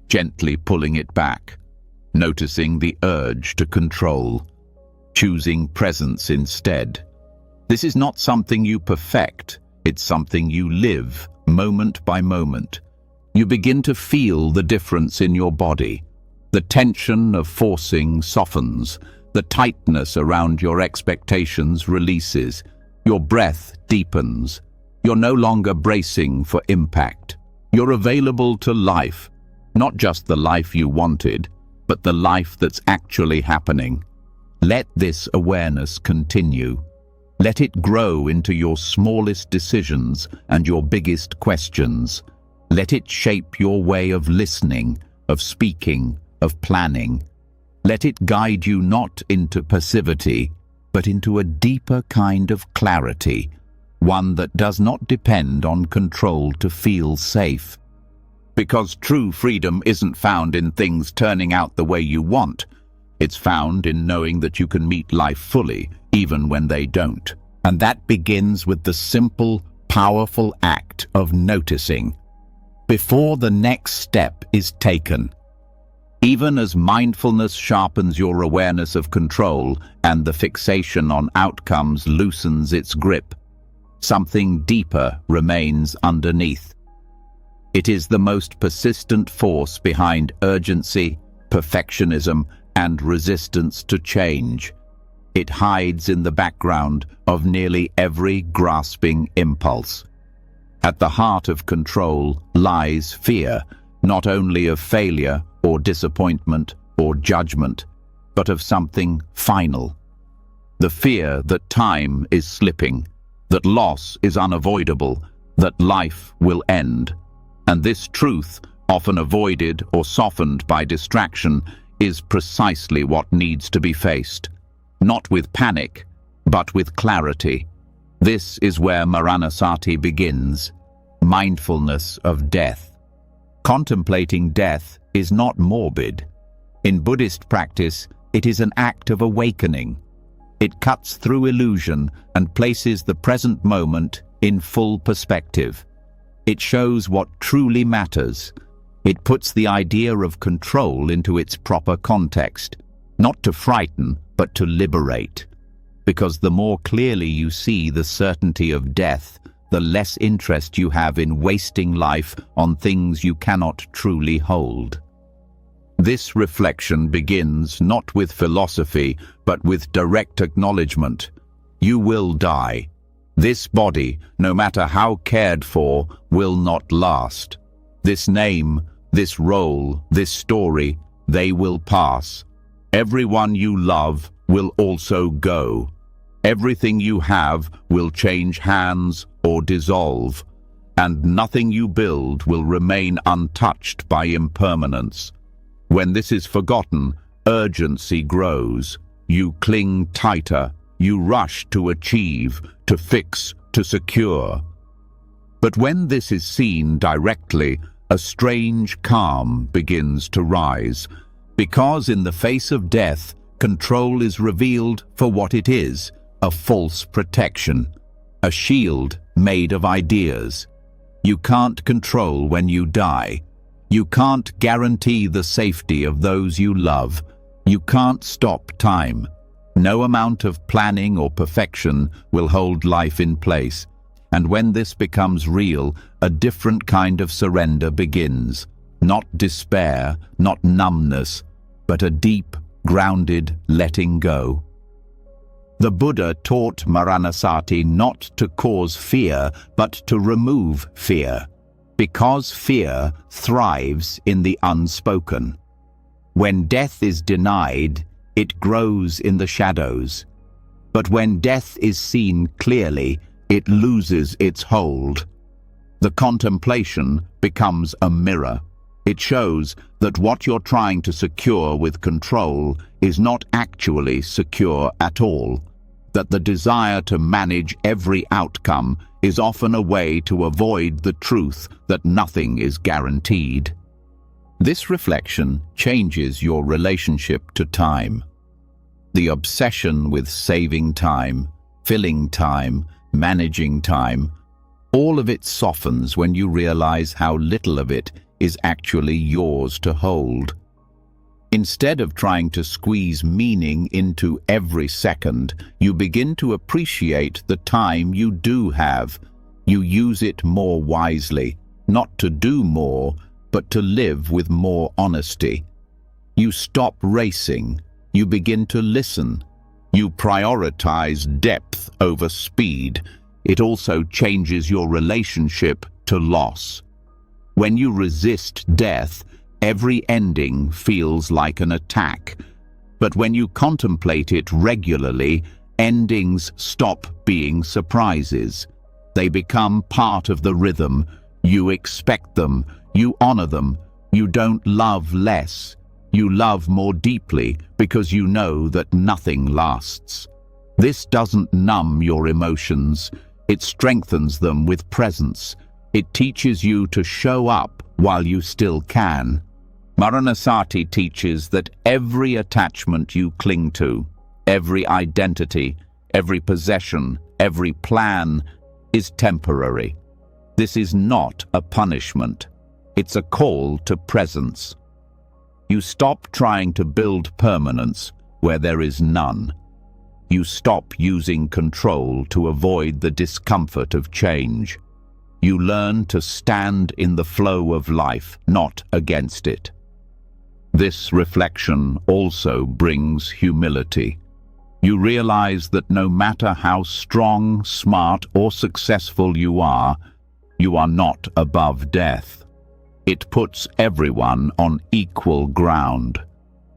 gently pulling it back, noticing the urge to control, choosing presence instead. This is not something you perfect, it's something you live, moment by moment. You begin to feel the difference in your body. The tension of forcing softens, the tightness around your expectations releases, your breath deepens. You're no longer bracing for impact. You're available to life, not just the life you wanted, but the life that's actually happening. Let this awareness continue. Let it grow into your smallest decisions and your biggest questions. Let it shape your way of listening, of speaking, of planning. Let it guide you not into passivity, but into a deeper kind of clarity, one that does not depend on control to feel safe. Because true freedom isn't found in things turning out the way you want. It's found in knowing that you can meet life fully, even when they don't. And that begins with the simple, powerful act of noticing, before the next step is taken. Even as mindfulness sharpens your awareness of control and the fixation on outcomes loosens its grip, something deeper remains underneath. It is the most persistent force behind urgency, perfectionism, and resistance to change. It hides in the background of nearly every grasping impulse. At the heart of control lies fear, not only of failure or disappointment or judgment, but of something final. The fear that time is slipping, that loss is unavoidable, that life will end. And this truth, often avoided or softened by distraction, is precisely what needs to be faced. Not with panic, but with clarity. This is where Maranasati begins, mindfulness of death. Contemplating death is not morbid. In Buddhist practice, it is an act of awakening. It cuts through illusion and places the present moment in full perspective. It shows what truly matters. It puts the idea of control into its proper context, not to frighten, but to liberate. Because the more clearly you see the certainty of death, the less interest you have in wasting life on things you cannot truly hold. This reflection begins not with philosophy, but with direct acknowledgement. You will die. This body, no matter how cared for, will not last. This name, this role, this story, they will pass. Everyone you love will also go. Everything you have will change hands or dissolve, and nothing you build will remain untouched by impermanence. When this is forgotten, urgency grows. You cling tighter, you rush to achieve, to fix, to secure. But when this is seen directly, a strange calm begins to rise, because in the face of death, control is revealed for what it is, a false protection, a shield made of ideas. You can't control when you die. You can't guarantee the safety of those you love. You can't stop time. No amount of planning or perfection will hold life in place. And when this becomes real, a different kind of surrender begins. Not despair, not numbness, but a deep, grounded letting go. The Buddha taught Maranasati not to cause fear, but to remove fear, because fear thrives in the unspoken. When death is denied, it grows in the shadows. But when death is seen clearly, it loses its hold. The contemplation becomes a mirror. It shows that what you're trying to secure with control is not actually secure at all, that the desire to manage every outcome is often a way to avoid the truth that nothing is guaranteed. This reflection changes your relationship to time. The obsession with saving time, filling time, managing time, all of it softens when you realize how little of it is actually yours to hold. Instead of trying to squeeze meaning into every second, you begin to appreciate the time you do have. You use it more wisely, not to do more, but to live with more honesty. You stop racing. You begin to listen. You prioritize depth over speed. It also changes your relationship to loss. When you resist death, every ending feels like an attack. But when you contemplate it regularly, endings stop being surprises. They become part of the rhythm. You expect them. You honor them. You don't love less. You love more deeply because you know that nothing lasts. This doesn't numb your emotions. It strengthens them with presence. It teaches you to show up while you still can. Maranasati teaches that every attachment you cling to, every identity, every possession, every plan is temporary. This is not a punishment. It's a call to presence. You stop trying to build permanence where there is none. You stop using control to avoid the discomfort of change. You learn to stand in the flow of life, not against it. This reflection also brings humility. You realize that no matter how strong, smart, or successful you are not above death. It puts everyone on equal ground.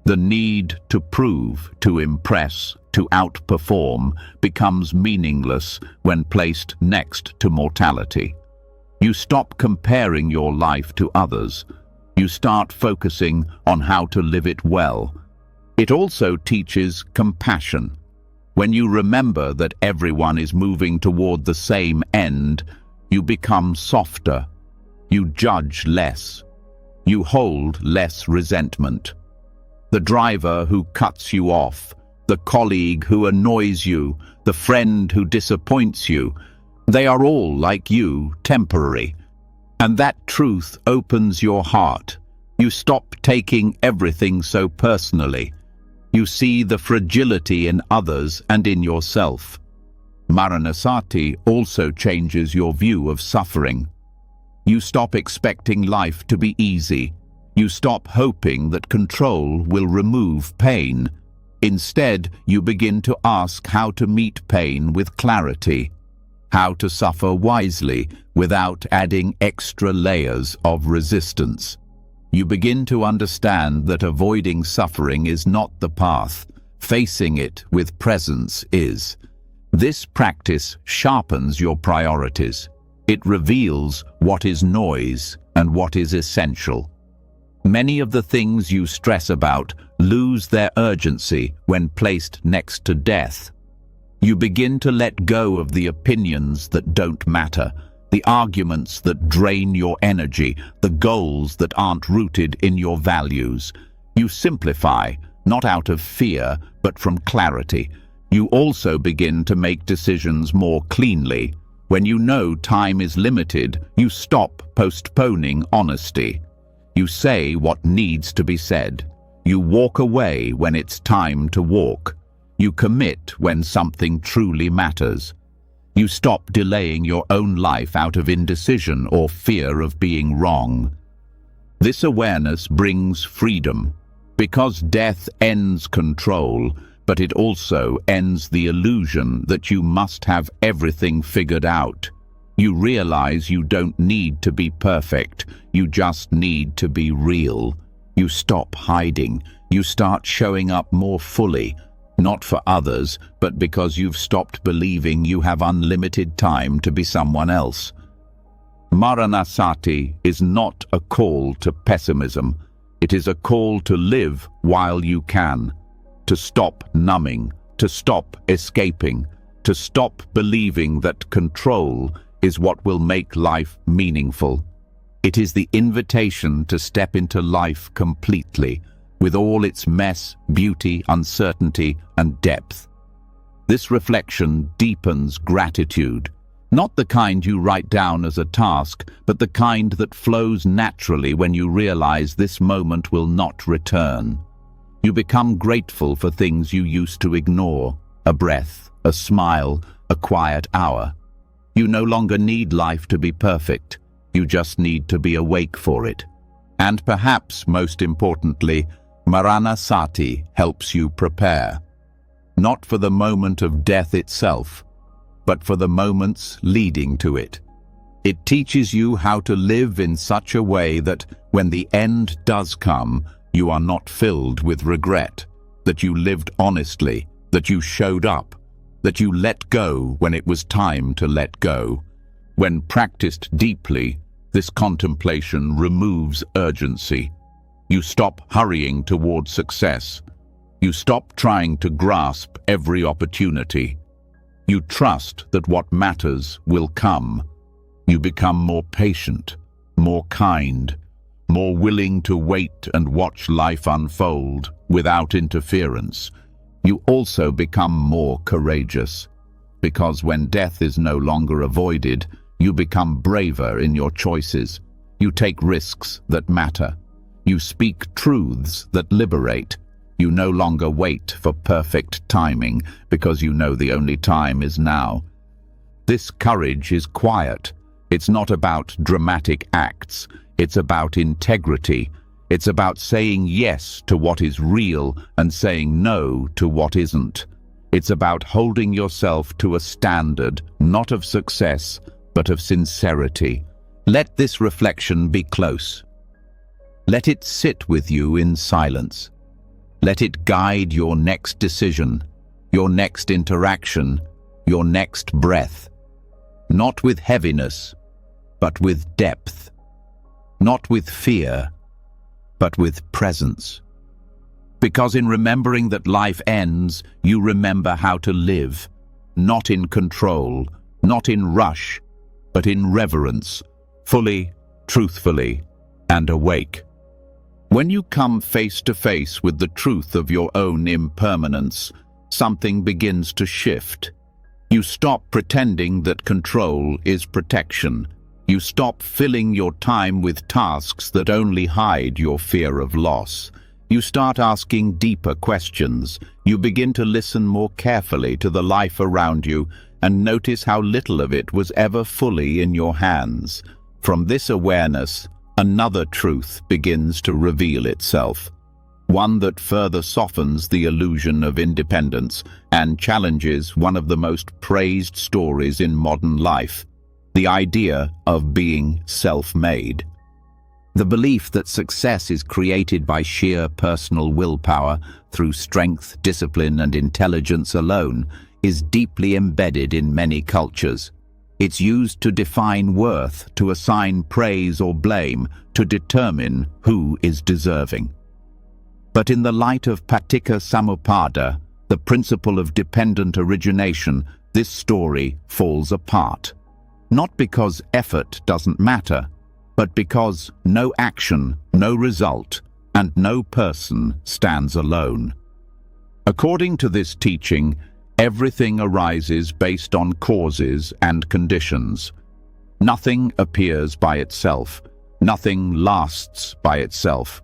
The need to prove, to impress, to outperform becomes meaningless when placed next to mortality. You stop comparing your life to others. You start focusing on how to live it well. It also teaches compassion. When you remember that everyone is moving toward the same end, you become softer. You judge less. You hold less resentment. The driver who cuts you off, the colleague who annoys you, the friend who disappoints you, they are all, like you, temporary. And that truth opens your heart. You stop taking everything so personally. You see the fragility in others and in yourself. Maranasati also changes your view of suffering. You stop expecting life to be easy. You stop hoping that control will remove pain. Instead, you begin to ask how to meet pain with clarity, how to suffer wisely without adding extra layers of resistance. You begin to understand that avoiding suffering is not the path. Facing it with presence is. This practice sharpens your priorities. It reveals what is noise and what is essential. Many of the things you stress about lose their urgency when placed next to death. You begin to let go of the opinions that don't matter, the arguments that drain your energy, the goals that aren't rooted in your values. You simplify, not out of fear, but from clarity. You also begin to make decisions more cleanly. When you know time is limited, you stop postponing honesty. You say what needs to be said. You walk away when it's time to walk. You commit when something truly matters. You stop delaying your own life out of indecision or fear of being wrong. This awareness brings freedom, because death ends control, but it also ends the illusion that you must have everything figured out. You realize you don't need to be perfect, you just need to be real. You stop hiding, you start showing up more fully, not for others, but because you've stopped believing you have unlimited time to be someone else. Maranasati is not a call to pessimism. It is a call to live while you can, to stop numbing, to stop escaping, to stop believing that control is what will make life meaningful. It is the invitation to step into life completely, with all its mess, beauty, uncertainty, and depth. This reflection deepens gratitude, not the kind you write down as a task, but the kind that flows naturally when you realize this moment will not return. You become grateful for things you used to ignore, a breath, a smile, a quiet hour. You no longer need life to be perfect, you just need to be awake for it. And perhaps most importantly, Maranasati helps you prepare, not for the moment of death itself, but for the moments leading to it. It teaches you how to live in such a way that when the end does come, you are not filled with regret, that you lived honestly, that you showed up, that you let go when it was time to let go. When practiced deeply, this contemplation removes urgency. You stop hurrying toward success. You stop trying to grasp every opportunity. You trust that what matters will come. You become more patient, more kind, more willing to wait and watch life unfold without interference. You also become more courageous, because when death is no longer avoided, you become braver in your choices. You take risks that matter. You speak truths that liberate. You no longer wait for perfect timing because you know the only time is now. This courage is quiet. It's not about dramatic acts. It's about integrity. It's about saying yes to what is real and saying no to what isn't. It's about holding yourself to a standard, not of success, but of sincerity. Let this reflection be close. Let it sit with you in silence. Let it guide your next decision, your next interaction, your next breath. Not with heaviness, but with depth. Not with fear, but with presence. Because in remembering that life ends, you remember how to live, not in control, not in rush, but in reverence, fully, truthfully, and awake. When you come face to face with the truth of your own impermanence, something begins to shift. You stop pretending that control is protection. You stop filling your time with tasks that only hide your fear of loss. You start asking deeper questions. You begin to listen more carefully to the life around you and notice how little of it was ever fully in your hands. From this awareness, another truth begins to reveal itself, one that further softens the illusion of independence and challenges one of the most praised stories in modern life, the idea of being self-made. The belief that success is created by sheer personal willpower through strength, discipline, and intelligence alone is deeply embedded in many cultures. It's used to define worth, to assign praise or blame, to determine who is deserving. But in the light of Paticca Samuppada, the principle of dependent origination, this story falls apart. Not because effort doesn't matter, but because no action, no result, and no person stands alone. According to this teaching, everything arises based on causes and conditions. Nothing appears by itself. Nothing lasts by itself.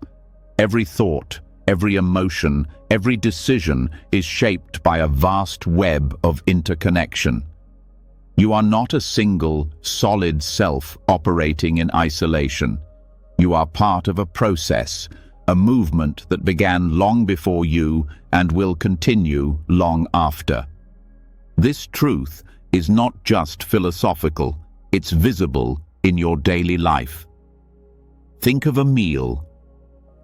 Every thought, every emotion, every decision is shaped by a vast web of interconnection. You are not a single, solid self operating in isolation. You are part of a process, a movement that began long before you and will continue long after. This truth is not just philosophical, it's visible in your daily life. Think of a meal.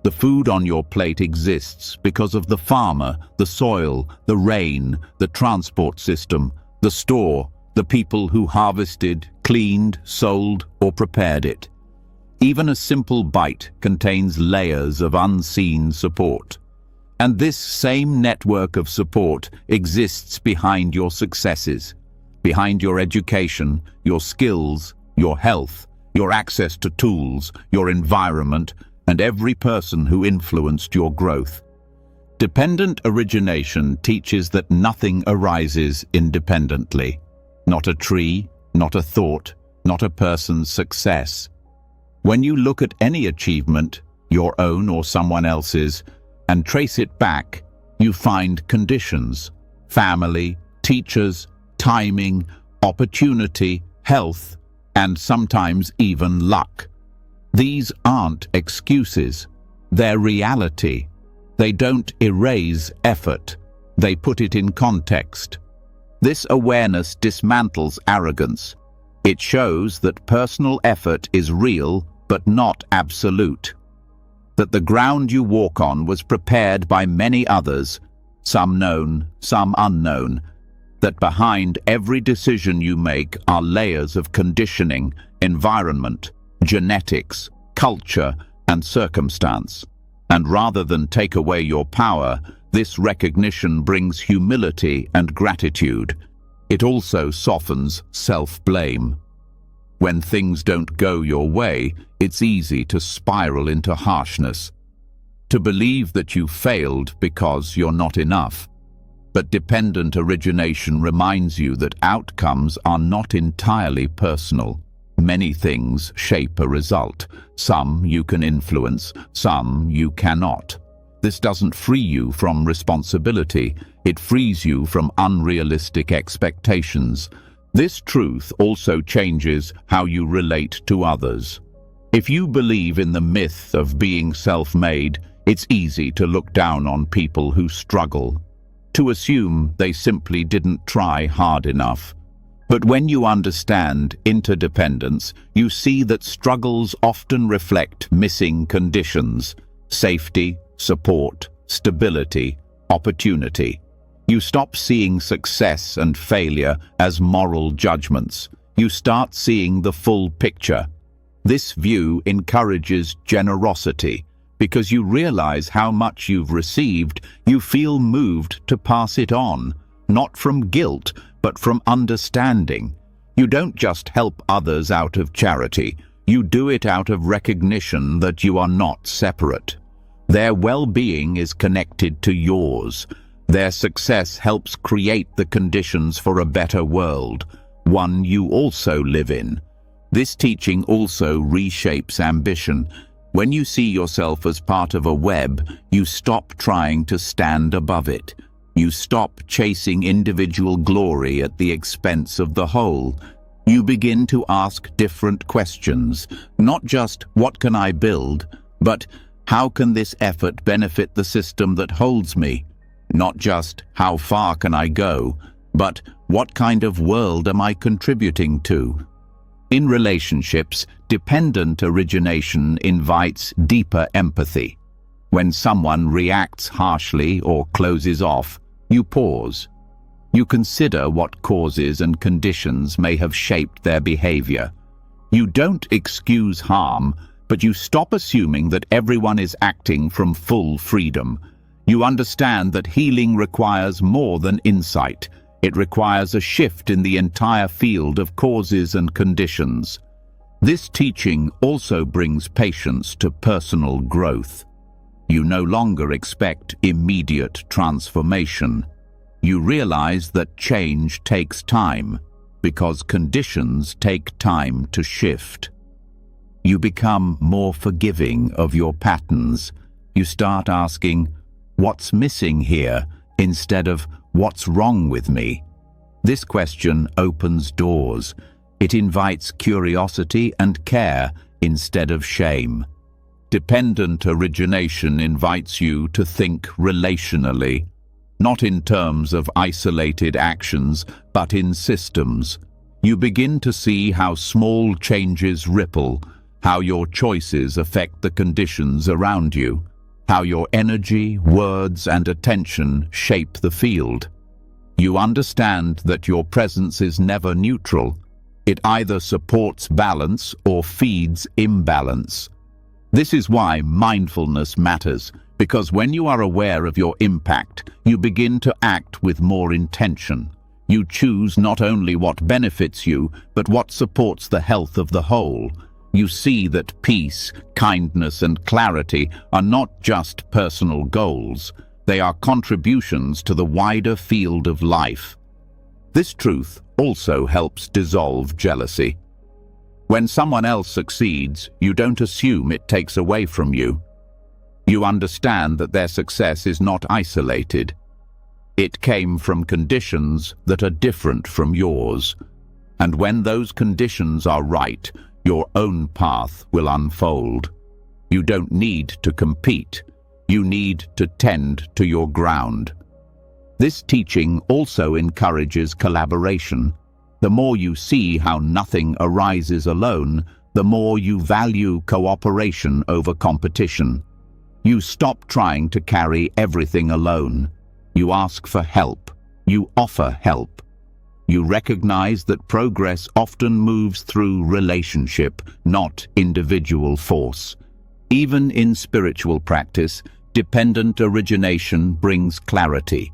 The food on your plate exists because of the farmer, the soil, the rain, the transport system, the store, the people who harvested, cleaned, sold, or prepared it. Even a simple bite contains layers of unseen support. And this same network of support exists behind your successes, behind your education, your skills, your health, your access to tools, your environment, and every person who influenced your growth. Dependent origination teaches that nothing arises independently. Not a tree, not a thought, not a person's success. When you look at any achievement, your own or someone else's, and trace it back, you find conditions: family, teachers, timing, opportunity, health, and sometimes even luck. These aren't excuses. They're reality. They don't erase effort. They put it in context. This awareness dismantles arrogance. It shows that personal effort is real but not absolute. That the ground you walk on was prepared by many others, some known, some unknown. That behind every decision you make are layers of conditioning, environment, genetics, culture, and circumstance. And rather than take away your power, this recognition brings humility and gratitude. It also softens self-blame. When things don't go your way, it's easy to spiral into harshness, to believe that you failed because you're not enough. But dependent origination reminds you that outcomes are not entirely personal. Many things shape a result. Some you can influence, some you cannot. This doesn't free you from responsibility. It frees you from unrealistic expectations. This truth also changes how you relate to others. If you believe in the myth of being self-made, it's easy to look down on people who struggle, to assume they simply didn't try hard enough. But when you understand interdependence, you see that struggles often reflect missing conditions: safety, support, stability, opportunity. You stop seeing success and failure as moral judgments. You start seeing the full picture. This view encourages generosity. Because you realize how much you've received, you feel moved to pass it on, not from guilt, but from understanding. You don't just help others out of charity. You do it out of recognition that you are not separate. Their well-being is connected to yours. Their success helps create the conditions for a better world, one you also live in. This teaching also reshapes ambition. When you see yourself as part of a web, you stop trying to stand above it. You stop chasing individual glory at the expense of the whole. You begin to ask different questions, not just what can I build, but how can this effort benefit the system that holds me? Not just how far can I go, but what kind of world am I contributing to? In relationships, dependent origination invites deeper empathy. When someone reacts harshly or closes off, you pause. You consider what causes and conditions may have shaped their behavior. You don't excuse harm, but you stop assuming that everyone is acting from full freedom. You understand that healing requires more than insight. It requires a shift in the entire field of causes and conditions. This teaching also brings patience to personal growth. You no longer expect immediate transformation. You realize that change takes time, because conditions take time to shift. You become more forgiving of your patterns. You start asking, "What's missing here?" instead of "What's wrong with me?" This question opens doors. It invites curiosity and care instead of shame. Dependent origination invites you to think relationally, not in terms of isolated actions, but in systems. You begin to see how small changes ripple, how your choices affect the conditions around you, how your energy, words, and attention shape the field. You understand that your presence is never neutral. It either supports balance or feeds imbalance. This is why mindfulness matters, because when you are aware of your impact, you begin to act with more intention. You choose not only what benefits you, but what supports the health of the whole. You see that peace, kindness, and clarity are not just personal goals. They are contributions to the wider field of life. This truth also helps dissolve jealousy. When someone else succeeds, you don't assume it takes away from you. You understand that their success is not isolated. It came from conditions that are different from yours. And when those conditions are right, your own path will unfold. You don't need to compete. You need to tend to your ground. This teaching also encourages collaboration. The more you see how nothing arises alone, the more you value cooperation over competition. You stop trying to carry everything alone. You ask for help. You offer help. You recognize that progress often moves through relationship, not individual force. Even in spiritual practice, dependent origination brings clarity.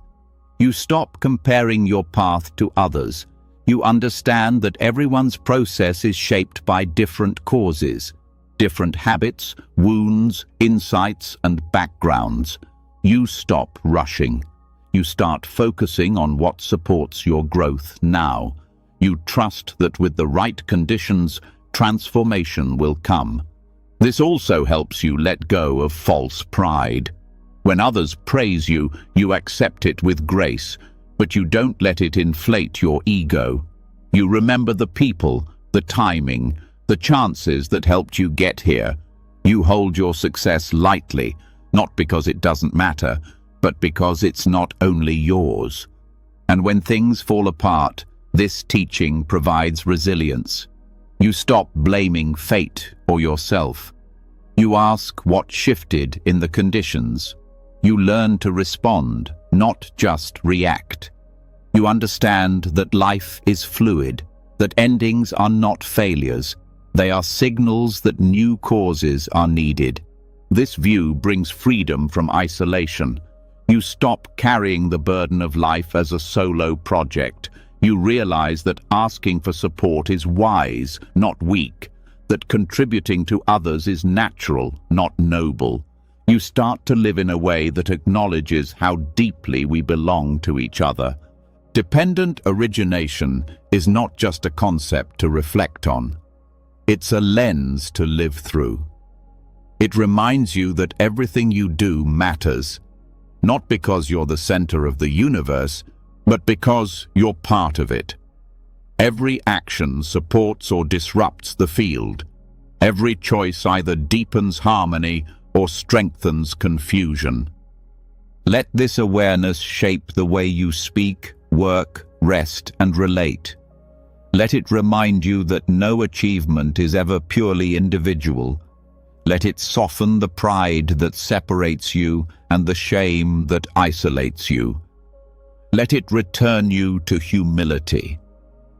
You stop comparing your path to others. You understand that everyone's process is shaped by different causes, different habits, wounds, insights, and backgrounds. You stop rushing. You start focusing on what supports your growth now. You trust that with the right conditions, transformation will come. This also helps you let go of false pride. When others praise you, you accept it with grace, but you don't let it inflate your ego. You remember the people, the timing, the chances that helped you get here. You hold your success lightly, not because it doesn't matter, but because it's not only yours. And when things fall apart, this teaching provides resilience. You stop blaming fate or yourself. You ask what shifted in the conditions. You learn to respond, not just react. You understand that life is fluid, that endings are not failures. They are signals that new causes are needed. This view brings freedom from isolation. You stop carrying the burden of life as a solo project. You realize that asking for support is wise, not weak, that contributing to others is natural, not noble. You start to live in a way that acknowledges how deeply we belong to each other. Dependent origination is not just a concept to reflect on. It's a lens to live through. It reminds you that everything you do matters, not because you're the center of the universe, but because you're part of it. Every action supports or disrupts the field. Every choice either deepens harmony or strengthens confusion. Let this awareness shape the way you speak, work, rest, and relate. Let it remind you that no achievement is ever purely individual. Let it soften the pride that separates you and the shame that isolates you. Let it return you to humility,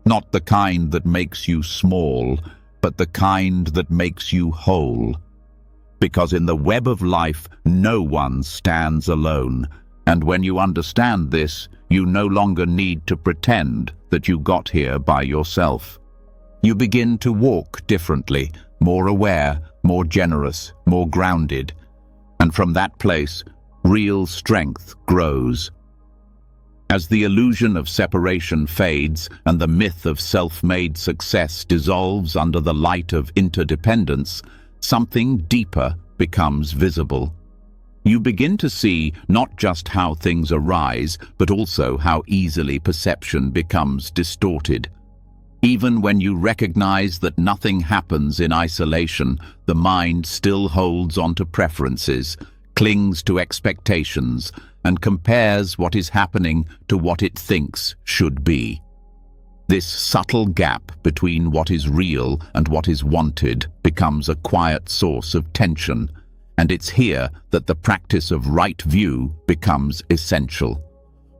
not the kind that makes you small, but the kind that makes you whole. because in the web of life, no one stands alone. And when you understand this, you no longer need to pretend that you got here by yourself. You begin to walk differently, more aware, more generous, more grounded. And from that place, real strength grows. As the illusion of separation fades and the myth of self-made success dissolves under the light of interdependence, something deeper becomes visible. You begin to see not just how things arise, but also how easily perception becomes distorted. Even when you recognize that nothing happens in isolation, the mind still holds onto preferences, clings to expectations, and compares what is happening to what it thinks should be. This subtle gap between what is real and what is wanted becomes a quiet source of tension, and it's here that the practice of right view becomes essential.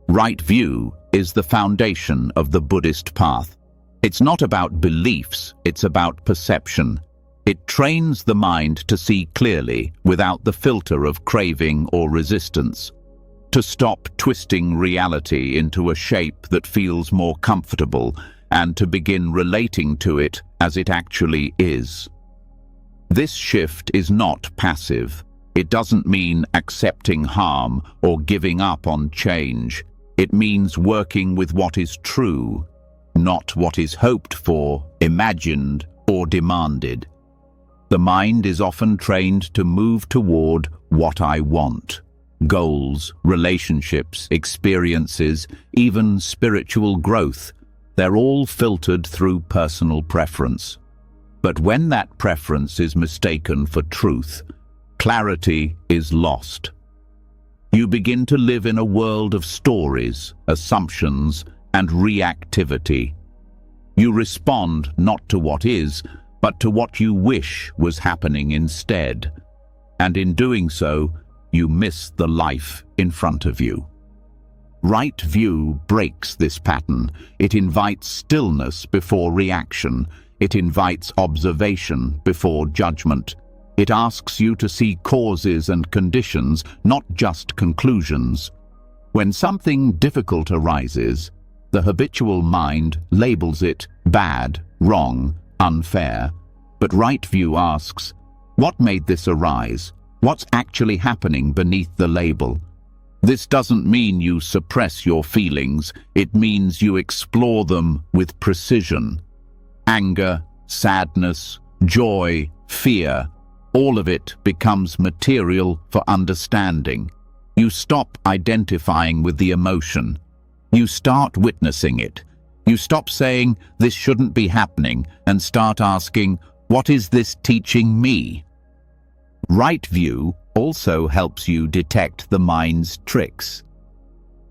Right view is the foundation of the Buddhist path. It's not about beliefs, it's about perception. It trains the mind to see clearly without the filter of craving or resistance, to stop twisting reality into a shape that feels more comfortable and to begin relating to it as it actually is. This shift is not passive. It doesn't mean accepting harm or giving up on change. It means working with what is true, not what is hoped for, imagined, or demanded. The mind is often trained to move toward what I want. Goals, relationships, experiences, even spiritual growth, they're all filtered through personal preference. But when that preference is mistaken for truth, clarity is lost. You begin to live in a world of stories, assumptions, and reactivity. You respond not to what is, but to what you wish was happening instead. And in doing so, you miss the life in front of you. Right view breaks this pattern. It invites stillness before reaction. It invites observation before judgment. It asks you to see causes and conditions, not just conclusions. When something difficult arises, the habitual mind labels it bad, wrong, unfair. But right view asks, what made this arise? What's actually happening beneath the label? This doesn't mean you suppress your feelings. It means you explore them with precision. Anger, sadness, joy, fear, all of it becomes material for understanding. You stop identifying with the emotion. You start witnessing it. You stop saying, this shouldn't be happening, and start asking, what is this teaching me? Right view also helps you detect the mind's tricks.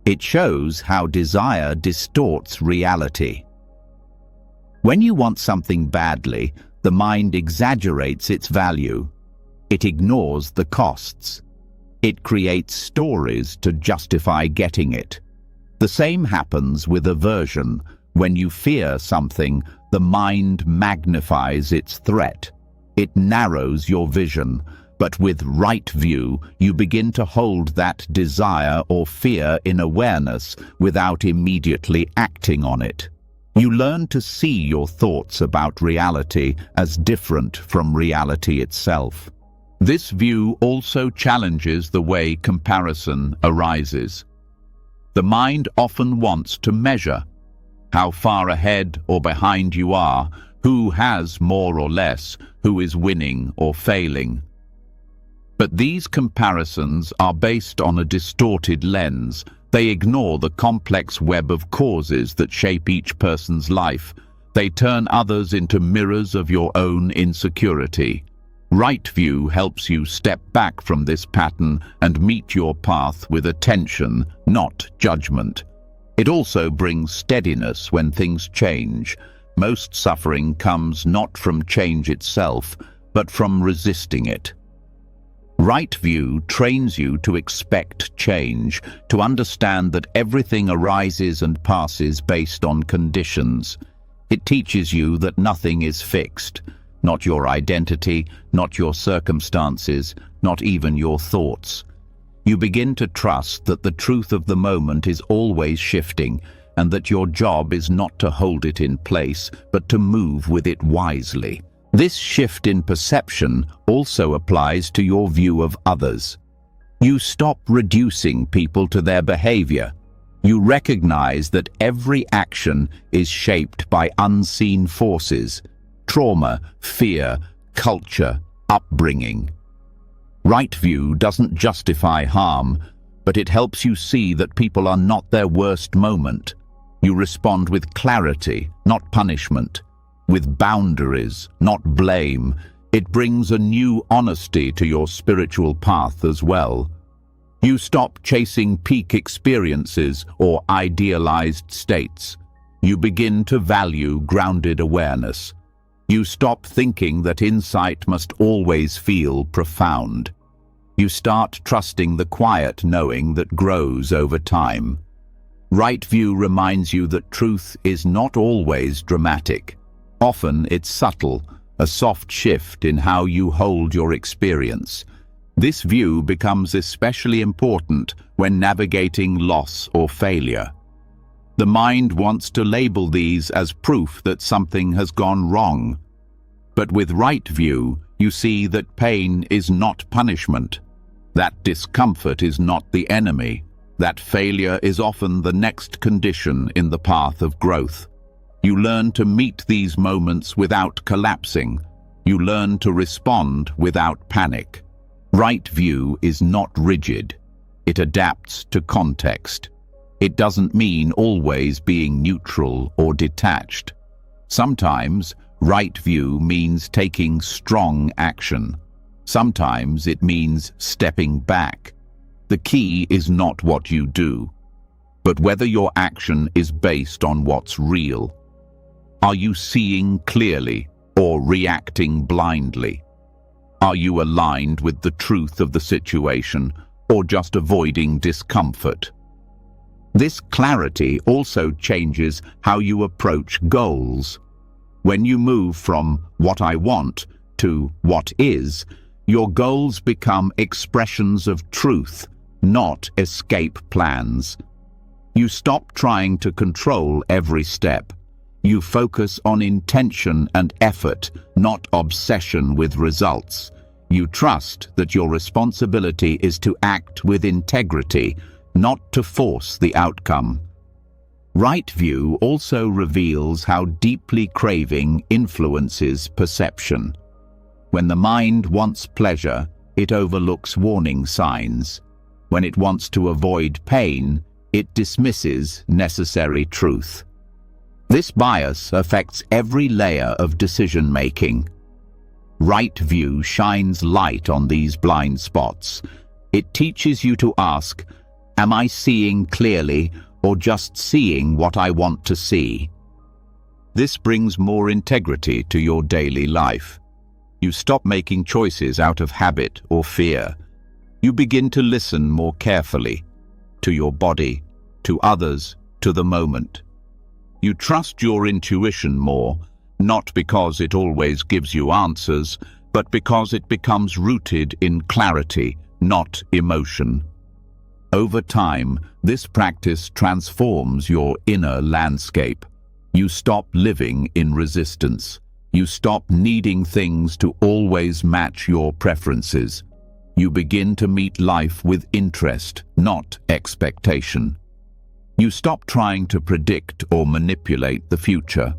It shows how desire distorts reality. When you want something badly, the mind exaggerates its value. It ignores the costs. It creates stories to justify getting it. The same happens with aversion. When you fear something, the mind magnifies its threat. It narrows your vision. But with right view, you begin to hold that desire or fear in awareness without immediately acting on it. You learn to see your thoughts about reality as different from reality itself. This view also challenges the way comparison arises. The mind often wants to measure how far ahead or behind you are, who has more or less, who is winning or failing. But these comparisons are based on a distorted lens. They ignore the complex web of causes that shape each person's life. They turn others into mirrors of your own insecurity. Right view helps you step back from this pattern and meet your path with attention, not judgment. It also brings steadiness when things change. Most suffering comes not from change itself, but from resisting it. Right view trains you to expect change, to understand that everything arises and passes based on conditions. It teaches you that nothing is fixed, not your identity, not your circumstances, not even your thoughts. You begin to trust that the truth of the moment is always shifting, and that your job is not to hold it in place, but to move with it wisely. This shift in perception also applies to your view of others. You stop reducing people to their behavior. You recognize that every action is shaped by unseen forces: trauma, fear, culture, upbringing. Right view doesn't justify harm, but it helps you see that people are not their worst moment. You respond with clarity, not punishment, with boundaries, not blame. It brings a new honesty to your spiritual path as well. You stop chasing peak experiences or idealized states. You begin to value grounded awareness. You stop thinking that insight must always feel profound. You start trusting the quiet knowing that grows over time. Right view reminds you that truth is not always dramatic. Often it's subtle, a soft shift in how you hold your experience. This view becomes especially important when navigating loss or failure. The mind wants to label these as proof that something has gone wrong. But with right view, you see that pain is not punishment. That discomfort is not the enemy. That failure is often the next condition in the path of growth. You learn to meet these moments without collapsing. You learn to respond without panic. Right view is not rigid. It adapts to context. It doesn't mean always being neutral or detached. Sometimes, right view means taking strong action. Sometimes it means stepping back. The key is not what you do, but whether your action is based on what's real. Are you seeing clearly or reacting blindly? Are you aligned with the truth of the situation or just avoiding discomfort? This clarity also changes how you approach goals. When you move from what I want to what is, your goals become expressions of truth, not escape plans. You stop trying to control every step. You focus on intention and effort, not obsession with results. You trust that your responsibility is to act with integrity, not to force the outcome. Right view also reveals how deeply craving influences perception. When the mind wants pleasure, it overlooks warning signs. When it wants to avoid pain, it dismisses necessary truth. This bias affects every layer of decision-making. Right view shines light on these blind spots. It teaches you to ask, am I seeing clearly or just seeing what I want to see? This brings more integrity to your daily life. You stop making choices out of habit or fear. You begin to listen more carefully to your body, to others, to the moment. You trust your intuition more, not because it always gives you answers, but because it becomes rooted in clarity, not emotion. Over time, this practice transforms your inner landscape. You stop living in resistance. You stop needing things to always match your preferences. You begin to meet life with interest, not expectation. You stop trying to predict or manipulate the future.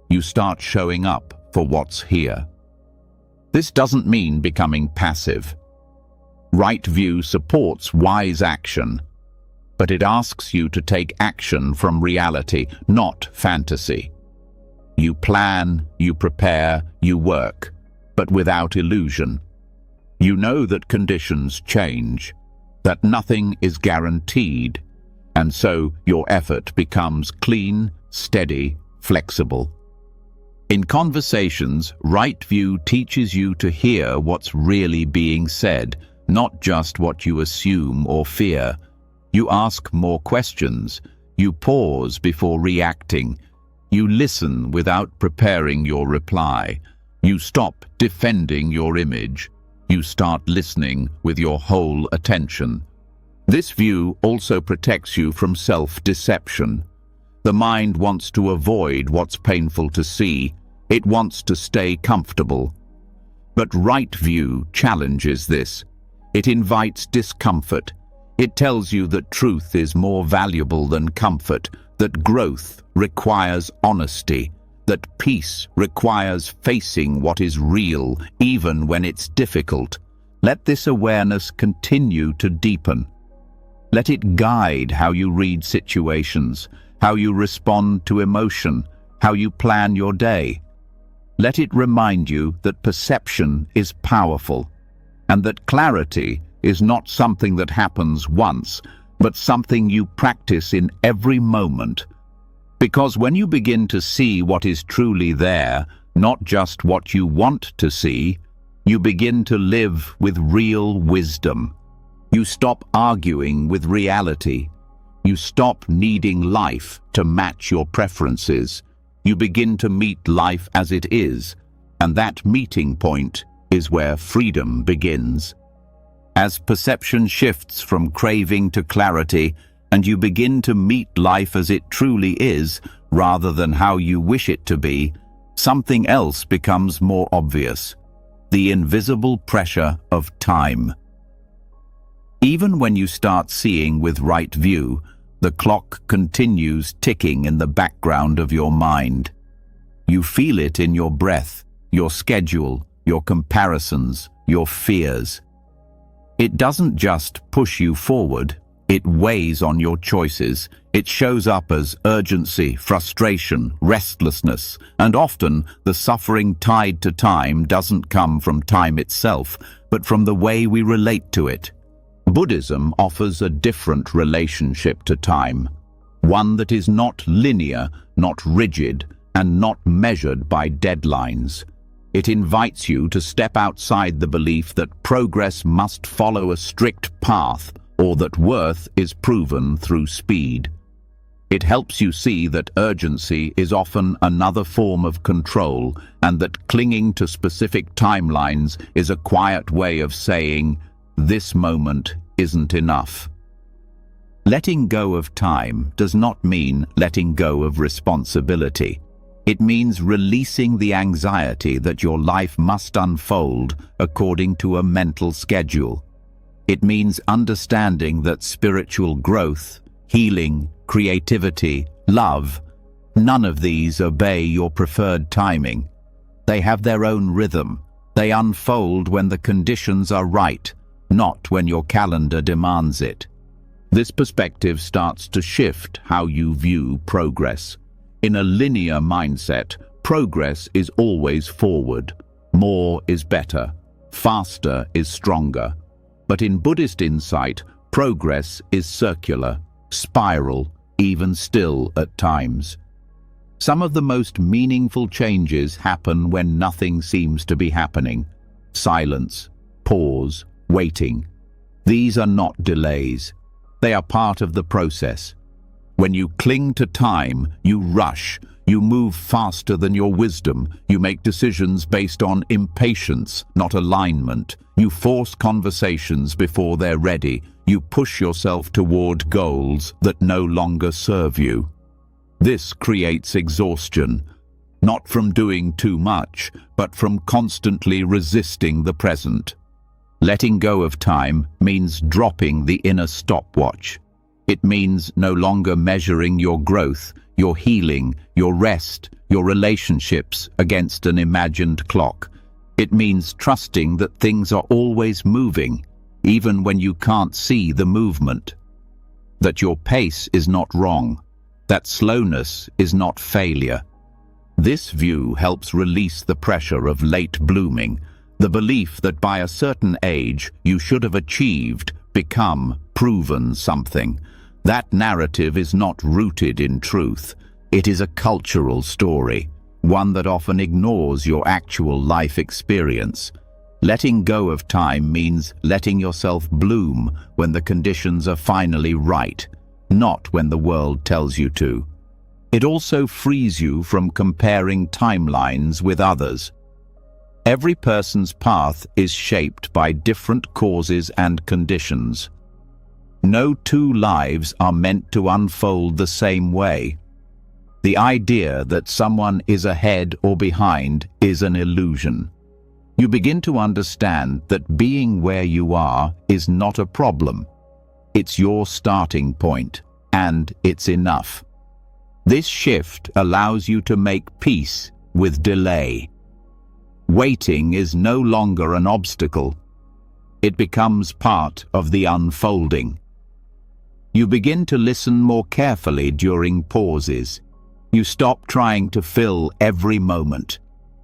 You start showing up for what's here. This doesn't mean becoming passive. Right view supports wise action, but it asks you to take action from reality, not fantasy. You plan, you prepare, you work, but without illusion. You know that conditions change, that nothing is guaranteed, and so your effort becomes clean, steady, flexible. In conversations, right view teaches you to hear what's really being said, not just what you assume or fear. You ask more questions. You pause before reacting. You listen without preparing your reply. You stop defending your image. You start listening with your whole attention. This view also protects you from self-deception. The mind wants to avoid what's painful to see. It wants to stay comfortable. But right view challenges this. It invites discomfort. It tells you that truth is more valuable than comfort, that growth requires honesty, that peace requires facing what is real, even when it's difficult. Let this awareness continue to deepen. Let it guide how you read situations, how you respond to emotion, how you plan your day. Let it remind you that perception is powerful, and that clarity is not something that happens once, but something you practice in every moment. Because when you begin to see what is truly there, not just what you want to see, you begin to live with real wisdom. You stop arguing with reality. You stop needing life to match your preferences. You begin to meet life as it is, and that meeting point is where freedom begins. As perception shifts from craving to clarity, and you begin to meet life as it truly is, rather than how you wish it to be, something else becomes more obvious: the invisible pressure of time. Even when you start seeing with right view, the clock continues ticking in the background of your mind. You feel it in your breath, your schedule, your comparisons, your fears. It doesn't just push you forward, it weighs on your choices. It shows up as urgency, frustration, restlessness, and often the suffering tied to time doesn't come from time itself, but from the way we relate to it. Buddhism offers a different relationship to time, one that is not linear, not rigid, and not measured by deadlines. It invites you to step outside the belief that progress must follow a strict path or that worth is proven through speed. It helps you see that urgency is often another form of control, and that clinging to specific timelines is a quiet way of saying, "This moment isn't enough." Letting go of time does not mean letting go of responsibility. It means releasing the anxiety that your life must unfold according to a mental schedule. It means understanding that spiritual growth, healing, creativity, love, none of these obey your preferred timing. They have their own rhythm. They unfold when the conditions are right, not when your calendar demands it. This perspective starts to shift how you view progress. In a linear mindset, progress is always forward. More is better. Faster is stronger. But in Buddhist insight, progress is circular, spiral, even still at times. Some of the most meaningful changes happen when nothing seems to be happening. Silence, pause, waiting. These are not delays. They are part of the process. When you cling to time, you rush. You move faster than your wisdom. You make decisions based on impatience, not alignment. You force conversations before they're ready. You push yourself toward goals that no longer serve you. This creates exhaustion, not from doing too much, but from constantly resisting the present. Letting go of time means dropping the inner stopwatch. It means no longer measuring your growth, your healing, your rest, your relationships against an imagined clock. It means trusting that things are always moving, even when you can't see the movement. That your pace is not wrong. That slowness is not failure. This view helps release the pressure of late blooming, the belief that by a certain age you should have achieved, become, proven something. That narrative is not rooted in truth. It is a cultural story, one that often ignores your actual life experience. Letting go of time means letting yourself bloom when the conditions are finally right, not when the world tells you to. It also frees you from comparing timelines with others. Every person's path is shaped by different causes and conditions. No two lives are meant to unfold the same way. The idea that someone is ahead or behind is an illusion. You begin to understand that being where you are is not a problem. It's your starting point, and it's enough. This shift allows you to make peace with delay. Waiting is no longer an obstacle. It becomes part of the unfolding. You begin to listen more carefully during pauses. You stop trying to fill every moment.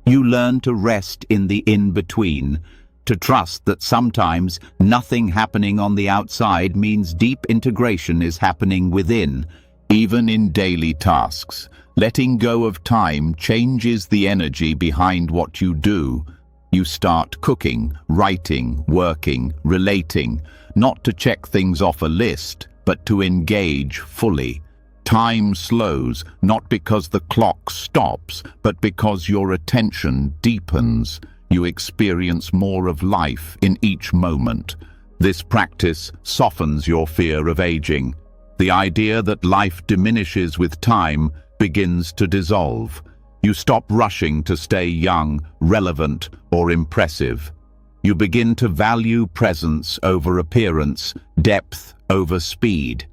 You learn to rest in the in-between, to trust that sometimes nothing happening on the outside means deep integration is happening within, even in daily tasks. Letting go of time changes the energy behind what you do. You start cooking, writing, working, relating, not to check things off a list, but to engage fully. Time slows, not because the clock stops, but because your attention deepens. You experience more of life in each moment. This practice softens your fear of aging. The idea that life diminishes with time begins to dissolve. You stop rushing to stay young, relevant, or impressive. You begin to value presence over appearance, depth over speed.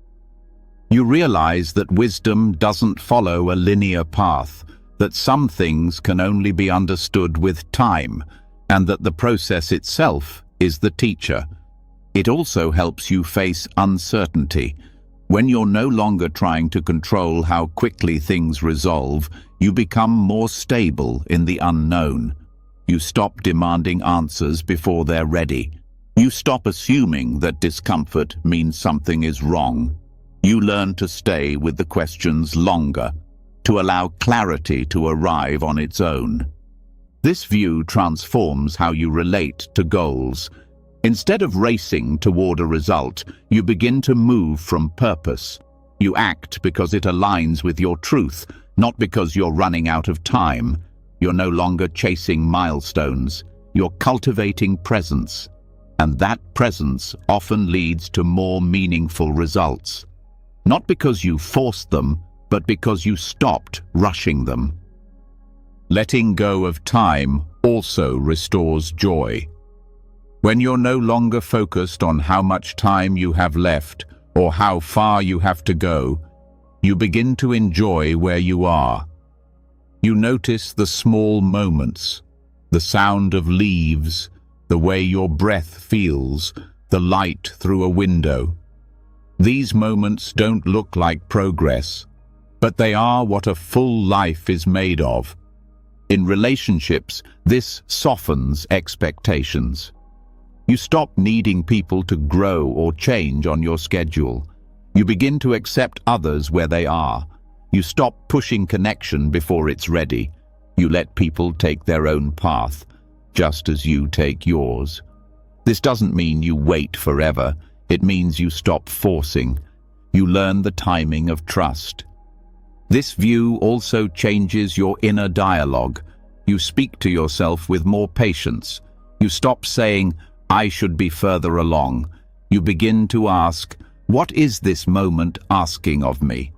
You realize that wisdom doesn't follow a linear path, that some things can only be understood with time, and that the process itself is the teacher. It also helps you face uncertainty. When you're no longer trying to control how quickly things resolve, you become more stable in the unknown. You stop demanding answers before they're ready. You stop assuming that discomfort means something is wrong. You learn to stay with the questions longer, to allow clarity to arrive on its own. This view transforms how you relate to goals. Instead of racing toward a result, you begin to move from purpose. You act because it aligns with your truth, not because you're running out of time. You're no longer chasing milestones. You're cultivating presence. And that presence often leads to more meaningful results. Not because you forced them, but because you stopped rushing them. Letting go of time also restores joy. When you're no longer focused on how much time you have left or how far you have to go, you begin to enjoy where you are. You notice the small moments, the sound of leaves, the way your breath feels, the light through a window. These moments don't look like progress, but they are what a full life is made of. In relationships, this softens expectations. You stop needing people to grow or change on your schedule. You begin to accept others where they are. You stop pushing connection before it's ready. You let people take their own path, just as you take yours. This doesn't mean you wait forever. It means you stop forcing. You learn the timing of trust. This view also changes your inner dialogue. You speak to yourself with more patience. You stop saying, "I should be further along." You begin to ask, "What is this moment asking of me?"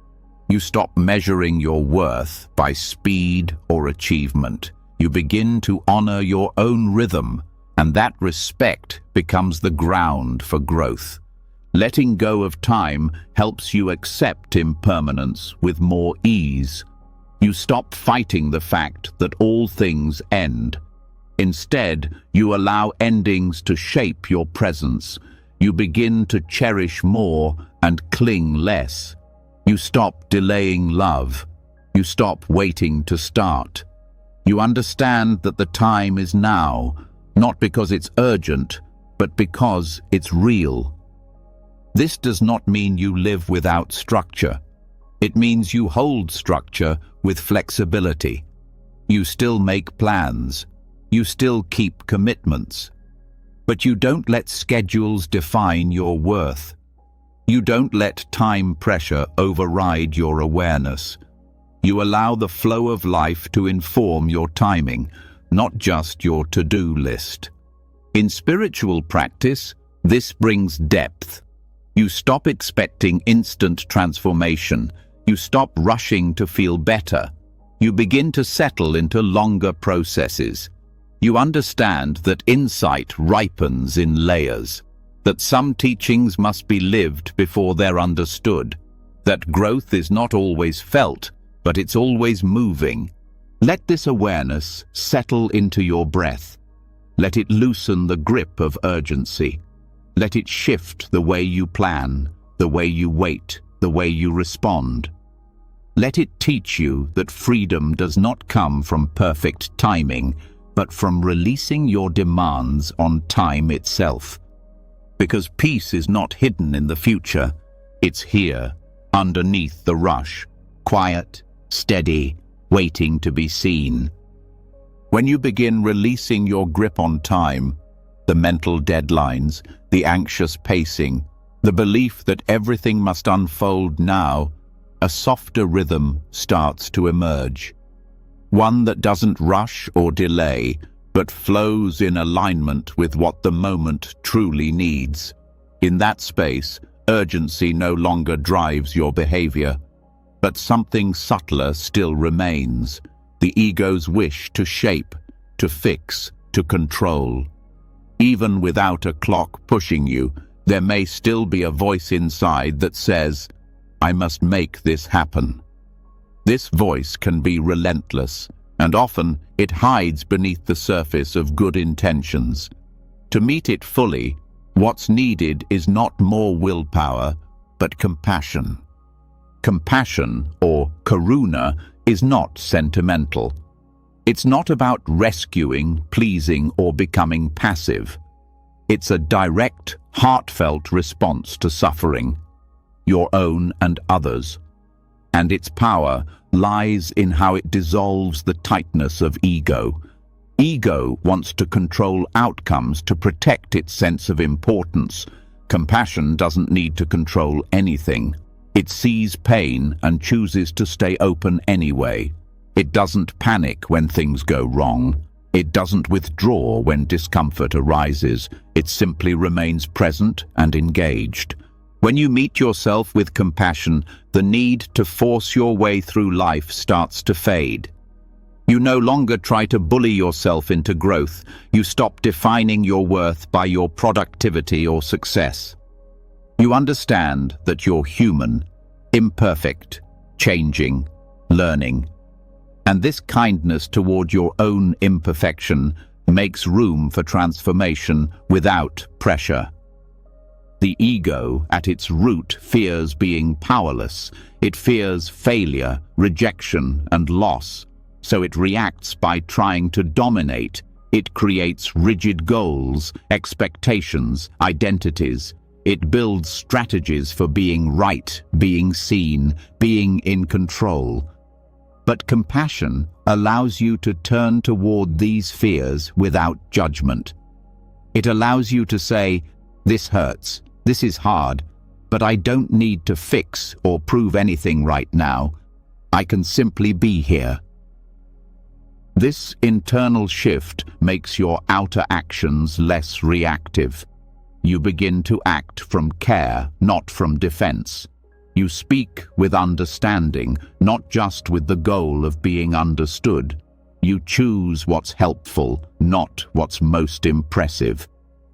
You stop measuring your worth by speed or achievement. You begin to honor your own rhythm, and that respect becomes the ground for growth. Letting go of time helps you accept impermanence with more ease. You stop fighting the fact that all things end. Instead, you allow endings to shape your presence. You begin to cherish more and cling less. You stop delaying love. You stop waiting to start. You understand that the time is now, not because it's urgent, but because it's real. This does not mean you live without structure. It means you hold structure with flexibility. You still make plans. You still keep commitments. But you don't let schedules define your worth. You don't let time pressure override your awareness. You allow the flow of life to inform your timing, not just your to-do list. In spiritual practice, this brings depth. You stop expecting instant transformation. You stop rushing to feel better. You begin to settle into longer processes. You understand that insight ripens in layers, that some teachings must be lived before they're understood, that growth is not always felt, but it's always moving. Let this awareness settle into your breath. Let it loosen the grip of urgency. Let it shift the way you plan, the way you wait, the way you respond. Let it teach you that freedom does not come from perfect timing, but from releasing your demands on time itself. Because peace is not hidden in the future, it's here, underneath the rush, quiet, steady, waiting to be seen. When you begin releasing your grip on time, the mental deadlines, the anxious pacing, the belief that everything must unfold now, a softer rhythm starts to emerge. One that doesn't rush or delay, but flows in alignment with what the moment truly needs. In that space, urgency no longer drives your behavior, but something subtler still remains, the ego's wish to shape, to fix, to control. Even without a clock pushing you, there may still be a voice inside that says, "I must make this happen." This voice can be relentless, and often it hides beneath the surface of good intentions. To meet it fully, what's needed is not more willpower, but compassion. Compassion, or karuna, is not sentimental. It's not about rescuing, pleasing, or becoming passive. It's a direct, heartfelt response to suffering, your own and others. And its power lies in how it dissolves the tightness of ego. Ego wants to control outcomes to protect its sense of importance. Compassion doesn't need to control anything. It sees pain and chooses to stay open anyway. It doesn't panic when things go wrong. It doesn't withdraw when discomfort arises. It simply remains present and engaged. When you meet yourself with compassion, the need to force your way through life starts to fade. You no longer try to bully yourself into growth. You stop defining your worth by your productivity or success. You understand that you're human, imperfect, changing, learning. And this kindness toward your own imperfection makes room for transformation without pressure. The ego, at its root, fears being powerless. It fears failure, rejection, and loss. So it reacts by trying to dominate. It creates rigid goals, expectations, identities. It builds strategies for being right, being seen, being in control. But compassion allows you to turn toward these fears without judgment. It allows you to say, "This hurts, this is hard, but I don't need to fix or prove anything right now. I can simply be here." This internal shift makes your outer actions less reactive. You begin to act from care, not from defense. You speak with understanding, not just with the goal of being understood. You choose what's helpful, not what's most impressive.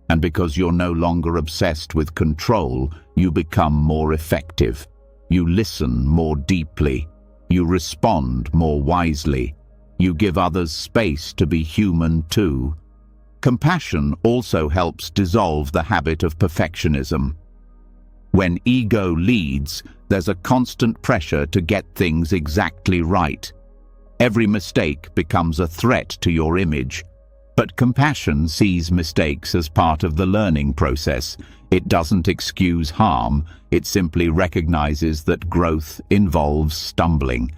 And because you're no longer obsessed with control, you become more effective. You listen more deeply. You respond more wisely. You give others space to be human too. Compassion also helps dissolve the habit of perfectionism. When ego leads, there's a constant pressure to get things exactly right. Every mistake becomes a threat to your image. But compassion sees mistakes as part of the learning process. It doesn't excuse harm. It simply recognizes that growth involves stumbling.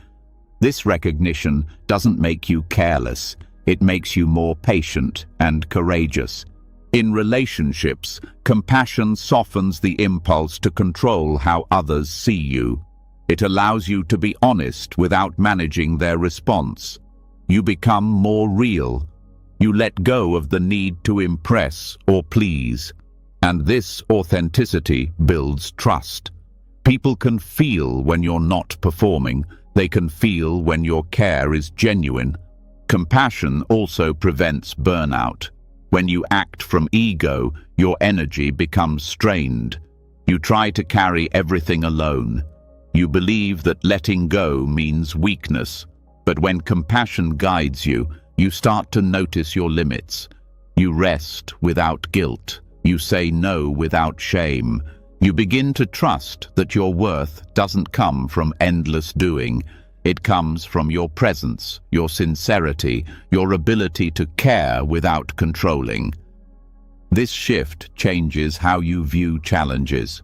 This recognition doesn't make you careless. It makes you more patient and courageous. In relationships, compassion softens the impulse to control how others see you. It allows you to be honest without managing their response. You become more real, You let go of the need to impress or please. And this authenticity builds trust. People can feel when you're not performing. They can feel when your care is genuine. Compassion also prevents burnout. When you act from ego, your energy becomes strained. You try to carry everything alone. You believe that letting go means weakness. But when compassion guides you, you start to notice your limits. You rest without guilt. You say no without shame. You begin to trust that your worth doesn't come from endless doing. It comes from your presence, your sincerity, your ability to care without controlling. This shift changes how you view challenges.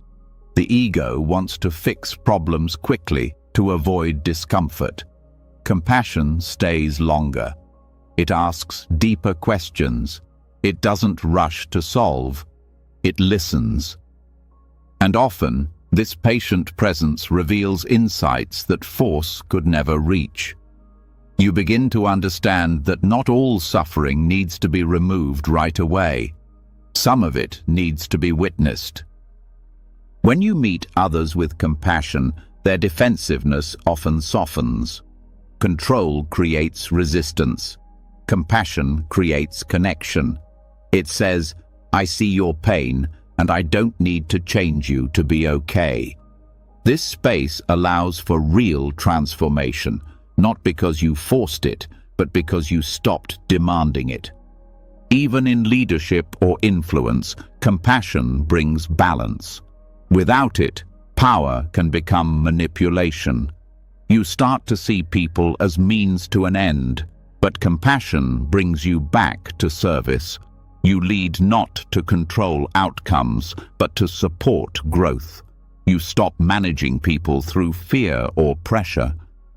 The ego wants to fix problems quickly to avoid discomfort. Compassion stays longer. It asks deeper questions. It doesn't rush to solve. It listens. And often, this patient presence reveals insights that force could never reach. You begin to understand that not all suffering needs to be removed right away. Some of it needs to be witnessed. When you meet others with compassion, their defensiveness often softens. Control creates resistance. Compassion creates connection. It says, "I see your pain, and I don't need to change you to be okay." This space allows for real transformation, not because you forced it, but because you stopped demanding it. Even in leadership or influence, compassion brings balance. Without it, power can become manipulation. You start to see people as means to an end, but compassion brings you back to service. You lead not to control outcomes, but to support growth. You stop managing people through fear or pressure.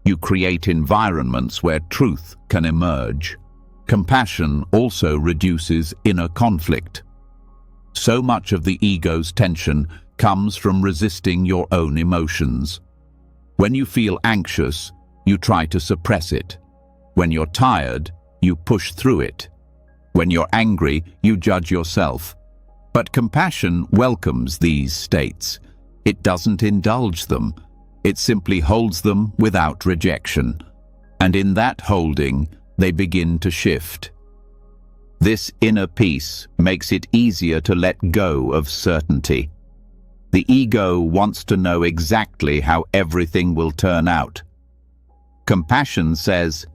You create environments where truth can emerge. Compassion also reduces inner conflict. So much of the ego's tension comes from resisting your own emotions. When you feel anxious, you try to suppress it. When you're tired, you push through it. When you're angry, you judge yourself. But compassion welcomes these states. It doesn't indulge them. It simply holds them without rejection. And in that holding, they begin to shift. This inner peace makes it easier to let go of certainty. The ego wants to know exactly how everything will turn out. Compassion says,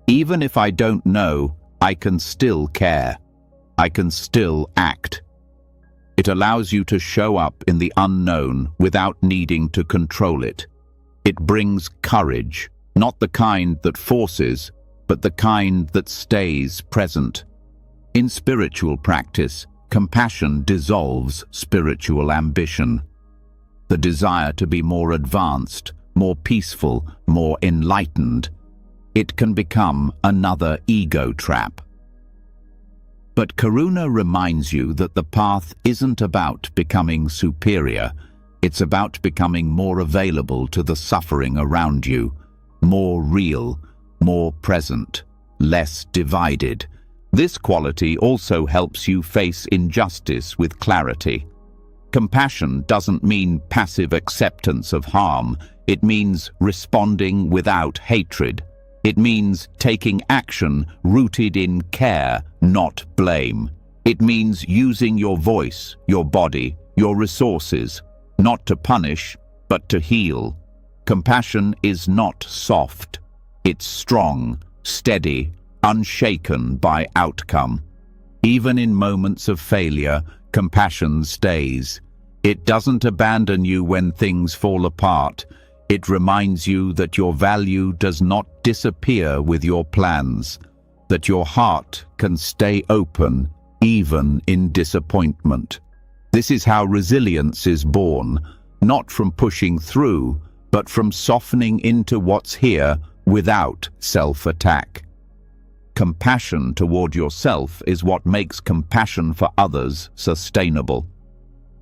even if I don't know, I can still care. I can still act. It allows you to show up in the unknown without needing to control it. It brings courage, not the kind that forces, but the kind that stays present. In spiritual practice, compassion dissolves spiritual ambition. The desire to be more advanced, more peaceful, more enlightened. It can become another ego trap. But Karuna reminds you that the path isn't about becoming superior. It's about becoming more available to the suffering around you, more real, more present, less divided. This quality also helps you face injustice with clarity. Compassion doesn't mean passive acceptance of harm. It means responding without hatred. It means taking action rooted in care, not blame. It means using your voice, your body, your resources, not to punish, but to heal. Compassion is not soft. It's strong, steady, unshaken by outcome. Even in moments of failure, compassion stays. It doesn't abandon you when things fall apart. It reminds you that your value does not disappear with your plans, that your heart can stay open even in disappointment. This is how resilience is born, not from pushing through, but from softening into what's here without self-attack. Compassion toward yourself is what makes compassion for others sustainable.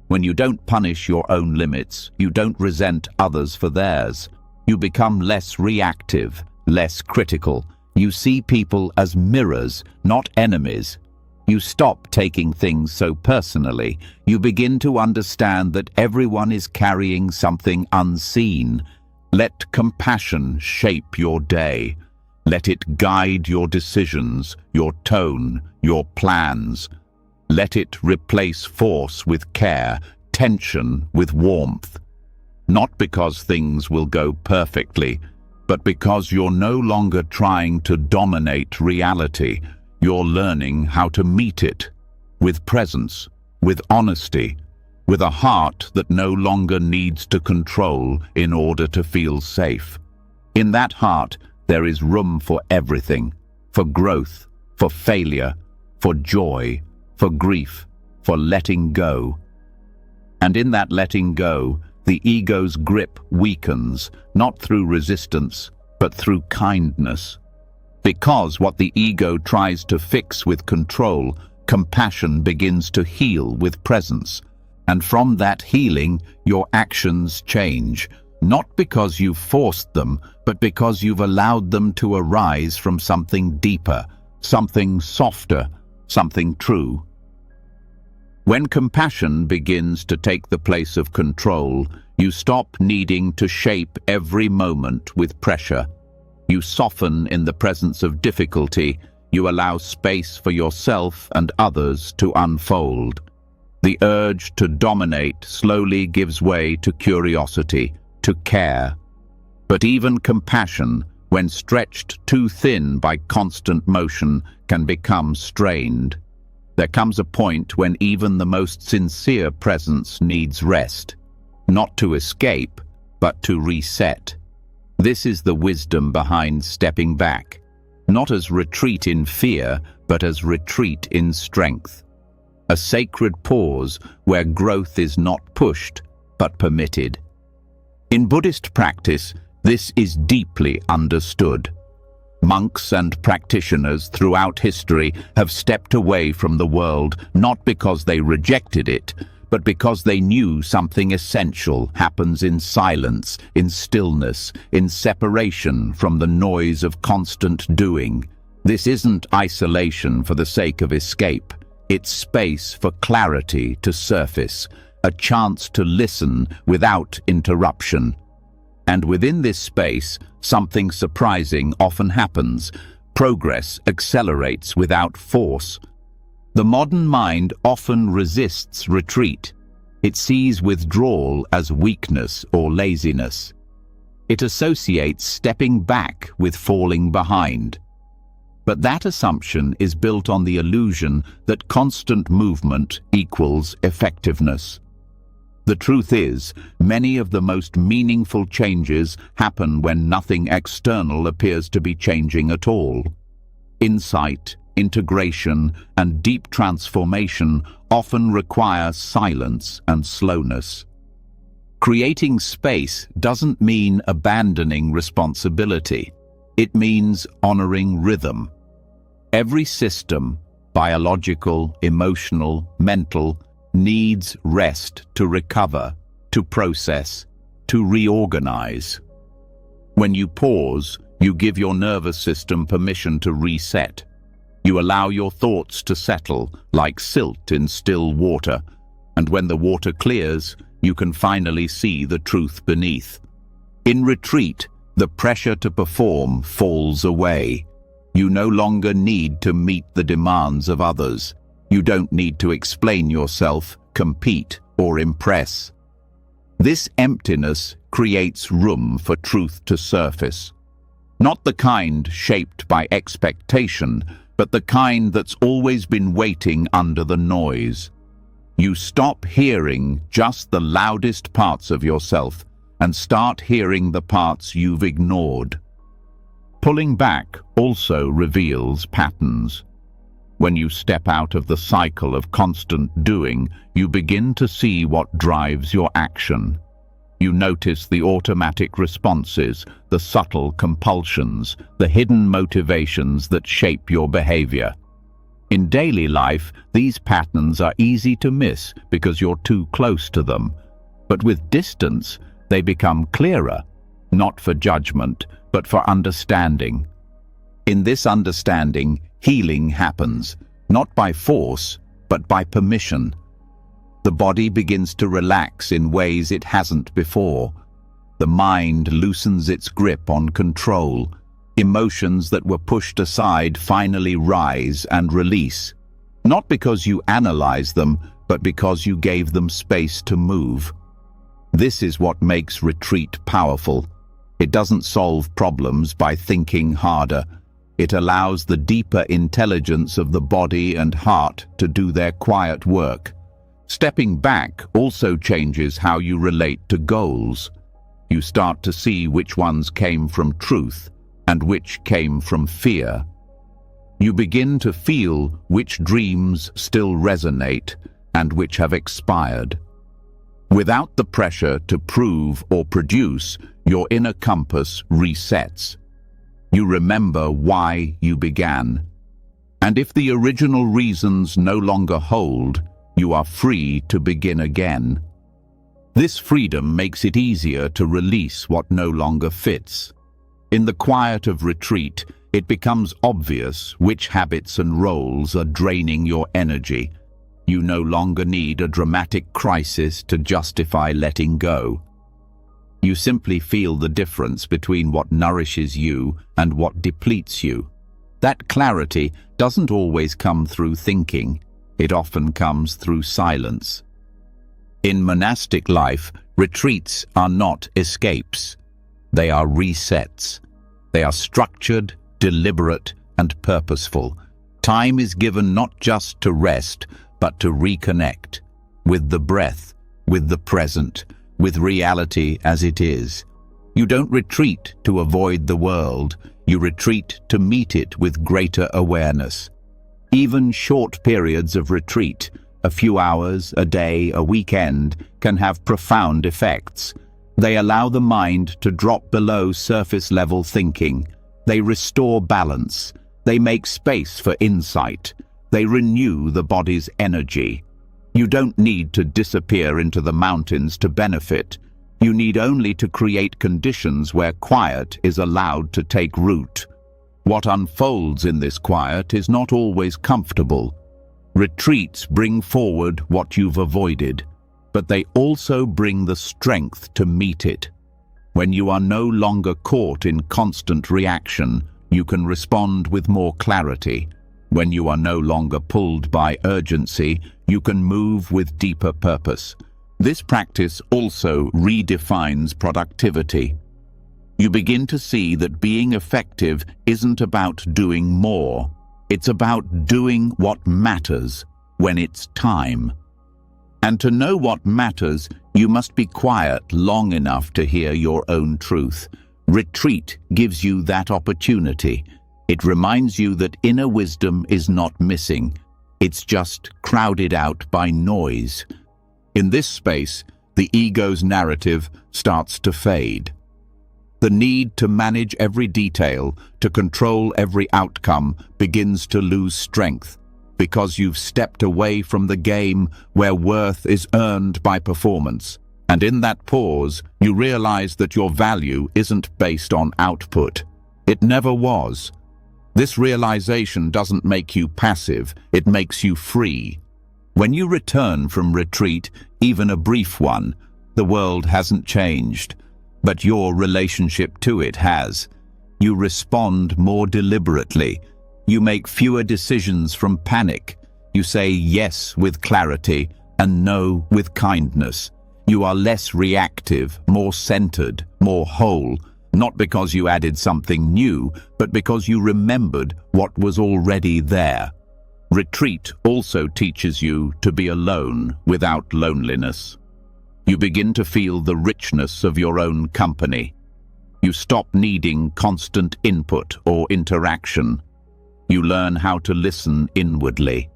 When you don't punish your own limits, you don't resent others for theirs. You become less reactive, less critical. You see people as mirrors, not enemies. You stop taking things so personally. You begin to understand that everyone is carrying something unseen. Let compassion shape your day. Let it guide your decisions, your tone, your plans. Let it replace force with care, tension with warmth. Not because things will go perfectly, but because you're no longer trying to dominate reality. You're learning how to meet it with presence, with honesty, with a heart that no longer needs to control in order to feel safe. In that heart, there is room for everything, for growth, for failure, for joy, for grief, for letting go. And in that letting go, the ego's grip weakens, not through resistance, but through kindness. Because what the ego tries to fix with control, compassion begins to heal with presence. And from that healing, your actions change, not because you've forced them, but because you've allowed them to arise from something deeper, something softer, something true. When compassion begins to take the place of control, you stop needing to shape every moment with pressure. You soften in the presence of difficulty. You allow space for yourself and others to unfold. The urge to dominate slowly gives way to curiosity, to care. But even compassion, when stretched too thin by constant motion, can become strained. There comes a point when even the most sincere presence needs rest, not to escape, but to reset. This is the wisdom behind stepping back, not as retreat in fear, but as retreat in strength. A sacred pause where growth is not pushed, but permitted. In Buddhist practice, this is deeply understood. Monks and practitioners throughout history have stepped away from the world not because they rejected it, but because they knew something essential happens in silence, in stillness, in separation from the noise of constant doing. This isn't isolation for the sake of escape. It's space for clarity to surface, a chance to listen without interruption. And within this space, something surprising often happens. Progress accelerates without force. The modern mind often resists retreat. It sees withdrawal as weakness or laziness. It associates stepping back with falling behind. But that assumption is built on the illusion that constant movement equals effectiveness. The truth is, many of the most meaningful changes happen when nothing external appears to be changing at all. Insight, integration, and deep transformation often require silence and slowness. Creating space doesn't mean abandoning responsibility. It means honoring rhythm. Every system, biological, emotional, mental, needs rest to recover, to process, to reorganize. When you pause, you give your nervous system permission to reset. You allow your thoughts to settle like silt in still water, and when the water clears, you can finally see the truth beneath. In retreat, the pressure to perform falls away. You no longer need to meet the demands of others. You don't need to explain yourself, compete, or impress. This emptiness creates room for truth to surface. Not the kind shaped by expectation, but the kind that's always been waiting under the noise. You stop hearing just the loudest parts of yourself and start hearing the parts you've ignored. Pulling back also reveals patterns. When you step out of the cycle of constant doing, you begin to see what drives your action. You notice the automatic responses, the subtle compulsions, the hidden motivations that shape your behavior. In daily life, these patterns are easy to miss because you're too close to them. But with distance, they become clearer, not for judgment, but for understanding. In this understanding, healing happens, not by force, but by permission. The body begins to relax in ways it hasn't before. The mind loosens its grip on control. Emotions that were pushed aside finally rise and release. Not because you analyze them, but because you gave them space to move. This is what makes retreat powerful. It doesn't solve problems by thinking harder. It allows the deeper intelligence of the body and heart to do their quiet work. Stepping back also changes how you relate to goals. You start to see which ones came from truth and which came from fear. You begin to feel which dreams still resonate and which have expired. Without the pressure to prove or produce, your inner compass resets. You remember why you began. And if the original reasons no longer hold, you are free to begin again. This freedom makes it easier to release what no longer fits. In the quiet of retreat, it becomes obvious which habits and roles are draining your energy. You no longer need a dramatic crisis to justify letting go. You simply feel the difference between what nourishes you and what depletes you. That clarity doesn't always come through thinking. It often comes through silence. In monastic life, retreats are not escapes. They are resets. They are structured, deliberate, and purposeful. Time is given not just to rest, but to reconnect with the breath, with the present, with reality as it is. You don't retreat to avoid the world. You retreat to meet it with greater awareness. Even short periods of retreat, a few hours, a day, a weekend, can have profound effects. They allow the mind to drop below surface-level thinking. They restore balance. They make space for insight. They renew the body's energy. You don't need to disappear into the mountains to benefit. You need only to create conditions where quiet is allowed to take root. What unfolds in this quiet is not always comfortable. Retreats bring forward what you've avoided, but they also bring the strength to meet it. When you are no longer caught in constant reaction, you can respond with more clarity. When you are no longer pulled by urgency, you can move with deeper purpose. This practice also redefines productivity. You begin to see that being effective isn't about doing more. It's about doing what matters when it's time. And to know what matters, you must be quiet long enough to hear your own truth. Retreat gives you that opportunity. It reminds you that inner wisdom is not missing. It's just crowded out by noise. In this space, the ego's narrative starts to fade. The need to manage every detail, to control every outcome, begins to lose strength, because you've stepped away from the game where worth is earned by performance. And in that pause, you realize that your value isn't based on output. It never was. This realization doesn't make you passive, it makes you free. When you return from retreat, even a brief one, the world hasn't changed, but your relationship to it has. You respond more deliberately. You make fewer decisions from panic. You say yes with clarity and no with kindness. You are less reactive, more centered, more whole, not because you added something new, but because you remembered what was already there. Retreat also teaches you to be alone without loneliness. You begin to feel the richness of your own company. You stop needing constant input or interaction. You learn how to listen inwardly.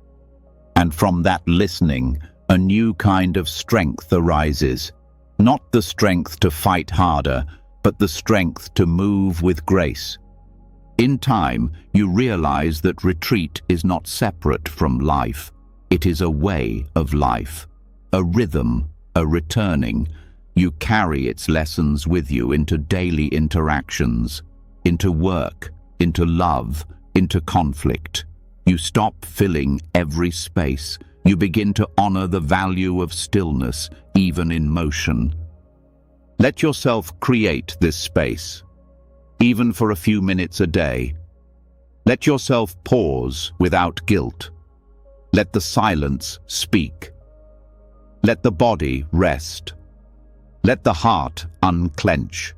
And from that listening, a new kind of strength arises. Not the strength to fight harder, but the strength to move with grace. In time, you realize that retreat is not separate from life. It is a way of life, a rhythm, a returning. You carry its lessons with you into daily interactions, into work, into love, into conflict. You stop filling every space. You begin to honor the value of stillness, even in motion. Let yourself create this space, even for a few minutes a day. Let yourself pause without guilt. Let the silence speak. Let the body rest. Let the heart unclench.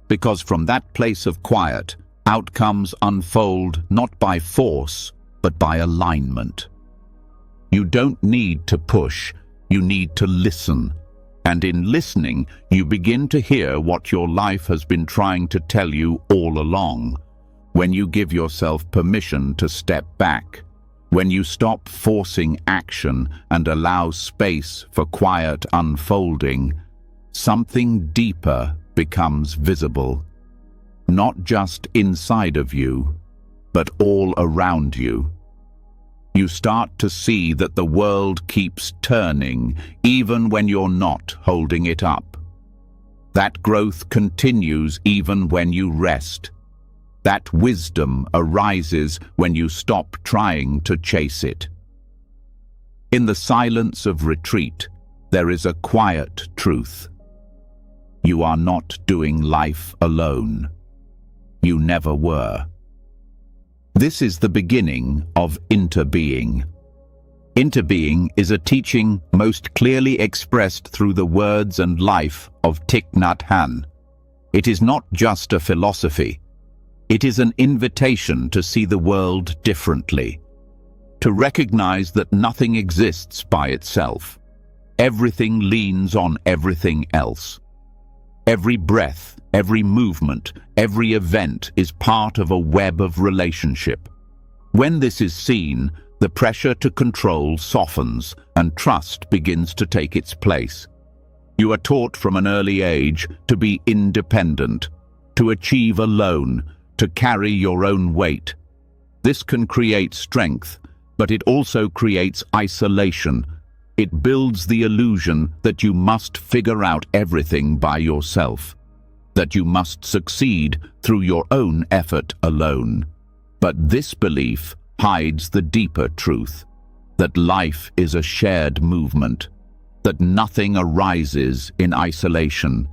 Because from that place of quiet, outcomes unfold not by force, but by alignment. You don't need to push, you need to listen. And in listening, you begin to hear what your life has been trying to tell you all along. When you give yourself permission to step back, when you stop forcing action and allow space for quiet unfolding, something deeper becomes visible. Not just inside of you, but all around you. You start to see that the world keeps turning, even when you're not holding it up. That growth continues even when you rest. That wisdom arises when you stop trying to chase it. In the silence of retreat, there is a quiet truth. You are not doing life alone. You never were. This is the beginning of interbeing. Interbeing is a teaching most clearly expressed through the words and life of Thich Nhat Hanh. It is not just a philosophy. It is an invitation to see the world differently, to recognize that nothing exists by itself. Everything leans on everything else. Every breath, every movement, every event is part of a web of relationship. When this is seen, the pressure to control softens and trust begins to take its place. You are taught from an early age to be independent, to achieve alone, to carry your own weight. This can create strength, but it also creates isolation. It builds the illusion that you must figure out everything by yourself, that you must succeed through your own effort alone. But this belief hides the deeper truth, that life is a shared movement, that nothing arises in isolation,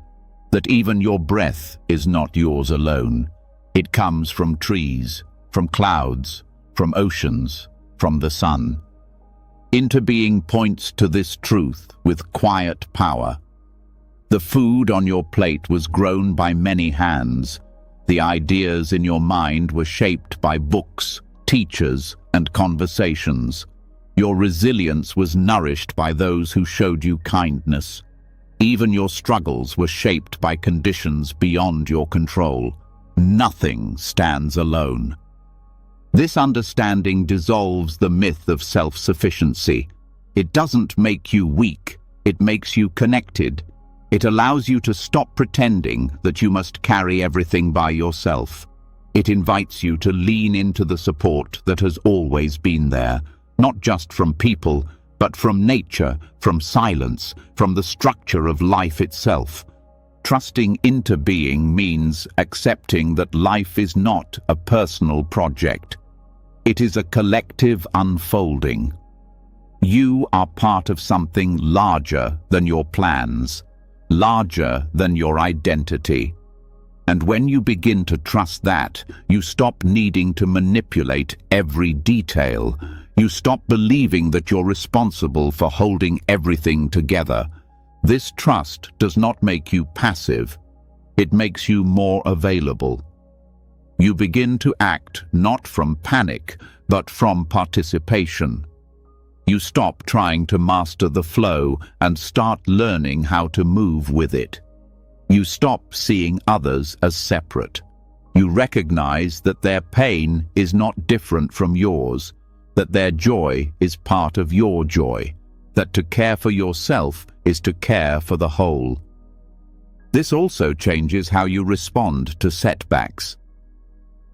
that even your breath is not yours alone. It comes from trees, from clouds, from oceans, from the sun. Interbeing points to this truth with quiet power. The food on your plate was grown by many hands. The ideas in your mind were shaped by books, teachers, and conversations. Your resilience was nourished by those who showed you kindness. Even your struggles were shaped by conditions beyond your control. Nothing stands alone. This understanding dissolves the myth of self-sufficiency. It doesn't make you weak, it makes you connected. It allows you to stop pretending that you must carry everything by yourself. It invites you to lean into the support that has always been there, not just from people, but from nature, from silence, from the structure of life itself. Trusting interbeing means accepting that life is not a personal project. It is a collective unfolding. You are part of something larger than your plans, larger than your identity. And when you begin to trust that, you stop needing to manipulate every detail. You stop believing that you're responsible for holding everything together. This trust does not make you passive. It makes you more available. You begin to act not from panic, but from participation. You stop trying to master the flow and start learning how to move with it. You stop seeing others as separate. You recognize that their pain is not different from yours, that their joy is part of your joy, that to care for yourself is to care for the whole. This also changes how you respond to setbacks.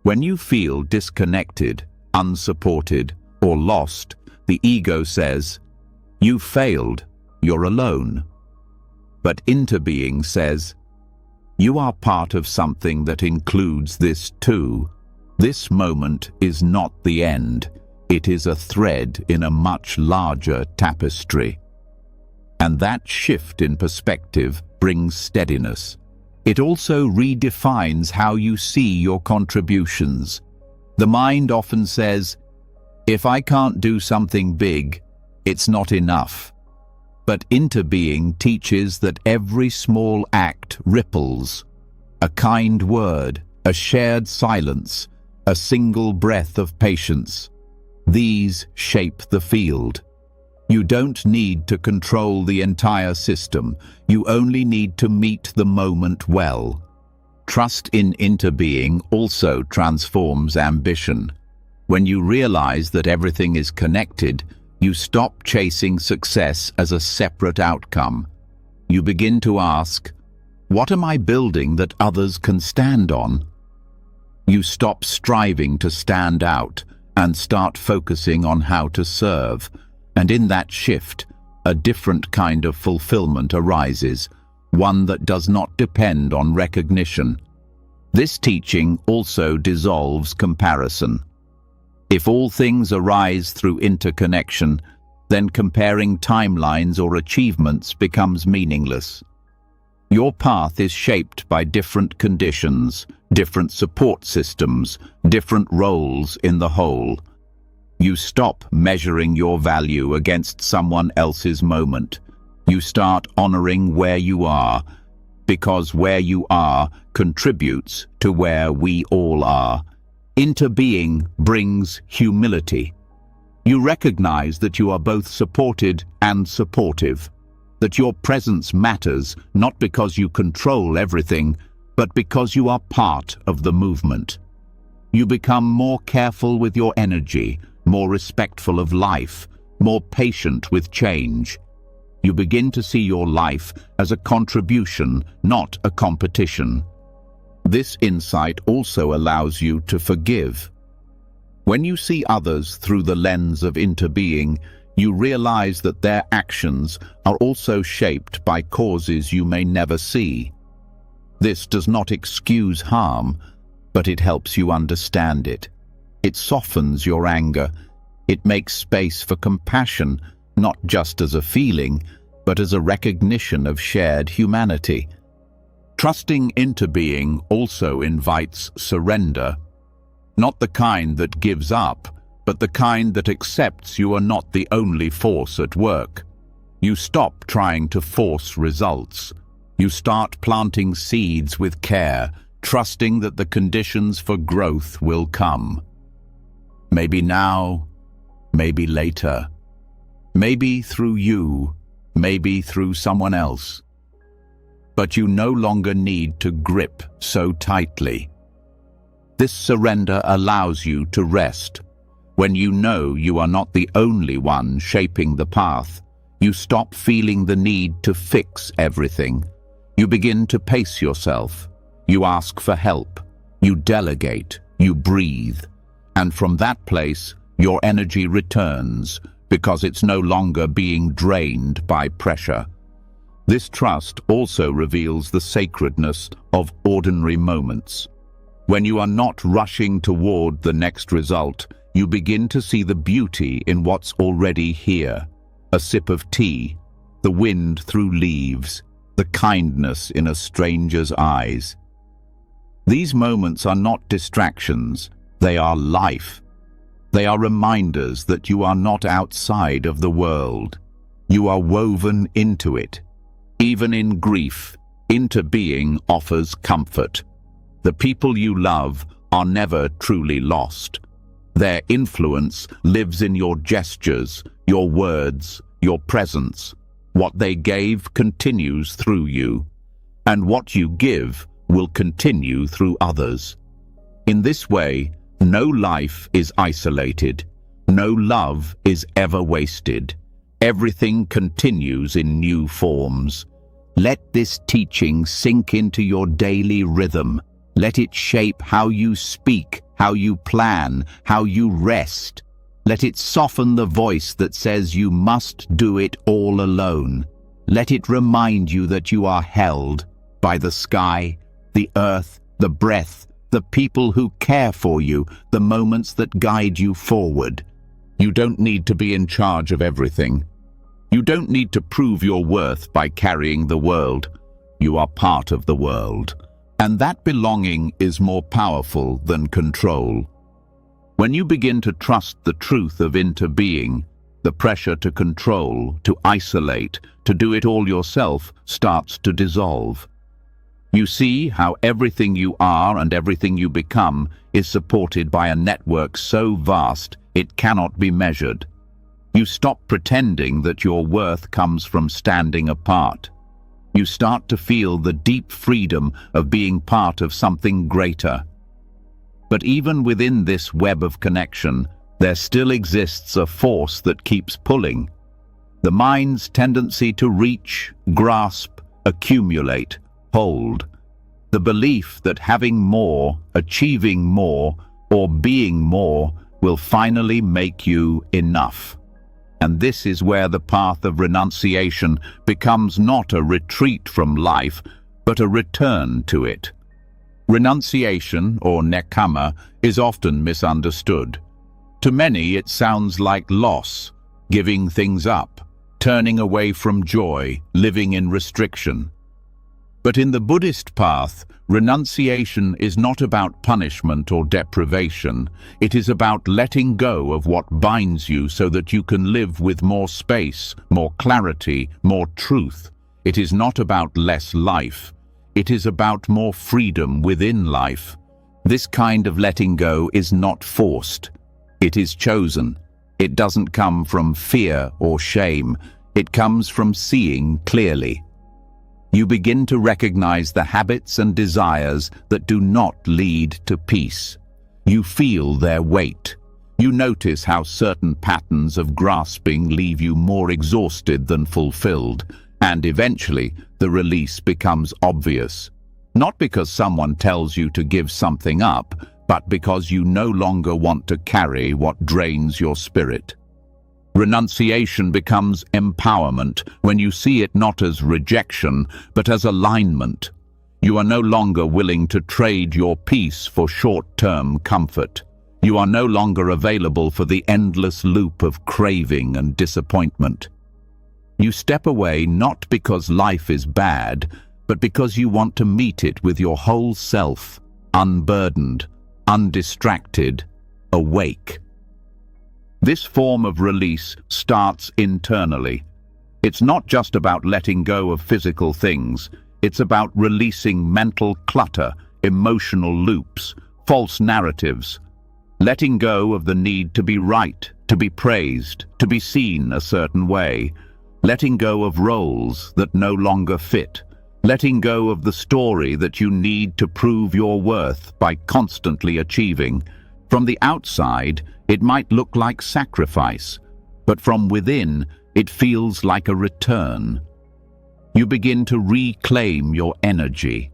When you feel disconnected, unsupported, or lost, the ego says, "You failed, you're alone." But interbeing says, "You are part of something that includes this too. This moment is not the end. It is a thread in a much larger tapestry. And that shift in perspective brings steadiness. It also redefines how you see your contributions. The mind often says, if I can't do something big, it's not enough. But interbeing teaches that every small act ripples. A kind word, a shared silence, a single breath of patience. These shape the field. You don't need to control the entire system. You only need to meet the moment well. Trust in interbeing also transforms ambition. When you realize that everything is connected, you stop chasing success as a separate outcome. You begin to ask, what am I building that others can stand on? You stop striving to stand out and start focusing on how to serve. And in that shift, a different kind of fulfillment arises, one that does not depend on recognition. This teaching also dissolves comparison. If all things arise through interconnection, then comparing timelines or achievements becomes meaningless. Your path is shaped by different conditions, different support systems, different roles in the whole. You stop measuring your value against someone else's moment. You start honoring where you are, because where you are contributes to where we all are. Interbeing brings humility. You recognize that you are both supported and supportive, that your presence matters not because you control everything, but because you are part of the movement. You become more careful with your energy, more respectful of life, more patient with change. You begin to see your life as a contribution, not a competition. This insight also allows you to forgive. When you see others through the lens of interbeing, you realize that their actions are also shaped by causes you may never see. This does not excuse harm, but it helps you understand it. It softens your anger. It makes space for compassion, not just as a feeling, but as a recognition of shared humanity. Trusting interbeing also invites surrender, not the kind that gives up, but the kind that accepts you are not the only force at work. You stop trying to force results. You start planting seeds with care, trusting that the conditions for growth will come. Maybe now, maybe later. Maybe through you, maybe through someone else. But you no longer need to grip so tightly. This surrender allows you to rest. When you know you are not the only one shaping the path, you stop feeling the need to fix everything. You begin to pace yourself. You ask for help. You delegate. You breathe. And from that place, your energy returns because it's no longer being drained by pressure. This trust also reveals the sacredness of ordinary moments. When you are not rushing toward the next result, you begin to see the beauty in what's already here. A sip of tea, the wind through leaves, the kindness in a stranger's eyes. These moments are not distractions, they are life. They are reminders that you are not outside of the world. You are woven into it. Even in grief, interbeing offers comfort. The people you love are never truly lost. Their influence lives in your gestures, your words, your presence. What they gave continues through you, and what you give will continue through others. In this way, no life is isolated. No love is ever wasted. Everything continues in new forms. Let this teaching sink into your daily rhythm. Let it shape how you speak, how you plan, how you rest. Let it soften the voice that says you must do it all alone. Let it remind you that you are held by the sky, the earth, the breath, the people who care for you, the moments that guide you forward. You don't need to be in charge of everything. You don't need to prove your worth by carrying the world. You are part of the world. And that belonging is more powerful than control. When you begin to trust the truth of interbeing, the pressure to control, to isolate, to do it all yourself starts to dissolve. You see how everything you are and everything you become is supported by a network so vast it cannot be measured. You stop pretending that your worth comes from standing apart. You start to feel the deep freedom of being part of something greater. But even within this web of connection, there still exists a force that keeps pulling. The mind's tendency to reach, grasp, accumulate, hold. The belief that having more, achieving more, or being more will finally make you enough. And this is where the path of renunciation becomes not a retreat from life, but a return to it. Renunciation, or nekkhamma, is often misunderstood. To many it sounds like loss, giving things up, turning away from joy, living in restriction. But in the Buddhist path, renunciation is not about punishment or deprivation. It is about letting go of what binds you so that you can live with more space, more clarity, more truth. It is not about less life. It is about more freedom within life. This kind of letting go is not forced. It is chosen. It doesn't come from fear or shame. It comes from seeing clearly. You begin to recognize the habits and desires that do not lead to peace. You feel their weight. You notice how certain patterns of grasping leave you more exhausted than fulfilled, and eventually the release becomes obvious. Not because someone tells you to give something up, but because you no longer want to carry what drains your spirit. Renunciation becomes empowerment when you see it not as rejection, but as alignment. You are no longer willing to trade your peace for short-term comfort. You are no longer available for the endless loop of craving and disappointment. You step away not because life is bad, but because you want to meet it with your whole self, unburdened, undistracted, awake. This form of release starts internally. It's not just about letting go of physical things. It's about releasing mental clutter, emotional loops, false narratives. Letting go of the need to be right, to be praised, to be seen a certain way. Letting go of roles that no longer fit. Letting go of the story that you need to prove your worth by constantly achieving. From the outside, it might look like sacrifice, but from within, it feels like a return. You begin to reclaim your energy.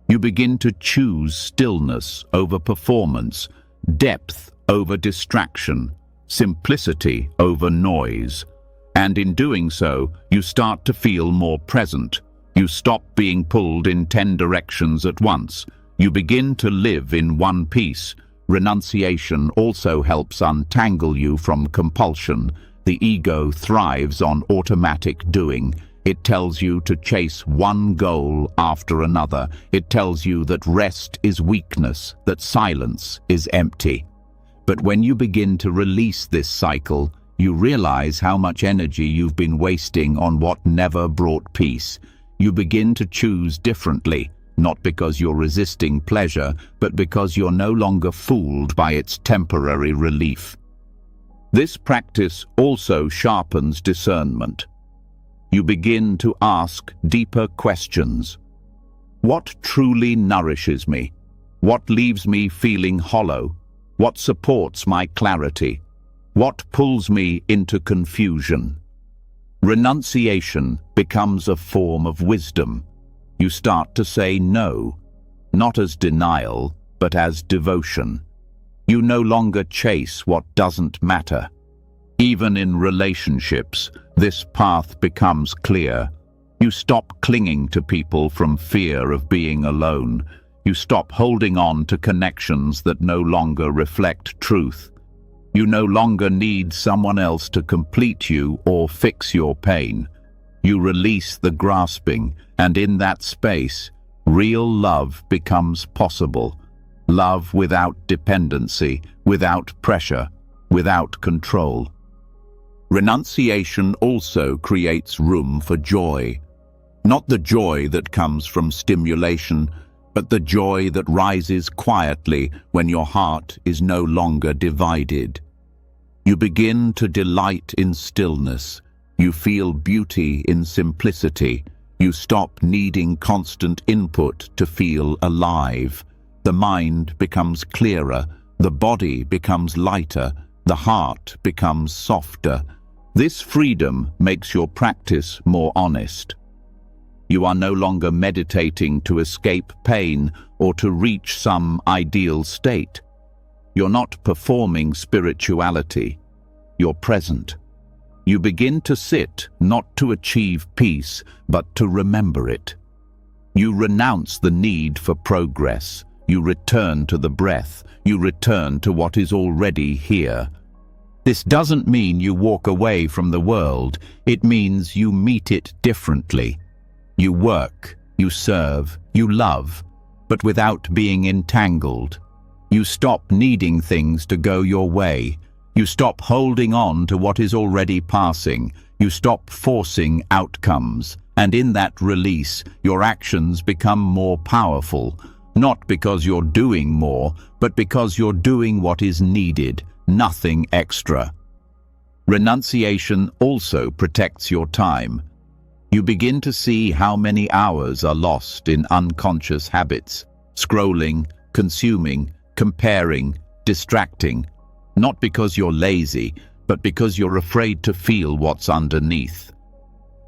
You begin to choose stillness over performance, depth over distraction, simplicity over noise. And in doing so, you start to feel more present. You stop being pulled in 10 directions at once. You begin to live in one piece. Renunciation also helps untangle you from compulsion. The ego thrives on automatic doing. It tells you to chase one goal after another. It tells you that rest is weakness, that silence is empty. But when you begin to release this cycle, you realize how much energy you've been wasting on what never brought peace. You begin to choose differently. Not because you're resisting pleasure, but because you're no longer fooled by its temporary relief. This practice also sharpens discernment. You begin to ask deeper questions. What truly nourishes me? What leaves me feeling hollow? What supports my clarity? What pulls me into confusion? Renunciation becomes a form of wisdom. You start to say no, not as denial, but as devotion. You no longer chase what doesn't matter. Even in relationships, this path becomes clear. You stop clinging to people from fear of being alone. You stop holding on to connections that no longer reflect truth. You no longer need someone else to complete you or fix your pain. You release the grasping, and in that space, real love becomes possible. Love without dependency, without pressure, without control. Renunciation also creates room for joy. Not the joy that comes from stimulation, but the joy that rises quietly when your heart is no longer divided. You begin to delight in stillness. You feel beauty in simplicity. You stop needing constant input to feel alive. The mind becomes clearer, the body becomes lighter, the heart becomes softer. This freedom makes your practice more honest. You are no longer meditating to escape pain or to reach some ideal state. You're not performing spirituality. You're present. You begin to sit not to achieve peace, but to remember it. You renounce the need for progress. You return to the breath. You return to what is already here. This doesn't mean you walk away from the world. It means you meet it differently. You work, you serve, you love, but without being entangled. You stop needing things to go your way. You stop holding on to what is already passing. You stop forcing outcomes. And in that release, your actions become more powerful. Not because you're doing more, but because you're doing what is needed, nothing extra. Renunciation also protects your time. You begin to see how many hours are lost in unconscious habits, scrolling, consuming, comparing, distracting. Not because you're lazy, but because you're afraid to feel what's underneath.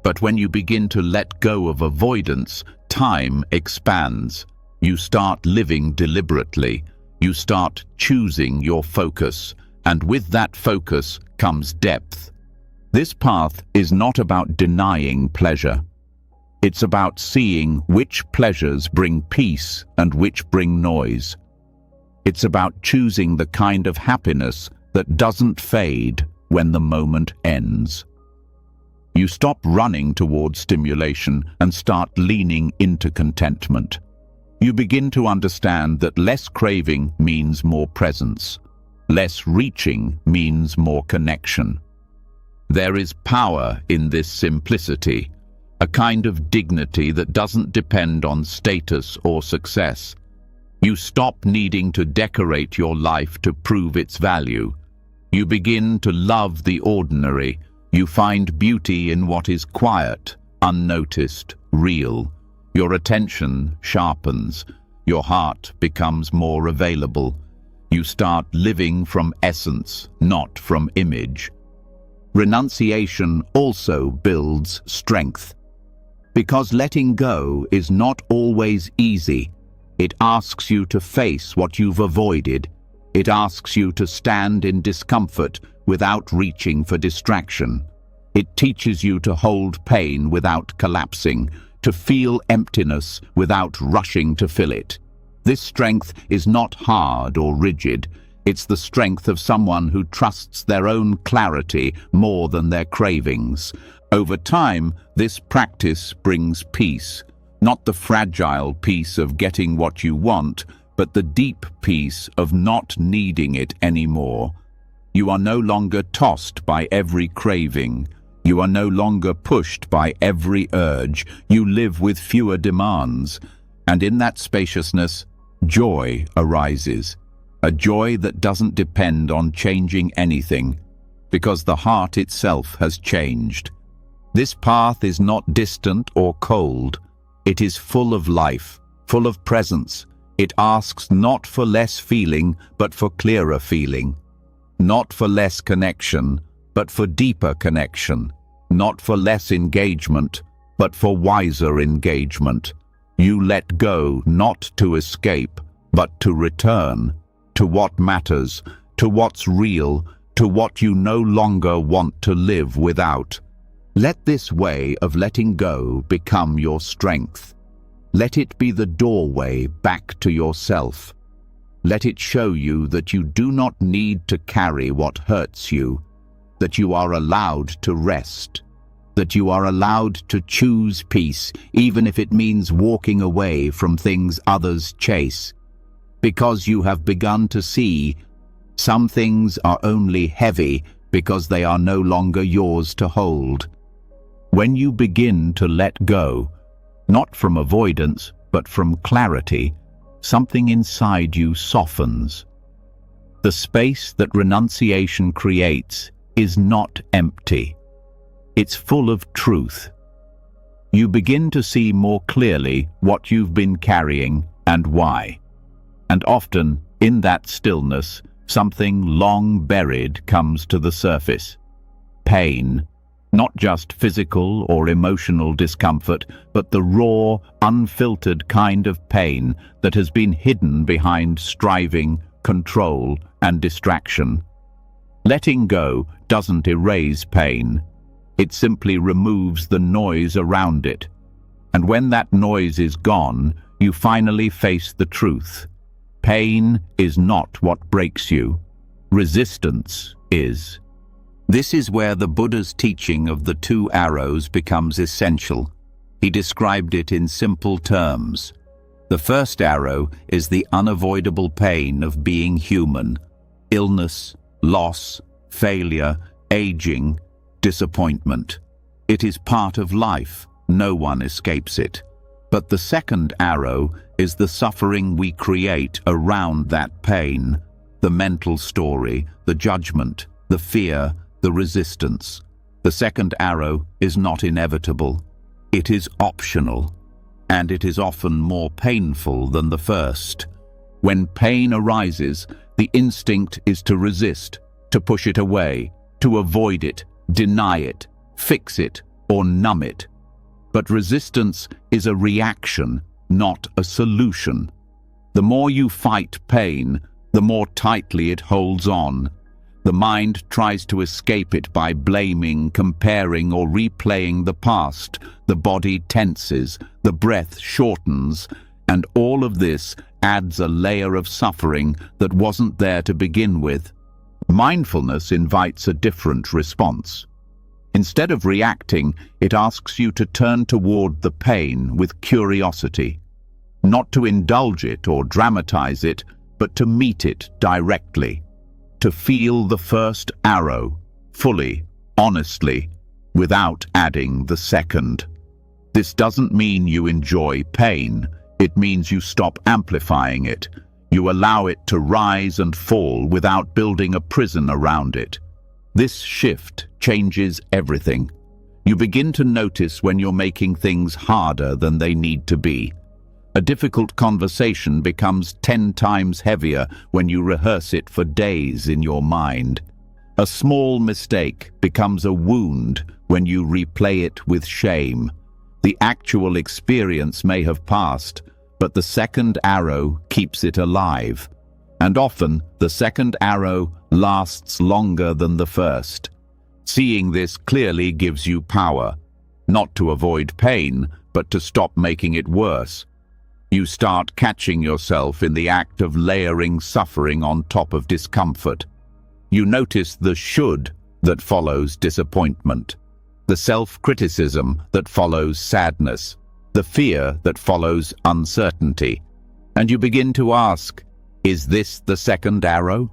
But when you begin to let go of avoidance, time expands. You start living deliberately. You start choosing your focus. And with that focus comes depth. This path is not about denying pleasure. It's about seeing which pleasures bring peace and which bring noise. It's about choosing the kind of happiness that doesn't fade when the moment ends. You stop running towards stimulation and start leaning into contentment. You begin to understand that less craving means more presence. Less reaching means more connection. There is power in this simplicity, a kind of dignity that doesn't depend on status or success. You stop needing to decorate your life to prove its value. You begin to love the ordinary. You find beauty in what is quiet, unnoticed, real. Your attention sharpens. Your heart becomes more available. You start living from essence, not from image. Renunciation also builds strength. Because letting go is not always easy. It asks you to face what you've avoided. It asks you to stand in discomfort without reaching for distraction. It teaches you to hold pain without collapsing, to feel emptiness without rushing to fill it. This strength is not hard or rigid. It's the strength of someone who trusts their own clarity more than their cravings. Over time, this practice brings peace. Not the fragile peace of getting what you want, but the deep peace of not needing it anymore. You are no longer tossed by every craving. You are no longer pushed by every urge. You live with fewer demands. And in that spaciousness, joy arises. A joy that doesn't depend on changing anything, because the heart itself has changed. This path is not distant or cold. It is full of life, full of presence. It asks not for less feeling, but for clearer feeling. Not for less connection, but for deeper connection. Not for less engagement, but for wiser engagement. You let go not to escape, but to return. To what matters, to what's real, to what you no longer want to live without. Let this way of letting go become your strength. Let it be the doorway back to yourself. Let it show you that you do not need to carry what hurts you, that you are allowed to rest, that you are allowed to choose peace, even if it means walking away from things others chase, because you have begun to see some things are only heavy because they are no longer yours to hold. When you begin to let go, not from avoidance, but from clarity, something inside you softens. The space that renunciation creates is not empty. It's full of truth. You begin to see more clearly what you've been carrying and why. And often, in that stillness, something long buried comes to the surface. Pain. Not just physical or emotional discomfort, but the raw, unfiltered kind of pain that has been hidden behind striving, control, and distraction. Letting go doesn't erase pain. It simply removes the noise around it. And when that noise is gone, you finally face the truth. Pain is not what breaks you. Resistance is. This is where the Buddha's teaching of the two arrows becomes essential. He described it in simple terms. The first arrow is the unavoidable pain of being human. Illness, loss, failure, aging, disappointment. It is part of life. No one escapes it. But the second arrow is the suffering we create around that pain. The mental story, the judgment, the fear, the resistance. The second arrow is not inevitable. It is optional, and it is often more painful than the first. When pain arises, the instinct is to resist, to push it away, to avoid it, deny it, fix it, or numb it. But resistance is a reaction, not a solution. The more you fight pain, the more tightly it holds on. The mind tries to escape it by blaming, comparing, or replaying the past. The body tenses, the breath shortens, and all of this adds a layer of suffering that wasn't there to begin with. Mindfulness invites a different response. Instead of reacting, it asks you to turn toward the pain with curiosity. Not to indulge it or dramatize it, but to meet it directly. To feel the first arrow, fully, honestly, without adding the second. This doesn't mean you enjoy pain. It means you stop amplifying it. You allow it to rise and fall without building a prison around it. This shift changes everything. You begin to notice when you're making things harder than they need to be. A difficult conversation becomes 10 times heavier when you rehearse it for days in your mind. A small mistake becomes a wound when you replay it with shame. The actual experience may have passed, but the second arrow keeps it alive. And often, the second arrow lasts longer than the first. Seeing this clearly gives you power, not to avoid pain, but to stop making it worse. You start catching yourself in the act of layering suffering on top of discomfort. You notice the should that follows disappointment, the self-criticism that follows sadness, the fear that follows uncertainty. And you begin to ask, is this the second arrow?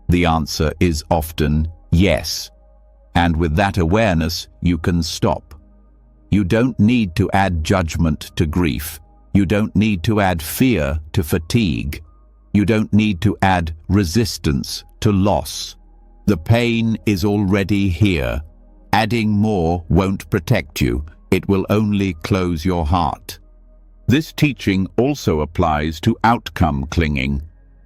The answer is often yes. And with that awareness, you can stop. You don't need to add judgment to grief. You don't need to add fear to fatigue. You don't need to add resistance to loss. The pain is already here. Adding more won't protect you. It will only close your heart. This teaching also applies to outcome clinging.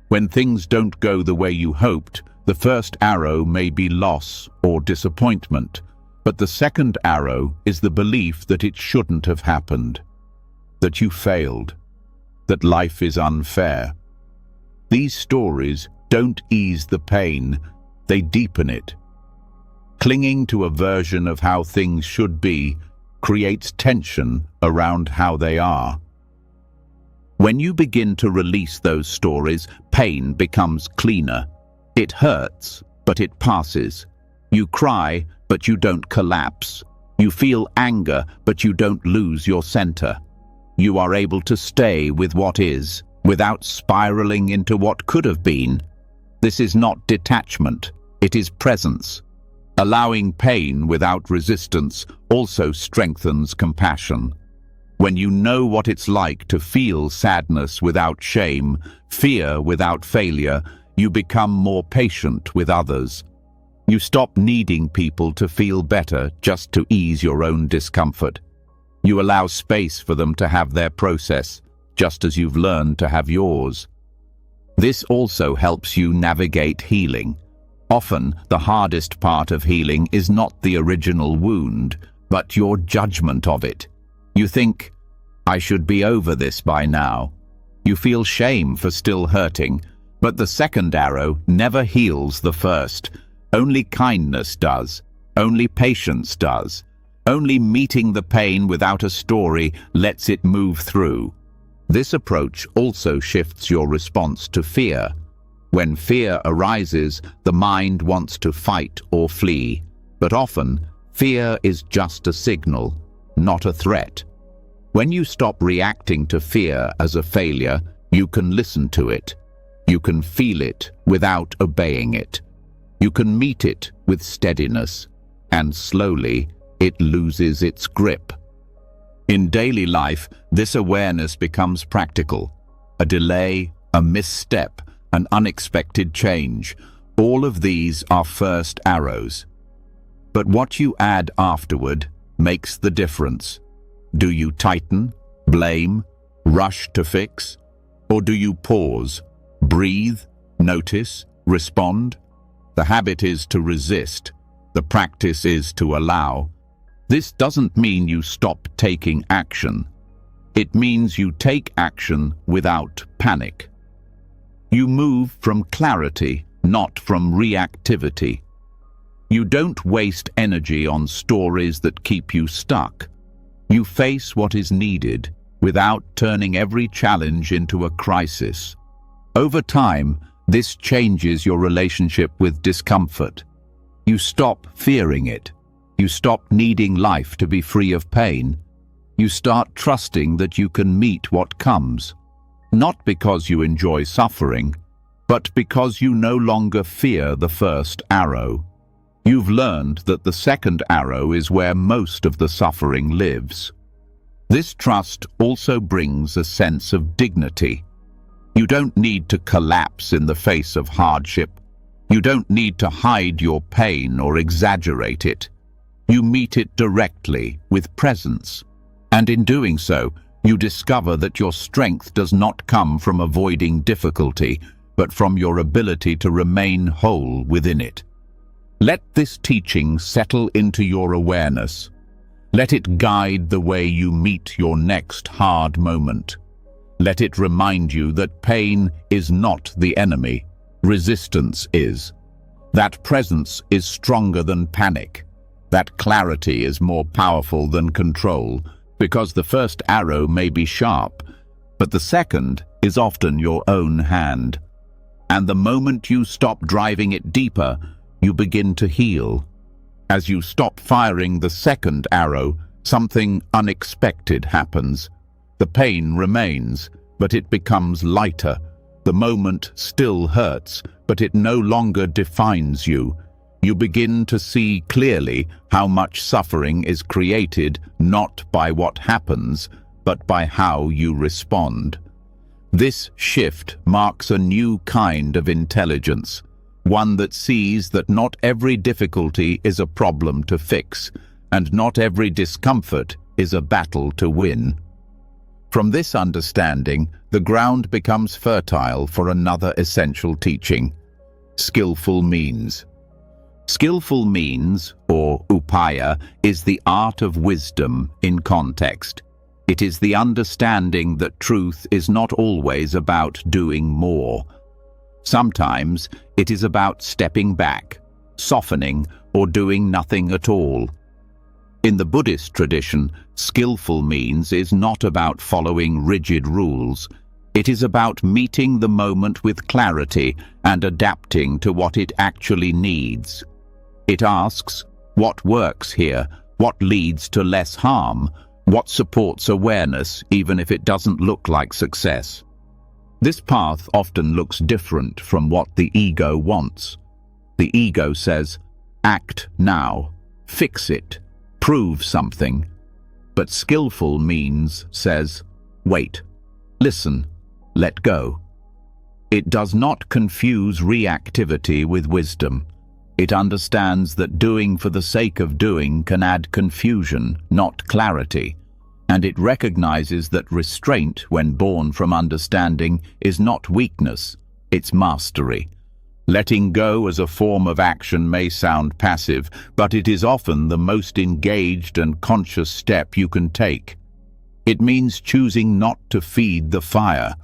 When things don't go the way you hoped, the first arrow may be loss or disappointment, but the second arrow is the belief that it shouldn't have happened, that you failed, that life is unfair. These stories don't ease the pain, they deepen it. Clinging to a version of how things should be creates tension around how they are. When you begin to release those stories, pain becomes cleaner. It hurts, but it passes. You cry, but you don't collapse. You feel anger, but you don't lose your center. You are able to stay with what is, without spiraling into what could have been. This is not detachment, it is presence. Allowing pain without resistance also strengthens compassion. When you know what it's like to feel sadness without shame, fear without failure, you become more patient with others. You stop needing people to feel better just to ease your own discomfort. You allow space for them to have their process, just as you've learned to have yours. This also helps you navigate healing. Often, the hardest part of healing is not the original wound, but your judgment of it. You think, I should be over this by now. You feel shame for still hurting, but the second arrow never heals the first. Only kindness does. Only patience does. Only meeting the pain without a story lets it move through. This approach also shifts your response to fear. When fear arises, the mind wants to fight or flee, but often fear is just a signal, not a threat. When you stop reacting to fear as a failure, you can listen to it. You can feel it without obeying it. You can meet it with steadiness, and slowly it loses its grip. In daily life, this awareness becomes practical. A delay, a misstep, an unexpected change, all of these are first arrows. But what you add afterward makes the difference. Do you tighten, blame, rush to fix? Or do you pause, breathe, notice, respond? The habit is to resist. The practice is to allow. This doesn't mean you stop taking action. It means you take action without panic. You move from clarity, not from reactivity. You don't waste energy on stories that keep you stuck. You face what is needed without turning every challenge into a crisis. Over time, this changes your relationship with discomfort. You stop fearing it. You stop needing life to be free of pain. You start trusting that you can meet what comes. Not because you enjoy suffering, but because you no longer fear the first arrow. You've learned that the second arrow is where most of the suffering lives. This trust also brings a sense of dignity. You don't need to collapse in the face of hardship. You don't need to hide your pain or exaggerate it. You meet it directly with presence. And in doing so, you discover that your strength does not come from avoiding difficulty, but from your ability to remain whole within it. Let this teaching settle into your awareness. Let it guide the way you meet your next hard moment. Let it remind you that pain is not the enemy, resistance is. That presence is stronger than panic. That clarity is more powerful than control, because the first arrow may be sharp, but the second is often your own hand. And the moment you stop driving it deeper, you begin to heal. As you stop firing the second arrow, something unexpected happens. The pain remains, but it becomes lighter. The moment still hurts, but it no longer defines you. You begin to see clearly how much suffering is created not by what happens, but by how you respond. This shift marks a new kind of intelligence, one that sees that not every difficulty is a problem to fix, and not every discomfort is a battle to win. From this understanding, the ground becomes fertile for another essential teaching: skillful means. Skillful means, or upaya, is the art of wisdom in context. It is the understanding that truth is not always about doing more. Sometimes it is about stepping back, softening, or doing nothing at all. In the Buddhist tradition, skillful means is not about following rigid rules. It is about meeting the moment with clarity and adapting to what it actually needs. It asks, what works here? What leads to less harm? What supports awareness, even if it doesn't look like success? This path often looks different from what the ego wants. The ego says, act now, fix it, prove something. But skillful means says, wait, listen, let go. It does not confuse reactivity with wisdom. It understands that doing for the sake of doing can add confusion, not clarity. And it recognizes that restraint, when born from understanding, is not weakness, it's mastery. Letting go as a form of action may sound passive, but it is often the most engaged and conscious step you can take. It means choosing not to feed the fire,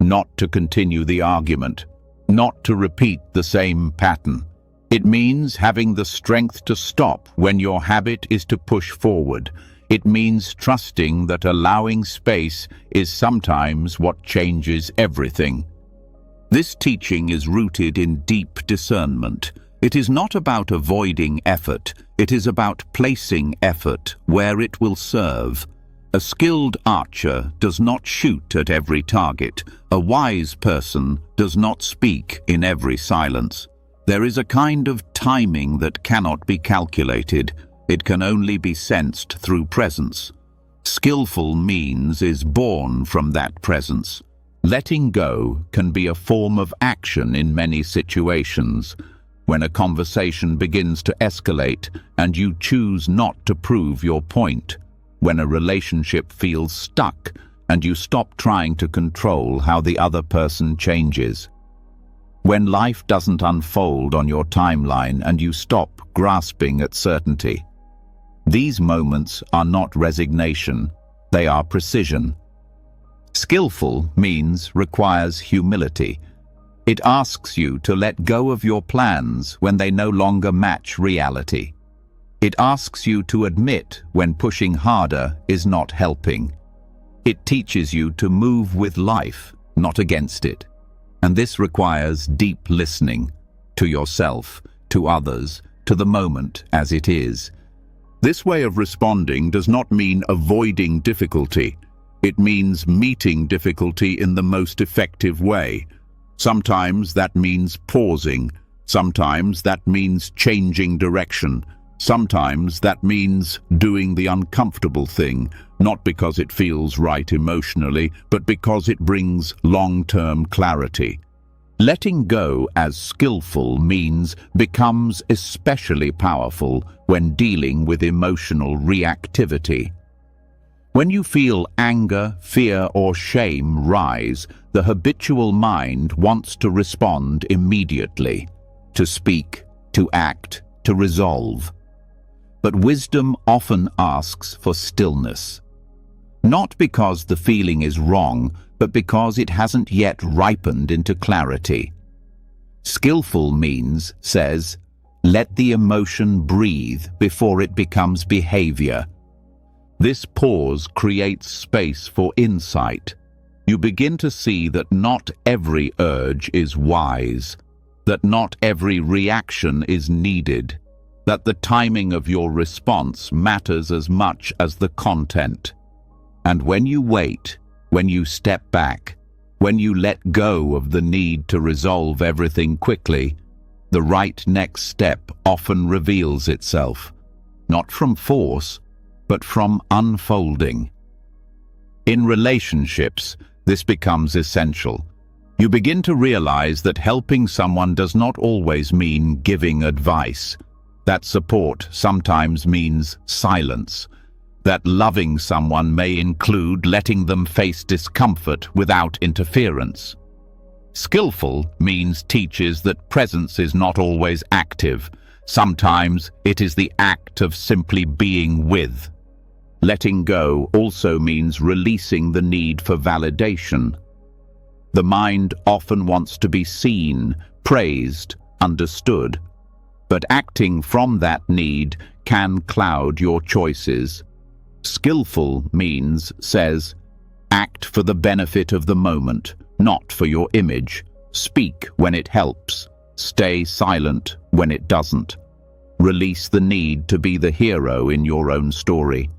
not to continue the argument, not to repeat the same pattern. It means having the strength to stop when your habit is to push forward. It means trusting that allowing space is sometimes what changes everything. This teaching is rooted in deep discernment. It is not about avoiding effort, it is about placing effort where it will serve. A skilled archer does not shoot at every target. A wise person does not speak in every silence. There is a kind of timing that cannot be calculated. It can only be sensed through presence. Skillful means is born from that presence. Letting go can be a form of action in many situations. When a conversation begins to escalate and you choose not to prove your point. When a relationship feels stuck and you stop trying to control how the other person changes. When life doesn't unfold on your timeline and you stop grasping at certainty. These moments are not resignation, they are precision. Skillful means requires humility. It asks you to let go of your plans when they no longer match reality. It asks you to admit when pushing harder is not helping. It teaches you to move with life, not against it. And this requires deep listening to yourself, to others, to the moment as it is. This way of responding does not mean avoiding difficulty. It means meeting difficulty in the most effective way. Sometimes that means pausing. Sometimes that means changing direction. Sometimes that means doing the uncomfortable thing, not because it feels right emotionally, but because it brings long-term clarity. Letting go as skillful means becomes especially powerful when dealing with emotional reactivity. When you feel anger, fear, or shame rise, the habitual mind wants to respond immediately, to speak, to act, to resolve. But wisdom often asks for stillness. Not because the feeling is wrong, but because it hasn't yet ripened into clarity. Skillful means says, let the emotion breathe before it becomes behavior. This pause creates space for insight. You begin to see that not every urge is wise, that not every reaction is needed, that the timing of your response matters as much as the content. And when you wait, when you step back, when you let go of the need to resolve everything quickly, the right next step often reveals itself, not from force, but from unfolding. In relationships, this becomes essential. You begin to realize that helping someone does not always mean giving advice. That support sometimes means silence. That loving someone may include letting them face discomfort without interference. Skillful means teaches that presence is not always active. Sometimes it is the act of simply being with. Letting go also means releasing the need for validation. The mind often wants to be seen, praised, understood. But acting from that need can cloud your choices. Skillful means says, Act for the benefit of the moment, not for your image. Speak when it helps. Stay silent when it doesn't. Release the need to be the hero in your own story.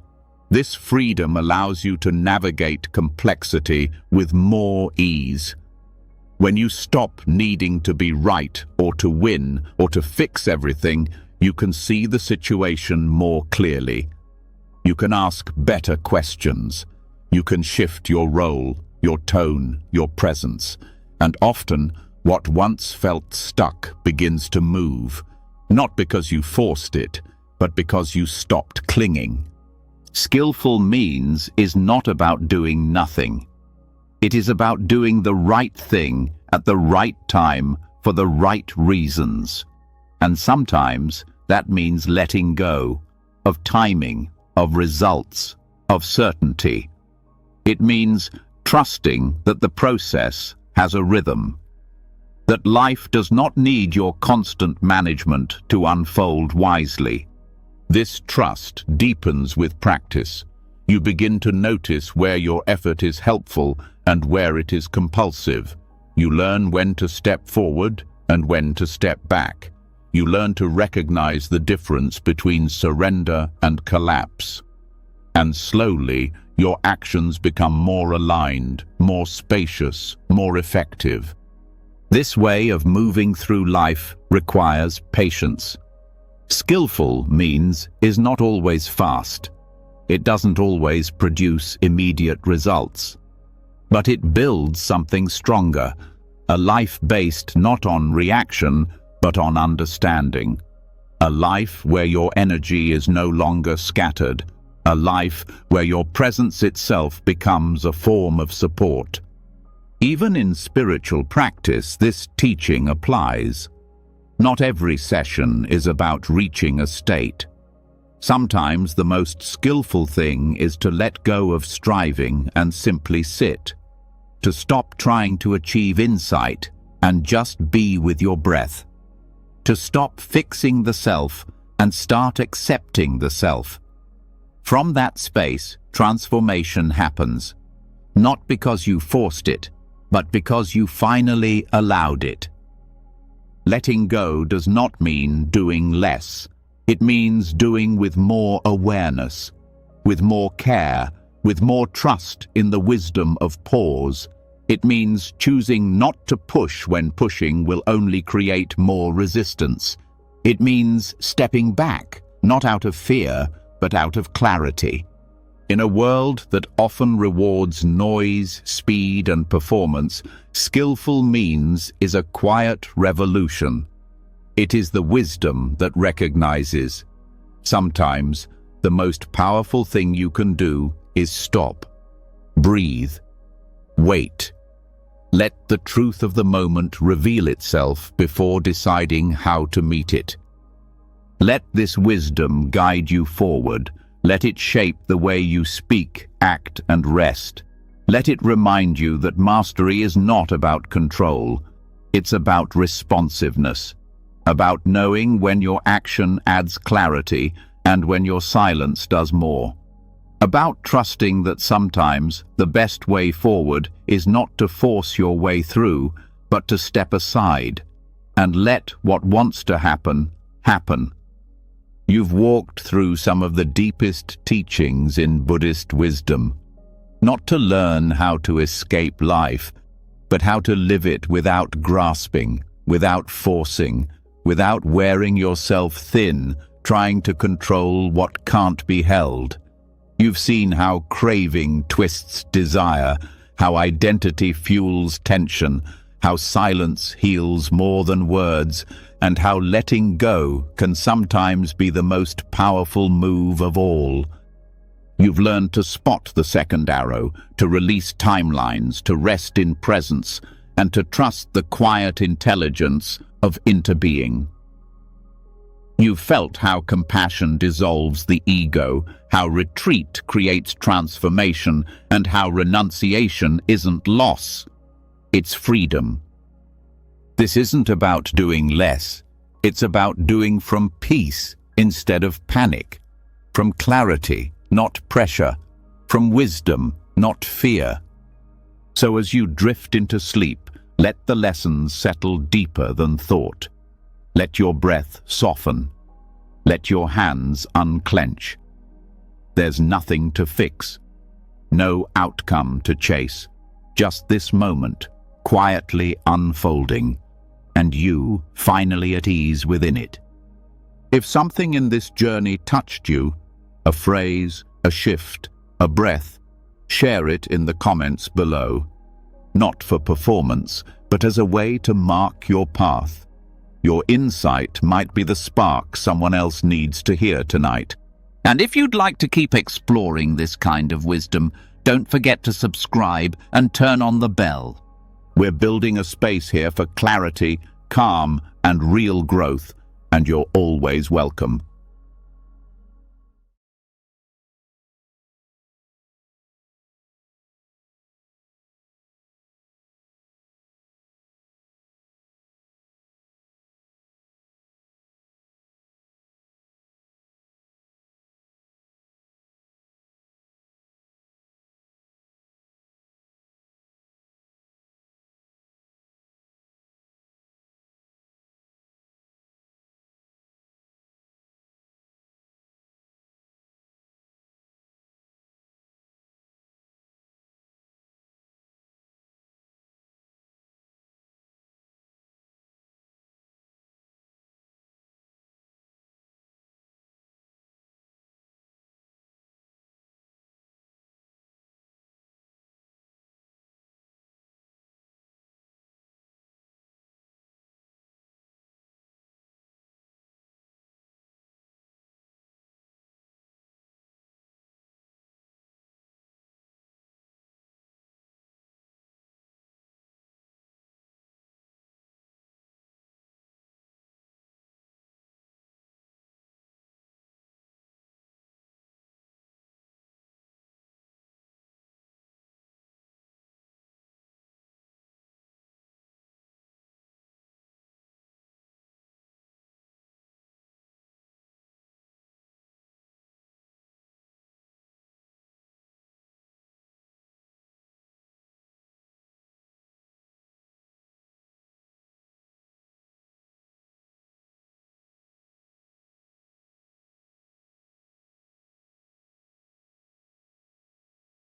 This freedom allows you to navigate complexity with more ease. When you stop needing to be right or to win or to fix everything, you can see the situation more clearly. You can ask better questions. You can shift your role, your tone, your presence. And often, what once felt stuck begins to move, not because you forced it, but because you stopped clinging. Skillful means is not about doing nothing. It is about doing the right thing at the right time for the right reasons. And sometimes that means letting go of timing, of results, of certainty. It means trusting that the process has a rhythm, that life does not need your constant management to unfold wisely. This trust deepens with practice. You begin to notice where your effort is helpful and where it is compulsive. You learn when to step forward and when to step back. You learn to recognize the difference between surrender and collapse. And slowly, your actions become more aligned, more spacious, more effective. This way of moving through life requires patience. Skillful means is not always fast. It doesn't always produce immediate results. But it builds something stronger, a life based not on reaction, but on understanding. A life where your energy is no longer scattered. A life where your presence itself becomes a form of support. Even in spiritual practice, this teaching applies. Not every session is about reaching a state. Sometimes the most skillful thing is to let go of striving and simply sit. To stop trying to achieve insight and just be with your breath. To stop fixing the self and start accepting the self. From that space, transformation happens. Not because you forced it, but because you finally allowed it. Letting go does not mean doing less. It means doing with more awareness, with more care, with more trust in the wisdom of pause. It means choosing not to push when pushing will only create more resistance. It means stepping back, not out of fear, but out of clarity. In a world that often rewards noise, speed, and performance, skillful means is a quiet revolution. It is the wisdom that recognizes. Sometimes, the most powerful thing you can do is stop, breathe, wait. Let the truth of the moment reveal itself before deciding how to meet it. Let this wisdom guide you forward. Let it shape the way you speak, act, and rest. Let it remind you that mastery is not about control. It's about responsiveness, about knowing when your action adds clarity and when your silence does more. About trusting that sometimes the best way forward is not to force your way through, but to step aside and let what wants to happen, happen. You've walked through some of the deepest teachings in Buddhist wisdom, not to learn how to escape life, but how to live it without grasping, without forcing, without wearing yourself thin, trying to control what can't be held. You've seen how craving twists desire, how identity fuels tension, how silence heals more than words, and how letting go can sometimes be the most powerful move of all. You've learned to spot the second arrow, to release timelines, to rest in presence, and to trust the quiet intelligence of interbeing. You've felt how compassion dissolves the ego, how retreat creates transformation, and how renunciation isn't loss, it's freedom. This isn't about doing less. It's about doing from peace instead of panic, from clarity, not pressure, from wisdom, not fear. So as you drift into sleep, let the lessons settle deeper than thought. Let your breath soften. Let your hands unclench. There's nothing to fix, no outcome to chase. Just this moment, quietly unfolding, and you finally at ease within it. If something in this journey touched you, a phrase, a shift, a breath, share it in the comments below. Not for performance, but as a way to mark your path. Your insight might be the spark someone else needs to hear tonight. And if you'd like to keep exploring this kind of wisdom, don't forget to subscribe and turn on the bell. We're building a space here for clarity, calm, and real growth, and you're always welcome.